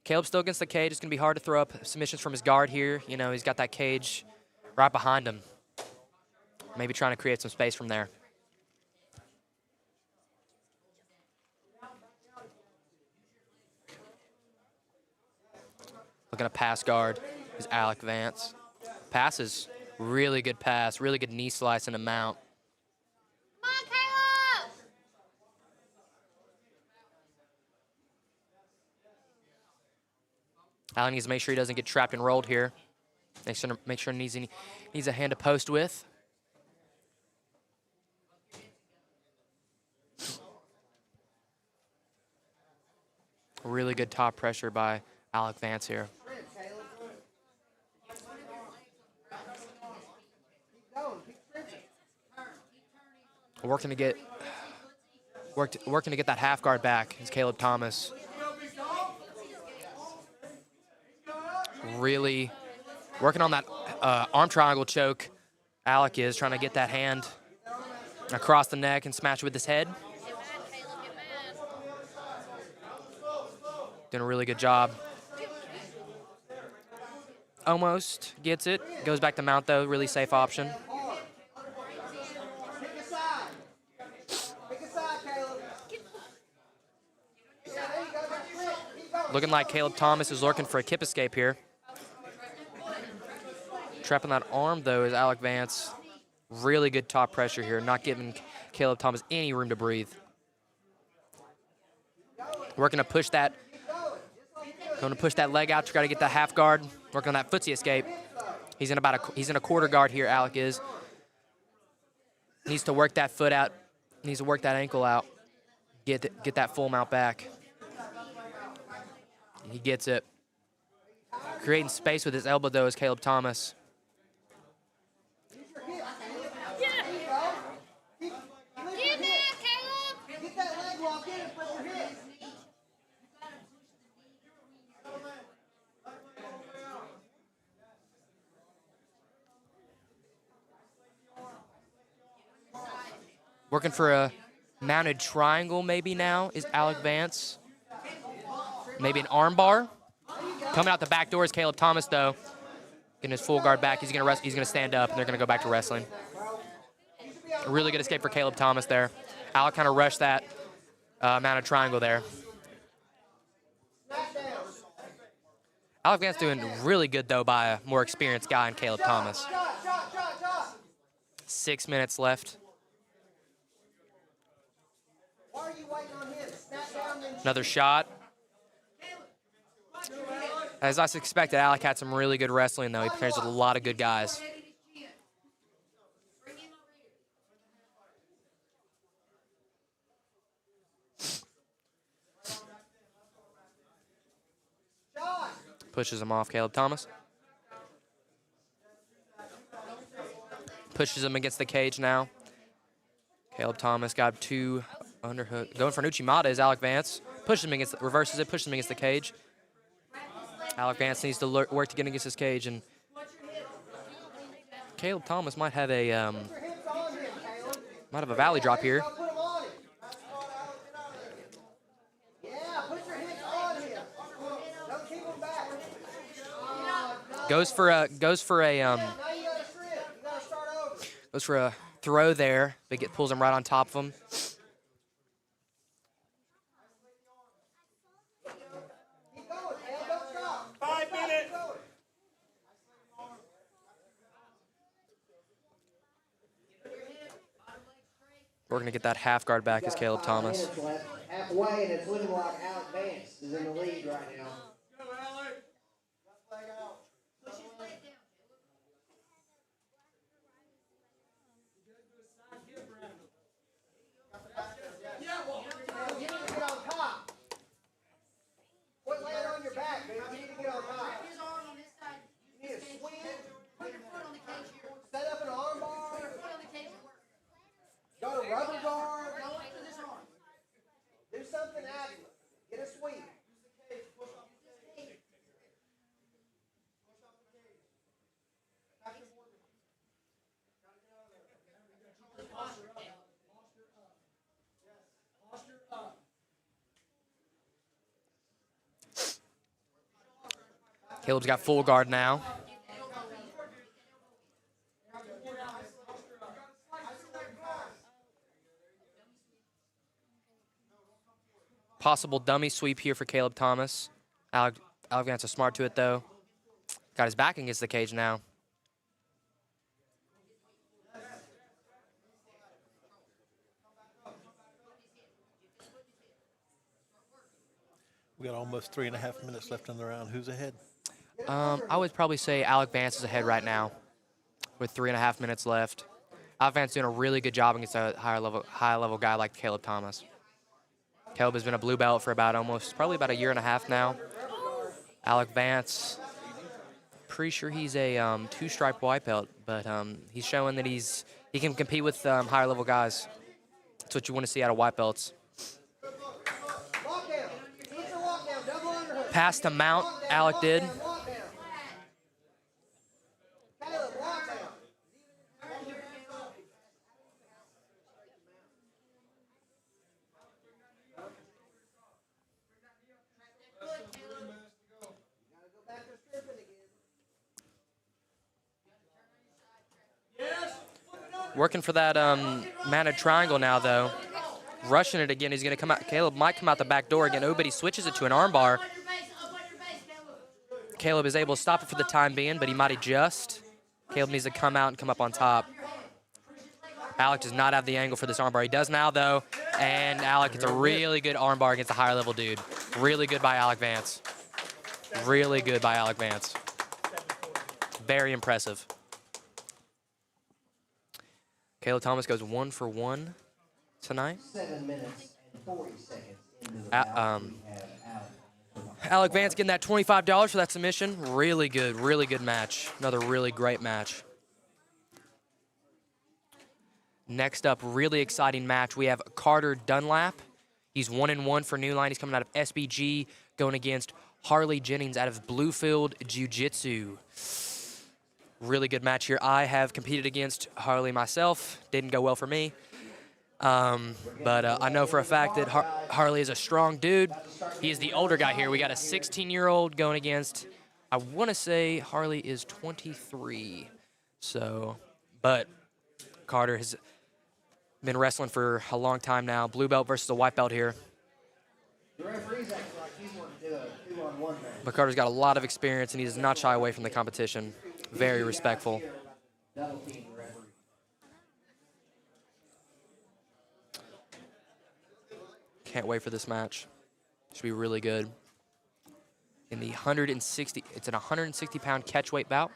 Caleb's still against the cage. It's going to be hard to throw up submissions from his guard here. You know, he's got that cage right behind him. Maybe trying to create some space from there. Looking to pass guard is Alec Vance. Passes. Really good pass. Really good knee slice and a mount. Come on, Caleb! Alec needs to make sure he doesn't get trapped and rolled here. Make sure he needs a hand to post with. Really good top pressure by Alec Vance here. Working to get that half guard back is Caleb Thomas. Really working on that arm triangle choke. Alec is trying to get that hand across the neck and smash it with his head. Doing a really good job. Almost gets it. Goes back to mount though. Really safe option. Looking like Caleb Thomas is lurking for a kip escape here. Trapping that arm, though, is Alec Vance. Really good top pressure here, not giving Caleb Thomas any room to breathe. Working to push that. Going to push that leg out to try to get that half guard. Working on that footsie escape. He's in a quarter guard here, Alec is. Needs to work that foot out. Needs to work that ankle out. Get that full mount back. He gets it. Creating space with his elbow, though, is Caleb Thomas. Working for a mounted triangle maybe now is Alec Vance. Maybe an arm bar. Coming out the back door is Caleb Thomas, though. Getting his full guard back. He's gonna stand up, and they're gonna go back to wrestling. A really good escape for Caleb Thomas there. Alec kind of rushed that mounted triangle there. Alec Vance doing really good, though, by a more experienced guy in Caleb Thomas. 6 minutes left. Another shot. As I expected, Alec had some really good wrestling, though. He pairs with a lot of good guys. Pushes him off, Caleb Thomas. Pushes him against the cage now. Caleb Thomas got two underhook. Going for an Uchimata is Alec Vance. Pushes him against, reverses it, pushes him against the cage. Alec Vance needs to work to get against his cage, and Caleb Thomas might have a valley drop here. Goes for a throw there, but pulls him right on top of him. We're going to get that half guard back as Caleb Thomas. Halfway, and it's looking like Alec Vance is in the lead right now. something out of it. Get a sweep. Caleb's got full guard now. Possible dummy sweep here for Caleb Thomas. Alec Vance is smart to it, though. Got his back against the cage now. We got almost 3.5 minutes left in the round. Who's ahead? I would probably say Alec Vance is ahead right now with 3.5 minutes left. Alec Vance doing a really good job against a high level guy like Caleb Thomas. Caleb has been a blue belt for probably about 1.5 years now. Alec Vance, pretty sure he's a 2-stripe white belt, but he's showing that he can compete with higher level guys. That's what you want to see out of white belts. Pass to Mount, Alec did. Working for that mounted triangle now, though. Rushing it again. He's going to come out. Caleb might come out the back door again. Oh, but he switches it to an armbar. Caleb is able to stop it for the time being, but he might adjust. Caleb needs to come out and come up on top. Alec does not have the angle for this armbar. He does now, though. And Alec gets a really good armbar against a higher level dude. Really good by Alec Vance. Really good by Alec Vance. Very impressive. Caleb Thomas goes 1 for 1 tonight. 7 minutes and 40 seconds into the bout. Alec Vance getting that $25 for that submission. Really good match. Another really great match. Next up, really exciting match. We have Carter Dunlap. He's 1-1 for New Line. He's coming out of SBG, going against Harley Jennings out of Bluefield Jiu-Jitsu. Really good match here. I have competed against Harley myself. Didn't go well for me. But I know for a fact that Harley is a strong dude. He is the older guy here. We got a 16-year-old going against, I want to say Harley is 23. So, but Carter has been wrestling for a long time now. Blue belt versus a white belt here. The referee's acting like he's wanting to do a 2-on-1 match. But Carter's got a lot of experience, and he does not shy away from the competition. Very respectful. Double team referee. Can't wait for this match. Should be really good. In the 160, it's an 160-pound catchweight bout.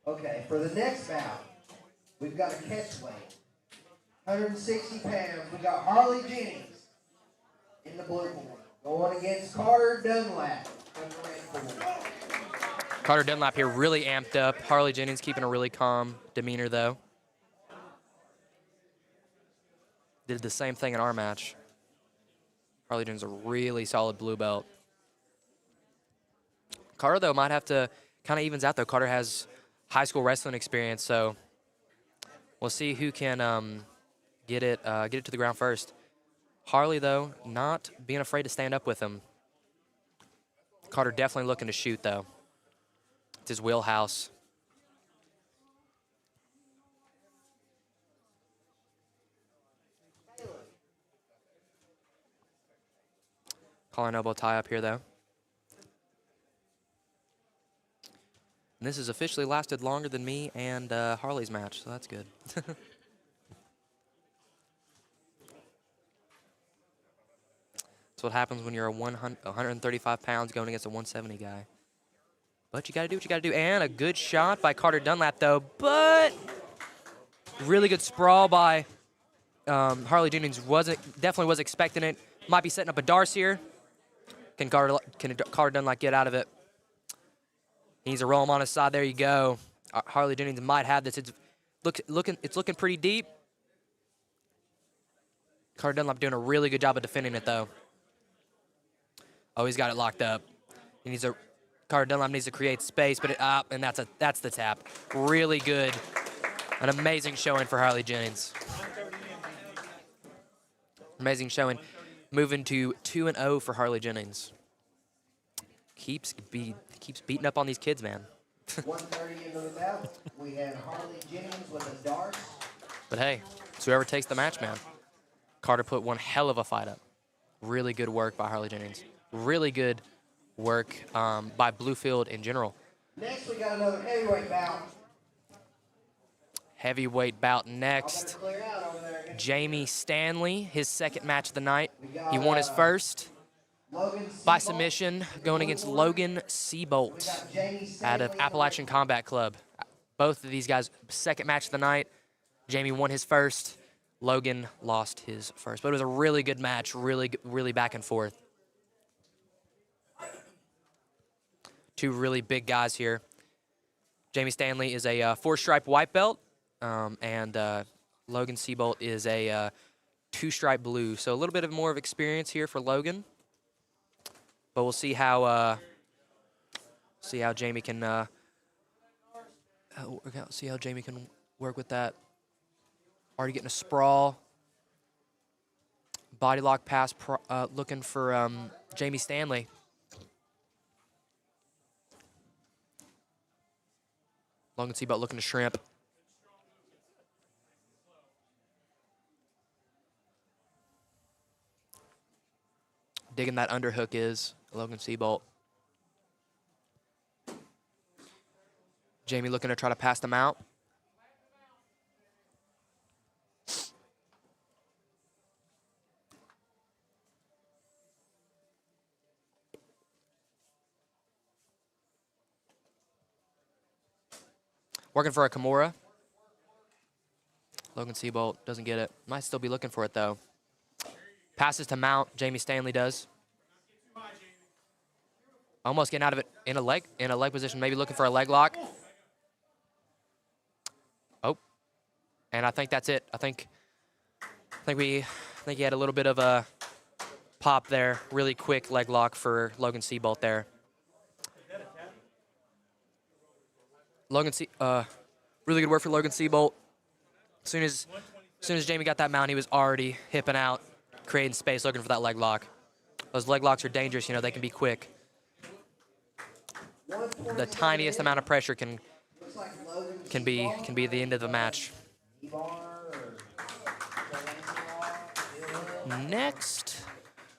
Okay, for the next bout, we've got a catchweight. 160 pounds. We got Harley Jennings in the blue corner, going against Carter Dunlap in the red corner. Carter Dunlap here really amped up. Harley Jennings keeping a really calm demeanor, though. Did the same thing in our match. Harley Jennings is a really solid blue belt. Carter, though, might have to kind of evens out, though. Carter has high school wrestling experience, so we'll see who can get it to the ground first. Harley, though, not being afraid to stand up with him. Carter definitely looking to shoot, though. It's his wheelhouse. Calling elbow tie up here, though. And this has officially lasted longer than me and Harley's match, so that's good. That's what happens when you're a 135 pounds going against a 170 guy. But you got to do what you got to do. And a good shot by Carter Dunlap, though. But really good sprawl by Harley Jennings. Definitely was expecting it. Might be setting up a Darce here. Can Carter Dunlap get out of it? He needs to roll him on his side. There you go. Harley Jennings might have this. It's looking pretty deep. Carter Dunlap doing a really good job of defending it, though. Oh, he's got it locked up. Carter Dunlap needs to create space, but and that's the tap. Really good. An amazing showing for Harley Jennings. Amazing showing. Moving to 2-0 for Harley Jennings. Keeps beating up on these kids, man. 1:30 into the bout. We had Harley Jennings with a dart. But hey, it's whoever takes the match, man. Carter put one hell of a fight up. Really good work by Harley Jennings. Really good work by Bluefield in general. Next, we got another heavyweight bout. Heavyweight bout next. Clear out over there. Jamie Stanley, his second match of the night. He won his first by submission, going against Logan Seabolt out of Appalachian Combat Club. Both of these guys, second match of the night. Jamie won his first. Logan lost his first. But it was a really good match, really back and forth. Two really big guys here. Jamie Stanley is a 4-stripe white belt, and Logan Seabolt is a 2-stripe blue. So a little bit more of experience here for Logan. But we'll see how Jamie can work with that. Already getting a sprawl. Body lock pass, looking for Jamie Stanley. Logan Seabolt looking to shrimp. Digging that underhook is Logan Seabolt. Jamie looking to try to pass them out. Working for a Kimura. Logan Seabolt doesn't get it. Might still be looking for it, though. Passes to mount. Jamie Stanley does. Almost getting out of it in a leg position. Maybe looking for a leg lock. Oh, and I think that's it. I think he had a little bit of a pop there. Really quick leg lock for Logan Seabolt there. Really good work for Logan Seabolt. As soon as Jamie got that mount, he was already hipping out, creating space, looking for that leg lock. Those leg locks are dangerous, you know, they can be quick. The tiniest amount of pressure can be the end of the match. Next,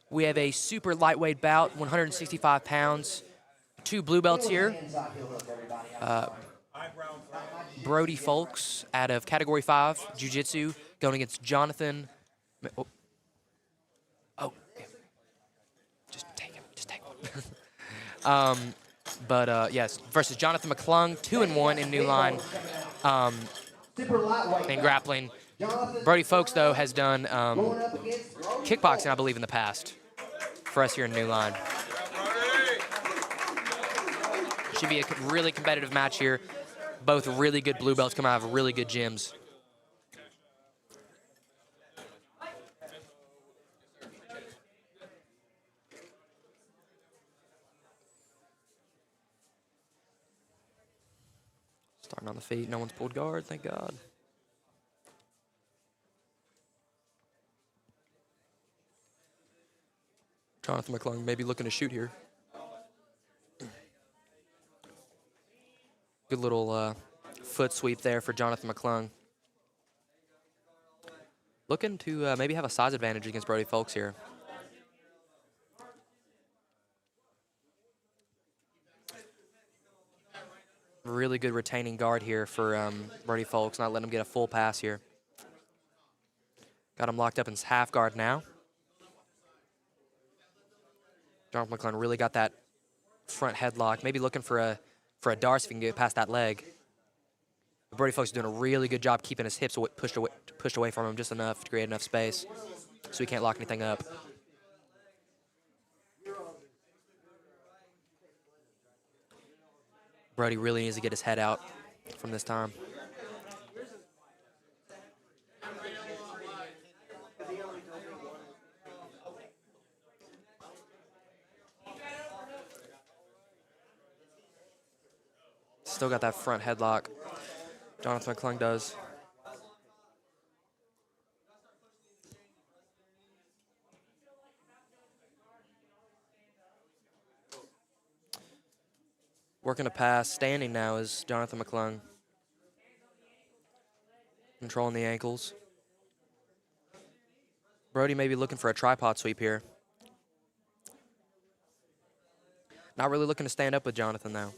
we have a super lightweight bout, 165 pounds. 2 blue belts here. Brody Folks out of Category 5 Jiu-Jitsu going against Jonathan. Oh, just take one. Yes, versus Jonathan McClung, 2-1 in New Line in grappling. Brody Folks, though, has done kickboxing, I believe, in the past for us here in New Line. Should be a really competitive match here. Both really good blue belts come out of really good gyms. Starting on the feet. No one's pulled guard, thank God. Jonathan McClung maybe looking to shoot here. Good little foot sweep there for Jonathan McClung. Looking to maybe have a size advantage against Brody Folks here. Really good retaining guard here for Brody Folks, not letting him get a full pass here. Got him locked up in his half guard now. Jonathan McClung really got that front headlock, maybe looking for a Darce if he can get past that leg. But Brody Folks is doing a really good job keeping his hips pushed away from him just enough to create enough space so he can't lock anything up. Brody really needs to get his head out from this time. Still got that front headlock. Jonathan McClung does. Working a pass. Standing now is Jonathan McClung. Controlling the ankles. Brody may be looking for a tripod sweep here. Not really looking to stand up with Jonathan, though.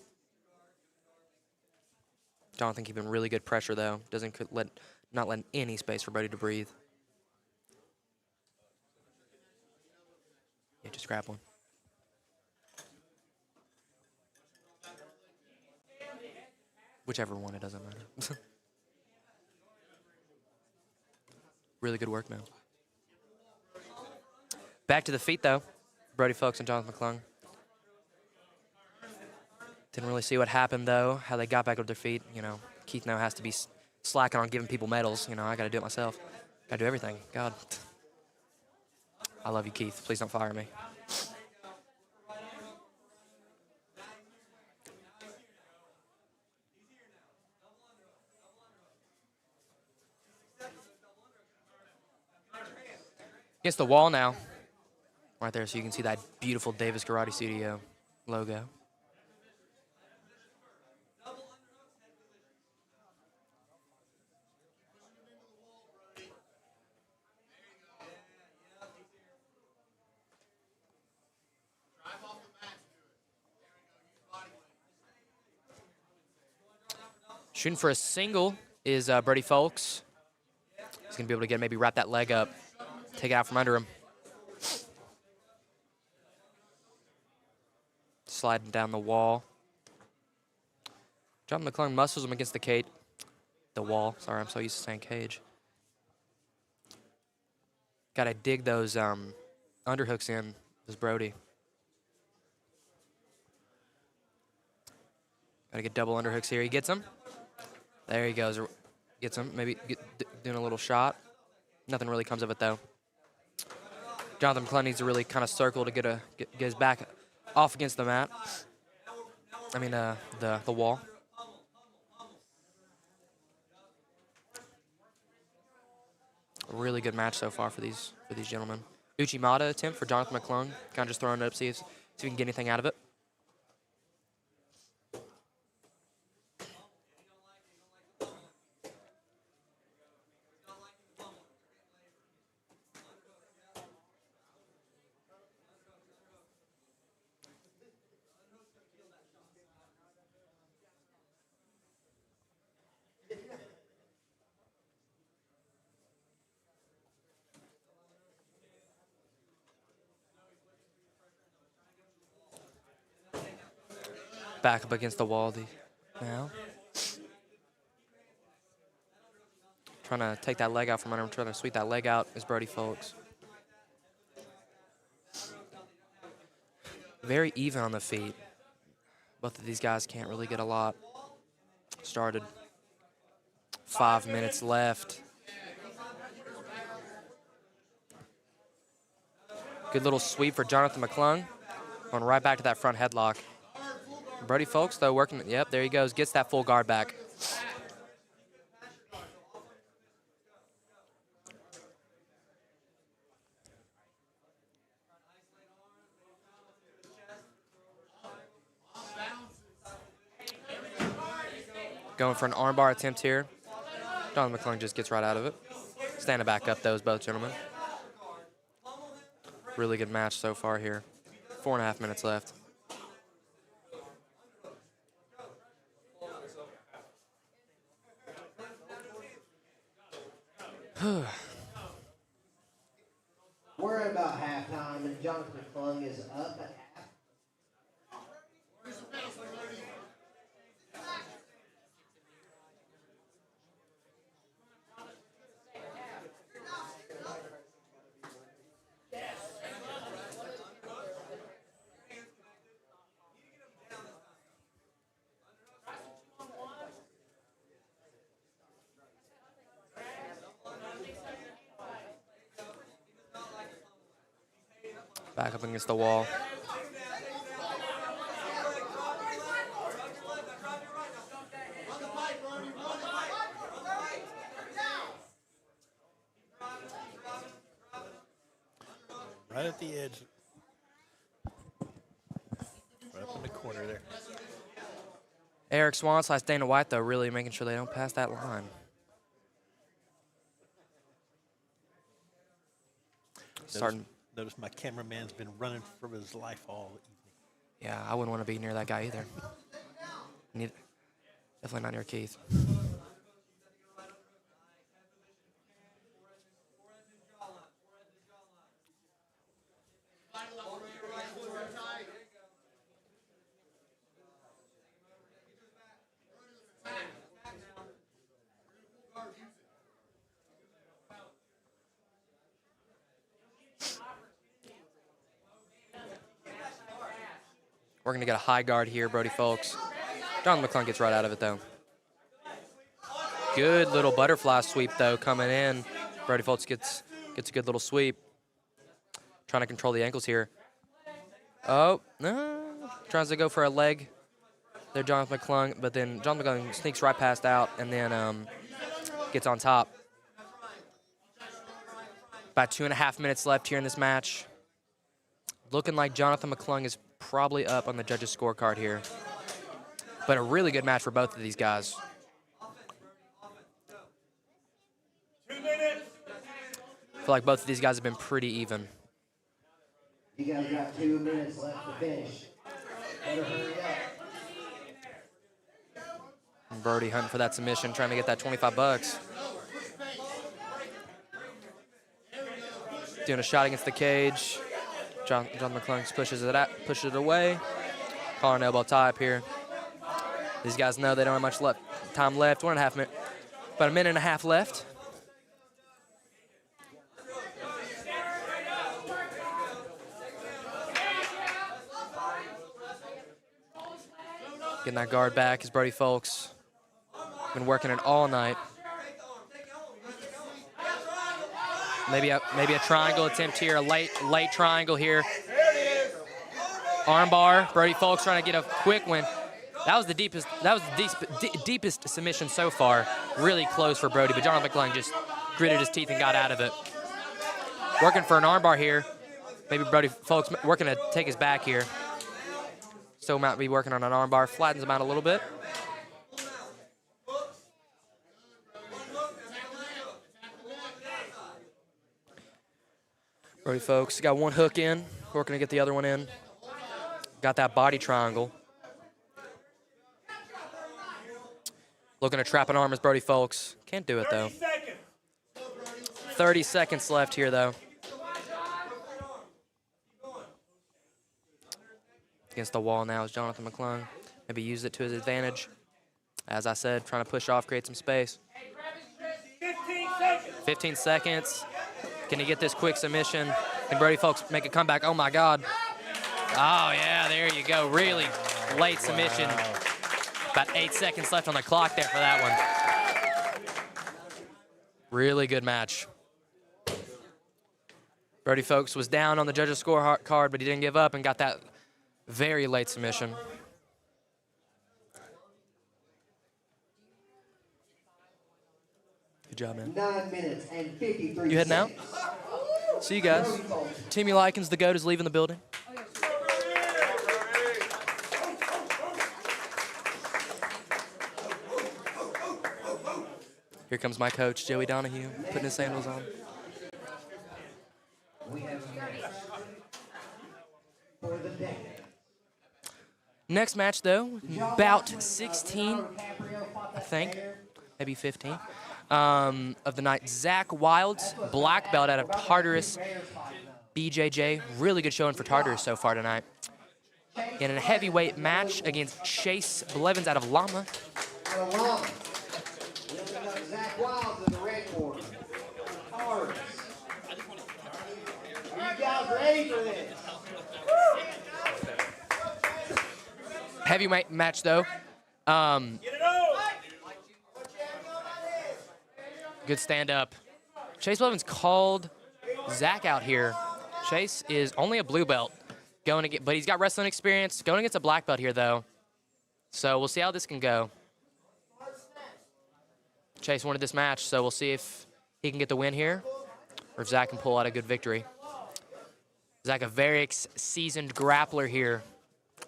Jonathan keeping really good pressure, though. Not letting any space for Brody to breathe. Yeah, just grab one. Whichever one, it doesn't matter. Really good work now. Back to the feet, though. Brody Folks and Jonathan McClung. Didn't really see what happened, though, how they got back up their feet. You know, Keith now has to be slacking on giving people medals. You know, I got to do it myself. Got to do everything. God. I love you, Keith. Please don't fire me. Against the wall now. Right there, so you can see that beautiful Davis Karate Studio logo. Shooting for a single is Brody Folks. He's going to be able to maybe wrap that leg up, take it out from under him. Sliding down the wall. Jonathan McClung muscles him against the wall. Sorry, I'm so used to saying cage. Got to dig those underhooks in, this Brody. Got to get double underhooks here. He gets them. There he goes. Gets him. Maybe doing a little shot. Nothing really comes of it, though. Jonathan McClung needs to really kind of circle to get his back off against the mat. I mean, the wall. A really good match so far for these gentlemen. Uchimata attempt for Jonathan McClung. Kind of just throwing it up, see if we can get anything out of it. Back up against the wall now. Trying to take that leg out from under him, trying to sweep that leg out is Brody Folks. Very even on the feet. Both of these guys can't really get a lot started. 5 minutes left. Good little sweep for Jonathan McClung. Going right back to that front headlock. Brody Folks, though, working. Yep, there he goes. Gets that full guard back. Going for an armbar attempt here. Jonathan McClung just gets right out of it. Standing back up, those both gentlemen. Really good match so far here. 4.5 minutes left. We're at about halftime, and Jonathan McClung is up at half. Back up against the wall. Right at the edge. Right up in the corner there. Eric Swan / Dana White, though, really making sure they don't pass that line. Notice my cameraman's been running for his life all evening. Yeah, I wouldn't want to be near that guy either. Definitely not near Keith. We're going to get a high guard here, Brody folks. John McClung gets right out of it, though. Good little butterfly sweep, though, coming in. Brody folks gets a good little sweep. Trying to control the ankles here. Oh, no. Tries to go for a leg there, Jonathan McClung, but then John McClung sneaks right past out and then gets on top. About 2.5 minutes left here in this match. Looking like Jonathan McClung is probably up on the judges' scorecard here. But a really good match for both of these guys. 2 minutes. I feel like both of these guys have been pretty even. You guys got 2 minutes left to finish. Better hurry up. And Brody hunting for that submission, trying to get that 25 bucks. Doing a shot against the cage. John McClung pushes it away. Calling an elbow tie up here. These guys know they don't have much time left. 1.5 minutes. About 1.5 minutes left. Getting that guard back is Brody Folks. Been working it all night. Maybe a triangle attempt here, a late triangle here. Armbar. Brody Folks trying to get a quick win. That was the deepest submission so far. Really close for Brody, but Jonathan McClung just gritted his teeth and got out of it. Working for an armbar here. Maybe Brody Folks working to take his back here. Still might be working on an armbar. Flattens him out a little bit. Brody Folks got one hook in, working to get the other one in. Got that body triangle. Looking to trap an arm as Brody Folks. Can't do it, though. 30 seconds left here, though. Against the wall now is Jonathan McClung. Maybe use it to his advantage. As I said, trying to push off, create some space. 15 seconds. Can he get this quick submission? Can Brody Folks make a comeback? Oh, my God. Oh, yeah, there you go. Really late submission. About 8 seconds left on the clock there for that one. Really good match. Brody Folks was down on the judges' scorecard, but he didn't give up and got that very late submission. Good job, man. 9 minutes and 53 You heading out? See you guys. Timmy Likens, the GOAT, is leaving the building. Here comes my coach, Joey Donahue, putting his sandals on. Next match, though, bout 16, I think, maybe 15, of the night. Zack Wilds, black belt out of Tartarus, BJJ. Really good showing for Tartarus so far tonight. In a heavyweight match against Chase Blevens out of Lama. Zack Wilds in the red corner. Tartarus. Are you guys ready for this? Heavyweight match, though. Good stand-up. Chase Blevens called Zack out here. Chase is only a blue belt, but he's got wrestling experience. Going against a black belt here, though. So we'll see how this can go. Chase wanted this match, so we'll see if he can get the win here or if Zack can pull out a good victory. Zack, a very seasoned grappler here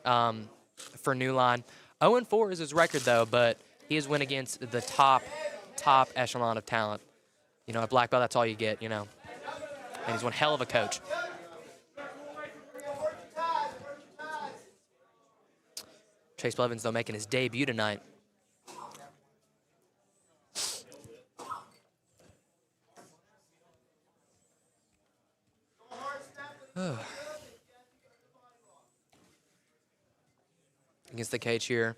for New Line. 0-4 is his record, though, but he has went against the top echelon of talent. You know, at black belt, that's all you get, you know. And he's one hell of a coach. Chase Blevens, though, making his debut tonight. Against the cage here,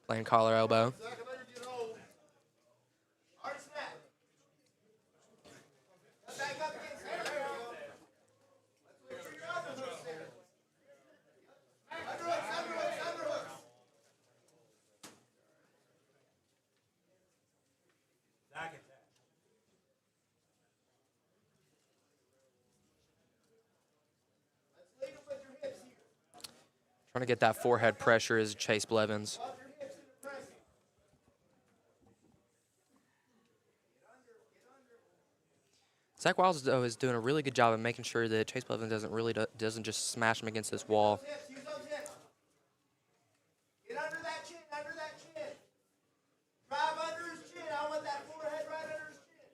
playing collar elbow. Trying to get that forehead pressure is Chase Blevens. Zack Wiles, though, is doing a really good job of making sure that Chase Blevens doesn't just smash him against this wall. Get under that chin, under that chin. Drive under his chin. I want that forehead right under his chin.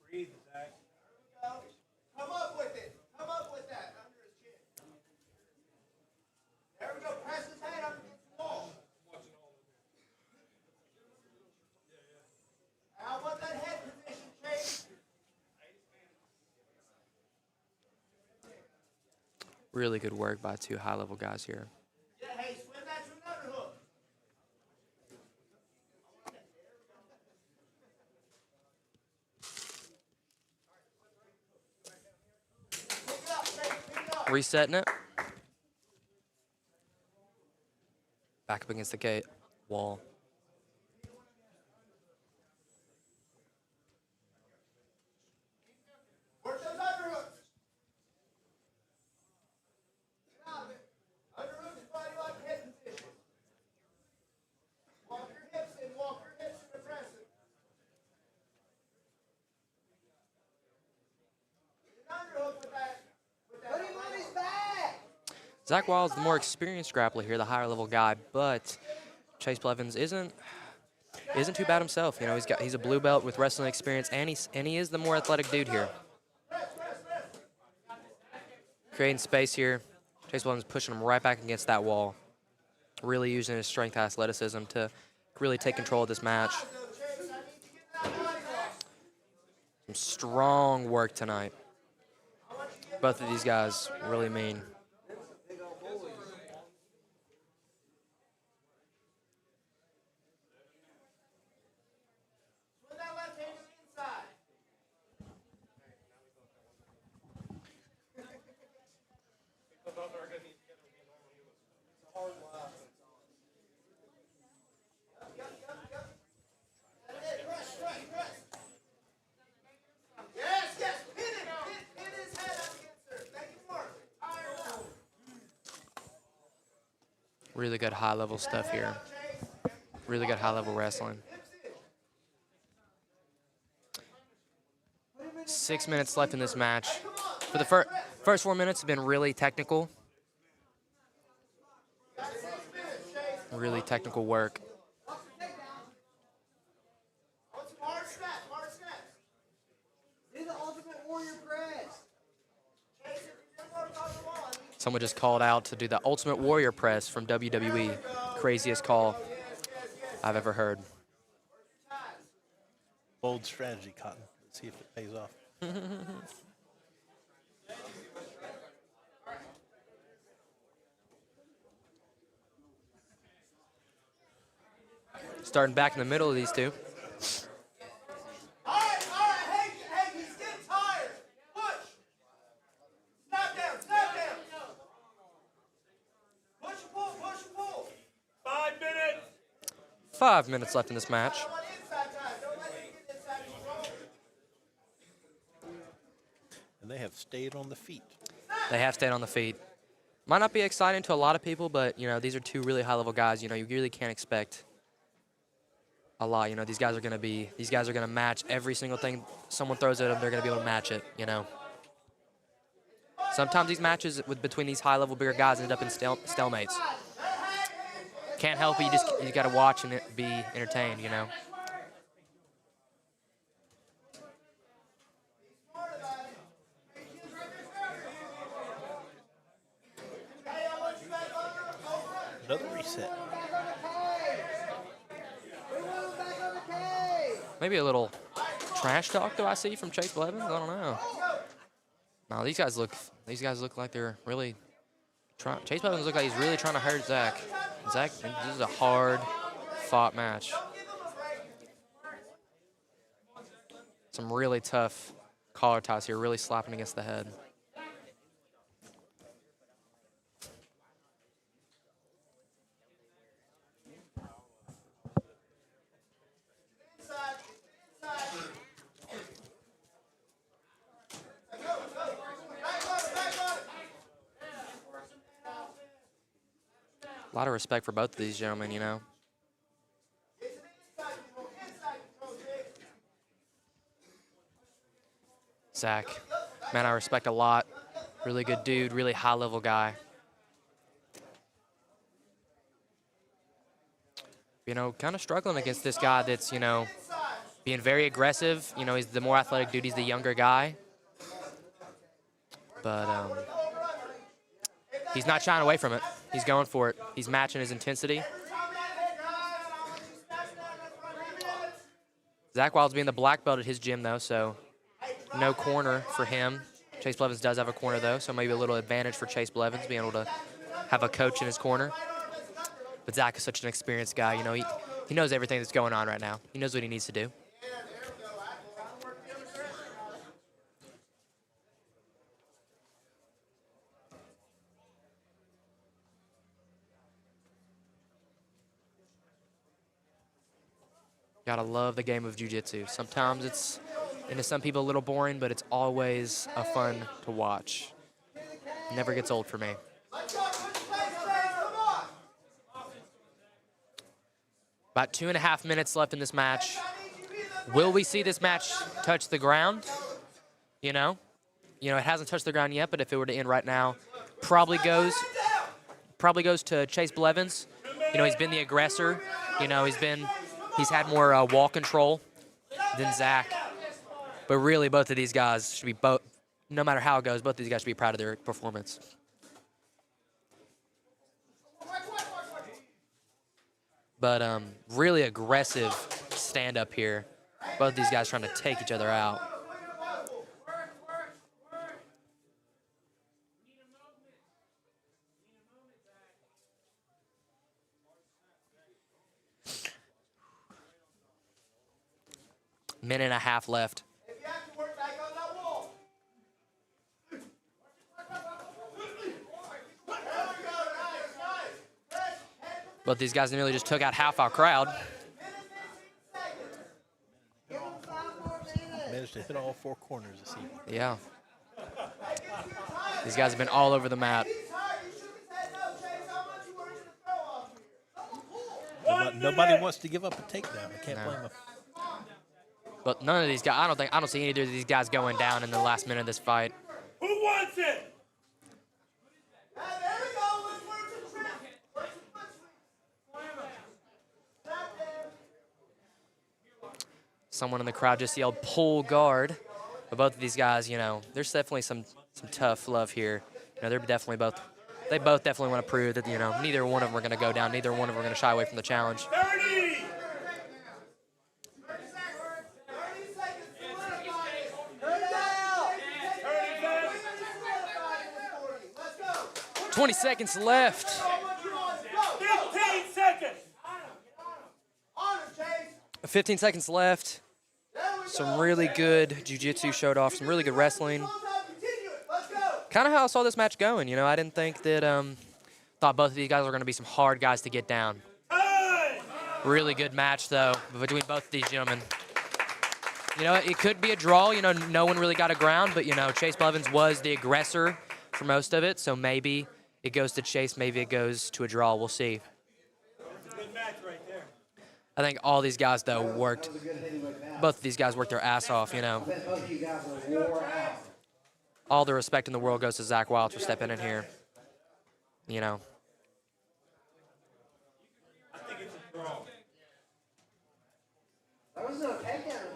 Breathe, Zack. There we go. Come up with it. Come up with that under his chin. There we go. Press his head up against the wall. I want that head position, Chase. Really good work by two high-level guys here. Yeah, hey, swim that to an underhook. Pick it up, Chase. Pick it up. Resetting it. Back up against the gate wall. Work those underhooks. Get out of it. Underhook is body lock head position. Walk your hips in. Walk your hips in the pressing. Get an underhook with that. Put him on his back. Zack Wiles is the more experienced grappler here, the higher level guy, but Chase Blevens isn't too bad himself. You know, he's a blue belt with wrestling experience, and he is the more athletic dude here. Creating space here. Chase Blevens pushing him right back against that wall. Really using his strength and athleticism to really take control of this match. Some strong work tonight. Both of these guys really mean. Swing that left hand to the inside. Press, press, press. Yes, yes, pin it, pin his head up against her. Make it work. Iron out. Really good high-level stuff here. Really good high-level wrestling. 6 minutes left in this match. For the first 4 minutes have been really technical. Really technical work. Want some hard snaps, hard snaps. Do the ultimate warrior press. Chase, if you didn't work on the wall, Someone just called out to do the Ultimate Warrior press from WWE. Craziest call I've ever heard. Bold strategy, Cotton. Let's see if it pays off. Starting back in the middle of these two. all right, hey, he's getting tired. Push. Snap down, snap down. Push and pull, push and pull. 5 minutes. 5 minutes left in this match. I want inside time. Don't let him get inside control. And they have stayed on the feet. They have stayed on the feet. Might not be exciting to a lot of people, but, you know, these are two really high-level guys. You know, you really can't expect a lot. You know, these guys are going to match every single thing someone throws at them. They're going to be able to match it, you know. Sometimes these matches between these high-level bigger guys end up in stalemates. Can't help it. You got to watch and be entertained, you know. Another reset. Maybe a little trash talk, do I see from Chase Blevens? I don't know. No, these guys look like they're really trying. Chase Blevens look like he's really trying to hurt Zack. Zack, this is a hard-fought match. Some really tough collar ties here, really slapping against the head. A lot of respect for both of these gentlemen, you know. Zack, man, I respect a lot. Really good dude, really high-level guy. You know, kind of struggling against this guy that's, you know, being very aggressive. You know, he's the more athletic dude. He's the younger guy. But he's not shying away from it. He's going for it. He's matching his intensity. Zack Wild's being the black belt at his gym, though, so no corner for him. Chase Blevens does have a corner, though, so maybe a little advantage for Chase Blevens being able to have a coach in his corner. But Zack is such an experienced guy. You know, he knows everything that's going on right now. He knows what he needs to do. Gotta love the game of jiu-jitsu. Sometimes it's, and to some people, a little boring, but it's always a fun to watch. Never gets old for me. About 2.5 minutes left in this match. Will we see this match touch the ground? You know, it hasn't touched the ground yet, but if it were to end right now, probably goes to Chase Blevens. You know, he's been the aggressor. You know, he's had more wall control than Zack. But really, both of these guys should be no matter how it goes, both of these guys should be proud of their performance. But really aggressive stand-up here. Both of these guys trying to take each other out. Minute and a half left. But these guys nearly just took out half our crowd. Managed to hit all four corners this evening. Yeah. These guys have been all over the map. Nobody wants to give up a takedown. I can't blame them. But none of these guys, I don't see either of these guys going down in the last minute of this fight. Who wants it? Someone in the crowd just yelled, "Pull guard." But both of these guys, you know, there's definitely some tough love here. You know, they both definitely want to prove that, you know, neither one of them are going to go down. Neither one of them are going to shy away from the challenge. 30! 20 seconds left. 15 seconds. 15 seconds left. Some really good jiu-jitsu showed off. Some really good wrestling. Kind of how I saw this match going. You know, I didn't think that, thought both of these guys were going to be some hard guys to get down. Really good match, though, between both of these gentlemen. You know, it could be a draw. You know, no one really got a ground, but, you know, Chase Blevens was the aggressor for most of it, so maybe it goes to Chase, maybe it goes to a draw. We'll see. Good match right there. I think all these guys, though, both of these guys worked their ass off, you know. Both of you guys are wore out. all the respect in the world goes to Zack Wild for stepping in here. You know. I think it's a draw. There was no takedown in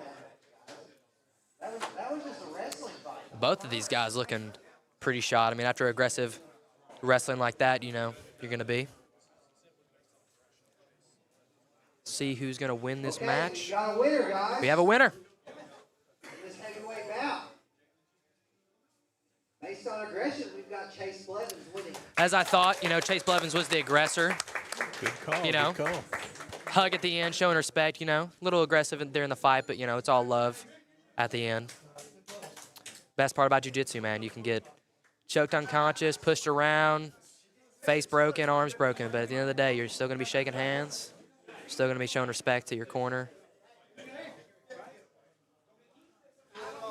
that. That was just a wrestling fight. Both of these guys looking pretty shot. I mean, after aggressive wrestling like that, you know, you're going to be. See who's going to win this match. We got a winner, guys. We have a winner. This heavyweight bout. Based on aggression, we've got Chase Blevens winning. As I thought, you know, Chase Blevens was the aggressor. Good call. You know, good call. hug at the end, showing respect, you know. A little aggressive there in the fight, but, you know, it's all love at the end. Best part about jiu-jitsu, man, you can get choked unconscious, pushed around, face broken, arms broken, but at the end of the day, you're still going to be shaking hands. You're still going to be showing respect to your corner.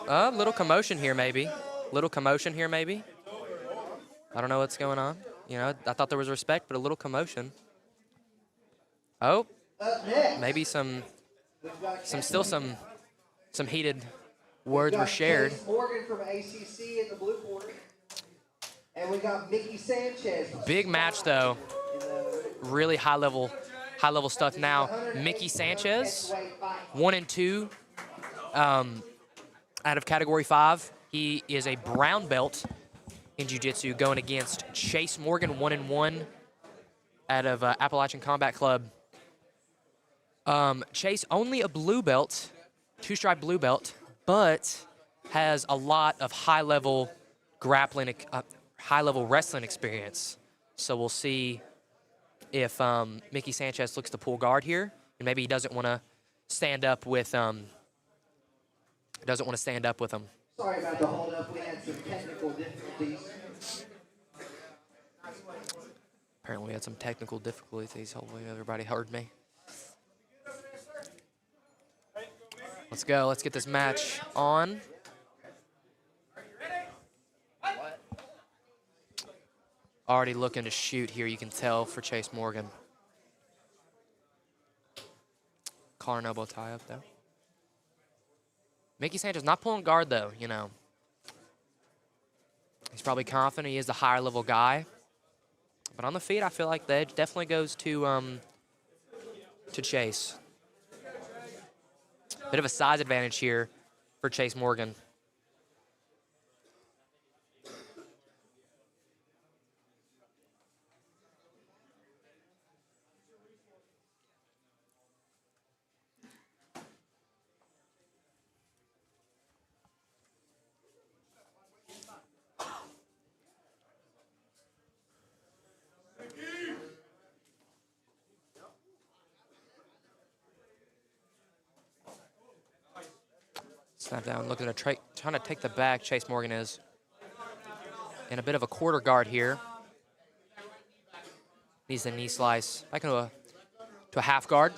Little commotion here, maybe. Little commotion here, maybe. I don't know what's going on. You know, I thought there was respect, but a little commotion. Oh, maybe some heated words were shared. Morgan from ACC in the blue corner. And we got Mickey Sanchez. Big match, though. Really high level stuff. Now, Mickey Sanchez, 1-2 out of Category 5. He is a brown belt in jiu-jitsu, going against Chase Morgan, 1-1 out of Appalachian Combat Club. Chase only a blue belt, 2-stripe blue belt, but has a lot of high-level grappling, high-level wrestling experience. So we'll see if Mickey Sanchez looks to pull guard here, and maybe he doesn't want to stand up with him. Sorry about the hold up. We had some technical difficulties. Apparently we had some technical difficulties. Hopefully everybody heard me. Let's go. Let's get this match on. Already looking to shoot here, you can tell, for Chase Morgan. Collar and elbow tie up, though. Mickey Sanchez not pulling guard, though, you know. He's probably confident he is the higher level guy. But on the feet, I feel like the edge definitely goes to Chase. Bit of a size advantage here for Chase Morgan. Snap down, looking to trying to take the back. Chase Morgan is in a bit of a quarter guard here. Needs a knee slice back into a half guard.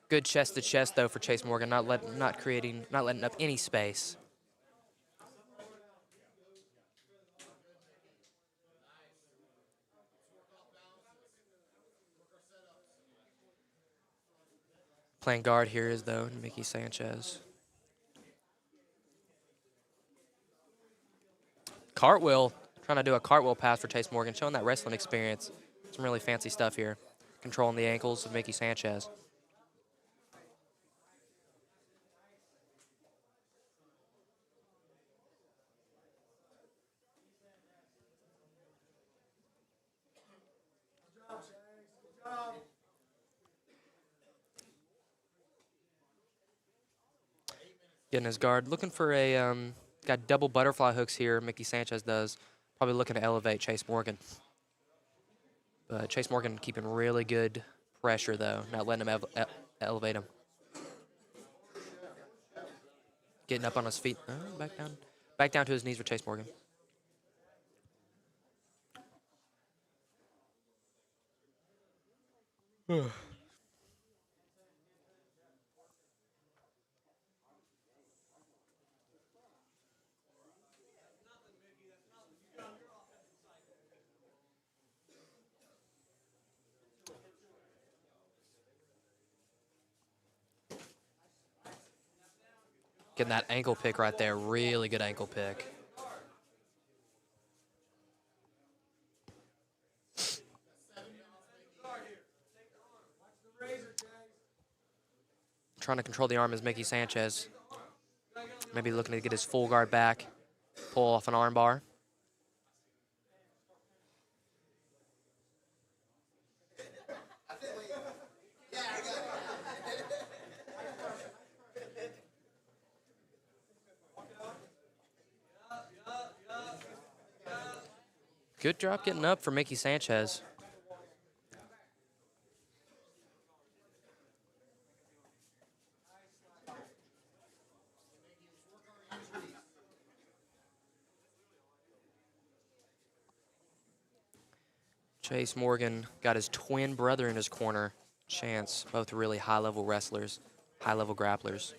Good chest to chest though for Chase Morgan, not letting up any space. Playing guard here is, though, Mickey Sanchez. Cartwheel, trying to do a cartwheel pass for Chase Morgan, showing that wrestling experience. Some really fancy stuff here. Controlling the ankles of Mickey Sanchez. Getting his guard, looking for a, got double butterfly hooks here, Mickey Sanchez does. Probably looking to elevate Chase Morgan. But Chase Morgan keeping really good pressure, though, not letting him elevate him. Getting up on his feet, back down to his knees for Chase Morgan. Getting that ankle pick right there. Really good ankle pick. Trying to control the arm is Mickey Sanchez. Maybe looking to get his full guard back. Pull off an arm bar. Good drop getting up for Mickey Sanchez. Chase Morgan got his twin brother in his corner. Chance, both really high-level wrestlers, high-level grapplers.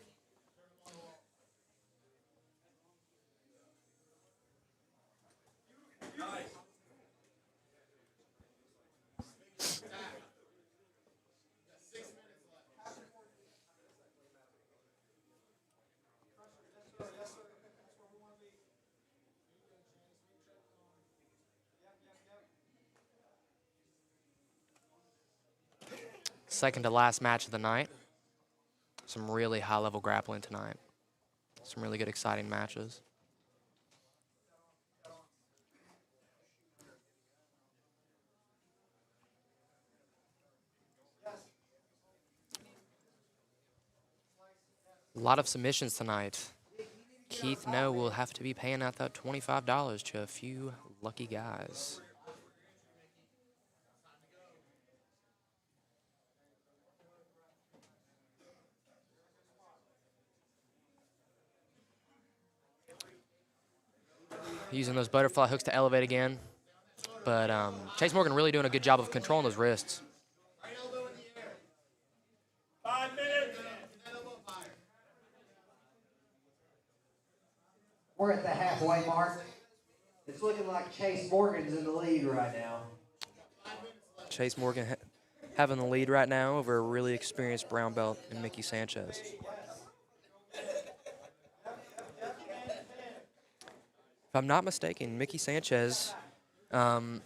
Second to last match of the night. Some really high-level grappling tonight. Some really good, exciting matches. A lot of submissions tonight. Keith No will have to be paying out that $25 to a few lucky guys. Using those butterfly hooks to elevate again. But Chase Morgan really doing a good job of controlling those wrists. 5 minutes. We're at the halfway mark. It's looking like Chase Morgan's in the lead right now. Chase Morgan having the lead right now over a really experienced brown belt in Mickey Sanchez. If I'm not mistaken, Mickey Sanchez, in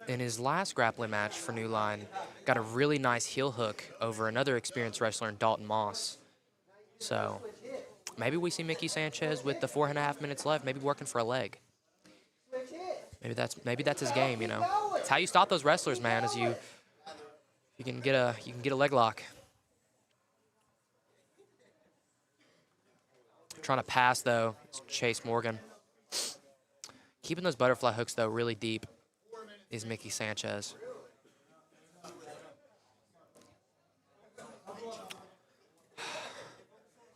his last grappling match for New Line, got a really nice heel hook over another experienced wrestler in Dalton Moss. So maybe we see Mickey Sanchez with the 4.5 minutes left, maybe working for a leg. Maybe that's his game, you know. It's how you stop those wrestlers, man, is you can get a leg lock. Trying to pass though, is Chase Morgan. Keeping those butterfly hooks, though, really deep is Mickey Sanchez. I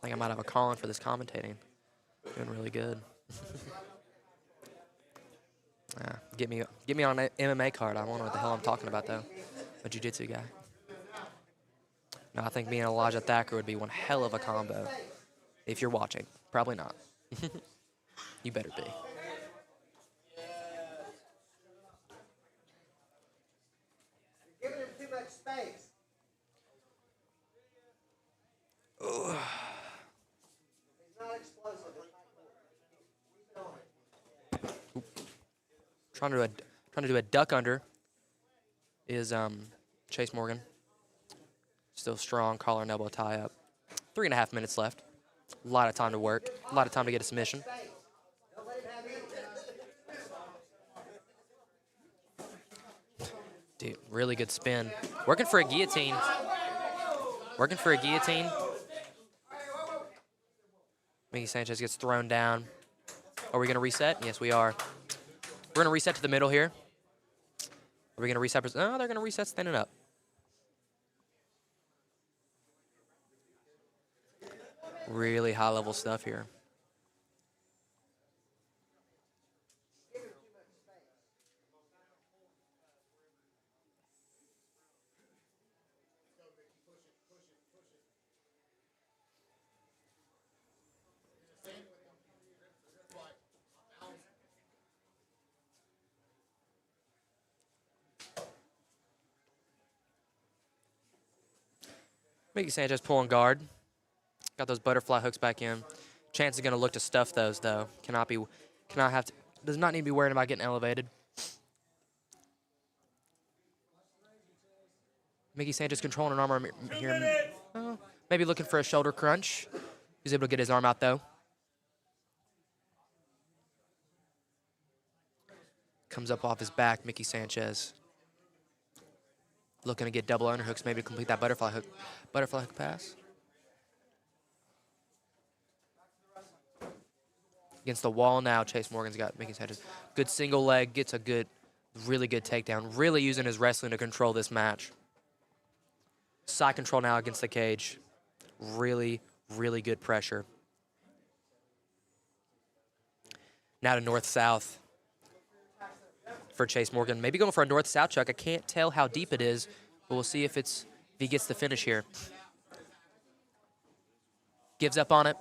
think I might have a call-in for this commentating. Doing really good. Get me on an MMA card. I don't know what the hell I'm talking about, though. A jiu-jitsu guy. No, I think me and Elijah Thacker would be one hell of a combo. If you're watching. Probably not. You better be. Giving him too much space. Ugh. He's not explosive. Trying to do a duck under is Chase Morgan. Still strong, collar and elbow tie up. 3.5 minutes left. A lot of time to work. A lot of time to get a submission. Dude, really good spin. Working for a guillotine. Working for a guillotine. Mickey Sanchez gets thrown down. Are we going to reset? Yes, we are. We're going to reset to the middle here. Are we going to reset? Oh, they're going to reset standing up. Really high-level stuff here. Mickey Sanchez pulling guard. Got those butterfly hooks back in. Chance is going to look to stuff those, though. Does not need to be worried about getting elevated. Mickey Sanchez controlling an arm here. Maybe looking for a shoulder crunch. He's able to get his arm out, though. Comes up off his back, Mickey Sanchez. Looking to get double underhooks, maybe to complete that butterfly hook pass. Against the wall now, Chase Morgan's got Mickey Sanchez. Good single leg, gets a really good takedown. Really using his wrestling to control this match. Side control now against the cage. Really, really good pressure. Now to north-south for Chase Morgan. Maybe going for a north-south chuck. I can't tell how deep it is, but we'll see if he gets the finish here. Gives up on it.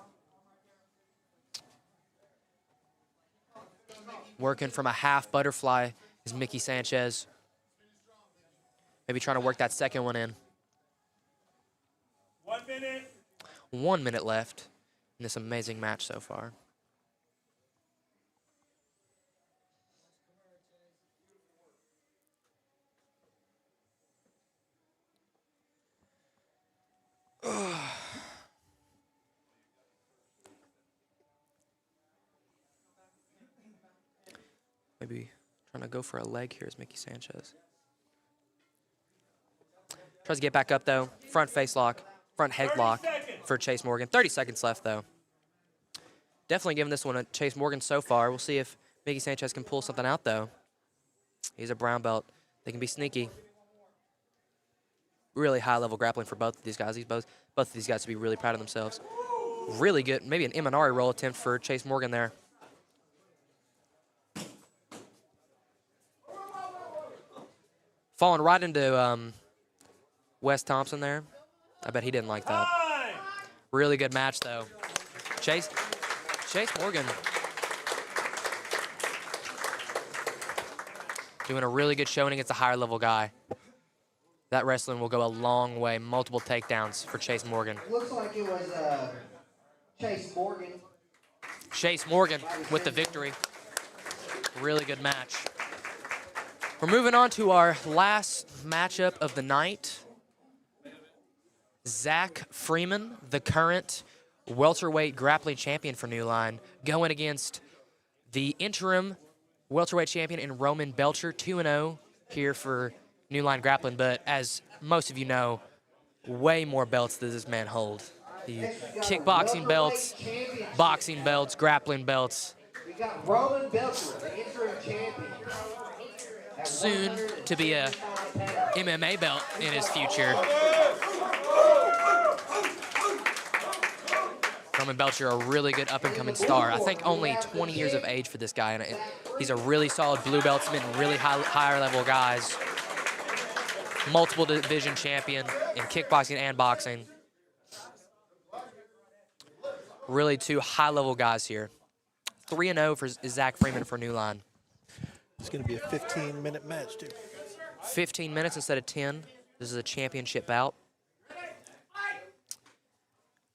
Working from a half butterfly is Mickey Sanchez. Maybe trying to work that second one in. 1 minute. 1 minute left in this amazing match so far. Maybe trying to go for a leg here is Mickey Sanchez. Tries to get back up, though. Front face lock, front head lock for Chase Morgan. 30 seconds left, though. Definitely giving this one a Chase Morgan so far. We'll see if Mickey Sanchez can pull something out, though. He's a brown belt. They can be sneaky. Really high-level grappling for both of these guys. Both of these guys to be really proud of themselves. Really good. Maybe an Imanari roll attempt for Chase Morgan there. Falling right into Wes Thompson there. I bet he didn't like that. Really good match, though. Chase Morgan doing a really good showing against a higher-level guy. That wrestling will go a long way. Multiple takedowns for Chase Morgan. Looks like it was Chase Morgan. Chase Morgan with the victory. Really good match. We're moving on to our last matchup of the night. Zack Freeman, the current welterweight grappling champion for New Line, going against the interim welterweight champion in Roman Belchure, 2-0 here for New Line Grappling. But as most of you know, way more belts does this man hold. The kickboxing belts, boxing belts, grappling belts. We got Roman Belchure, the interim champion. Soon to be a MMA belt in his future. Roman Belchure, a really good up-and-coming star. I think only 20 years of age for this guy, and he's a really solid blue beltsman, really higher-level guys. Multiple division champion in kickboxing and boxing. Really two high-level guys here. 3-0 for Zack Freeman for New Line. It's going to be a 15-minute match, too. 15 minutes instead of 10. This is a championship bout.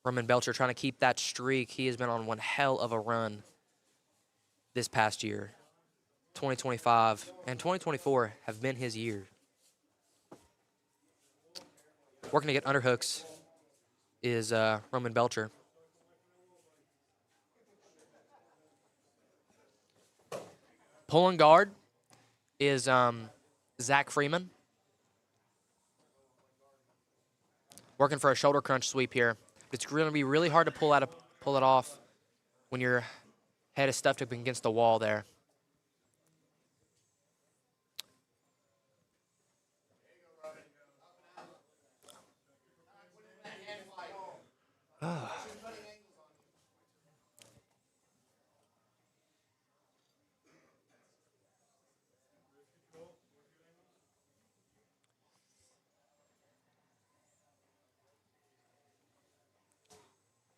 Roman Belchure trying to keep that streak. He has been on one hell of a run this past year. 2025 and 2024 have been his year. Working to get underhooks is Roman Belchure. Pulling guard is Zack Freeman. Working for a shoulder crunch sweep here. It's going to be really hard to pull it off when your head is stuffed up against the wall there.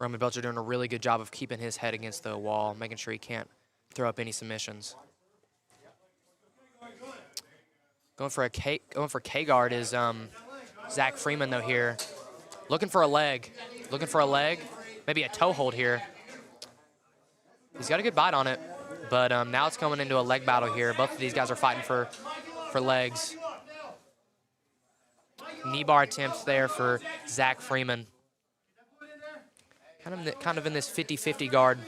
Roman Belchure doing a really good job of keeping his head against the wall, making sure he can't throw up any submissions. Going for K guard is Zack Freeman though here. Looking for a leg. Maybe a toe hold here. He's got a good bite on it, but now it's coming into a leg battle here. Both of these guys are fighting for legs. Knee bar attempt there for Zack Freeman. Kind of in this 50-50 guard.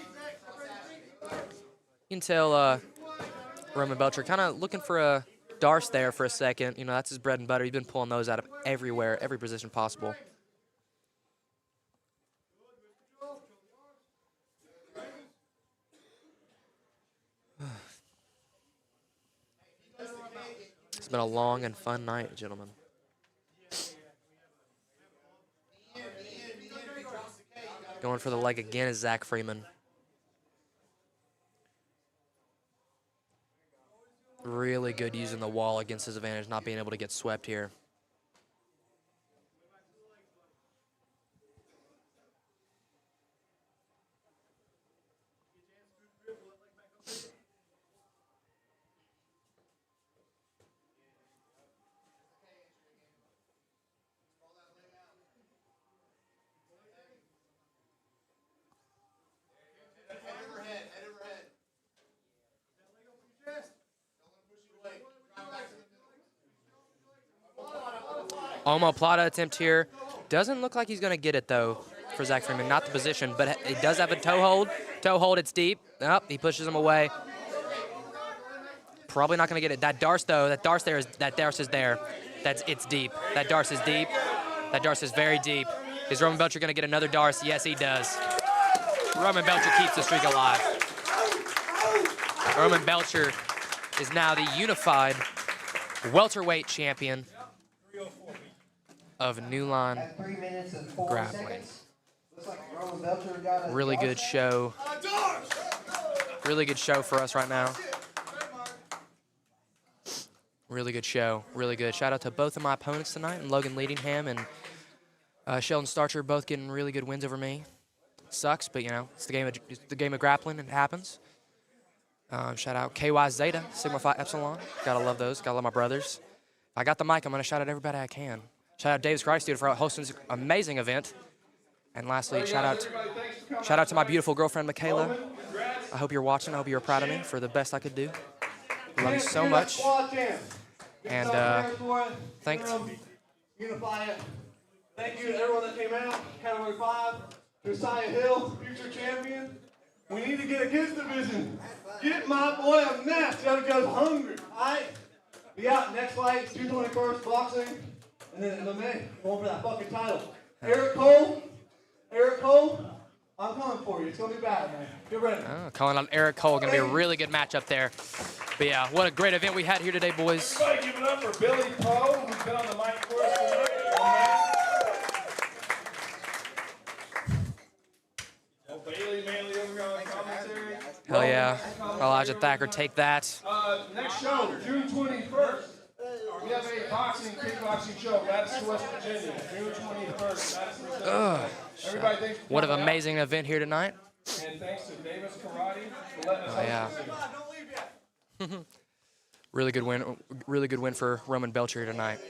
You can tell Roman Belchure kind of looking for a Darce there for a second. You know, that's his bread and butter. He's been pulling those out of everywhere, every position possible. It's been a long and fun night, gentlemen. Going for the leg again is Zack Freeman. Really good using the wall against his advantage, not being able to get swept here. Omoplata attempt here. Doesn't look like he's going to get it, though, for Zack Freeman. Not the position, but it does have a toe hold. Toe hold, it's deep. Oh, he pushes him away. Probably not going to get it. That Darce, though, that Darce is there. It's deep. That Darce is deep. That Darce is very deep. Is Roman Belchure going to get another Darce? Yes, he does. Roman Belchure keeps the streak alive. Roman Belchure is now the unified welterweight champion of New Line Grappling. Really good show. Really good show for us right now. Really good show. Really good. Shout out to both of my opponents tonight, and Logan Leadingham and Sheldon Starcher both getting really good wins over me. Sucks, but you know, it's the game of grappling, and it happens. Shout out KY Zeta, Sigma Phi Epsilon. Gotta love those. Gotta love my brothers. If I got the mic, I'm gonna shout out everybody I can. Shout out Davis Karate Studio for hosting this amazing event. And lastly, shout out to my beautiful girlfriend, Michaela. I hope you're watching. I hope you're proud of me for the best I could do. Love you so much. And thanks. Thank you to everyone that came out. Category 5, Josiah Hill, future champion. We need to get a kids division. Get my boy a match. Gotta go hungry. Alright? Be out next fight, 221st boxing. And then MMA, going for that fucking title. Eric Cole, I'm coming for you. It's gonna be bad, man. Get ready. Oh, calling on Eric Cole. Gonna be a really good matchup there. But yeah, what a great event we had here today, boys. Everybody give it up for Billy Poe, who's been on the mic for us tonight. Bailey Manley over here on commentary. Hell yeah. Elijah Thacker, take that. Next show, June 21st. We have a kickboxing show, Madison, West Virginia, June 21st. Everybody, thanks for what an amazing event here tonight. And thanks to Davis Karate for letting us yeah. Really good win for Roman Belchure tonight.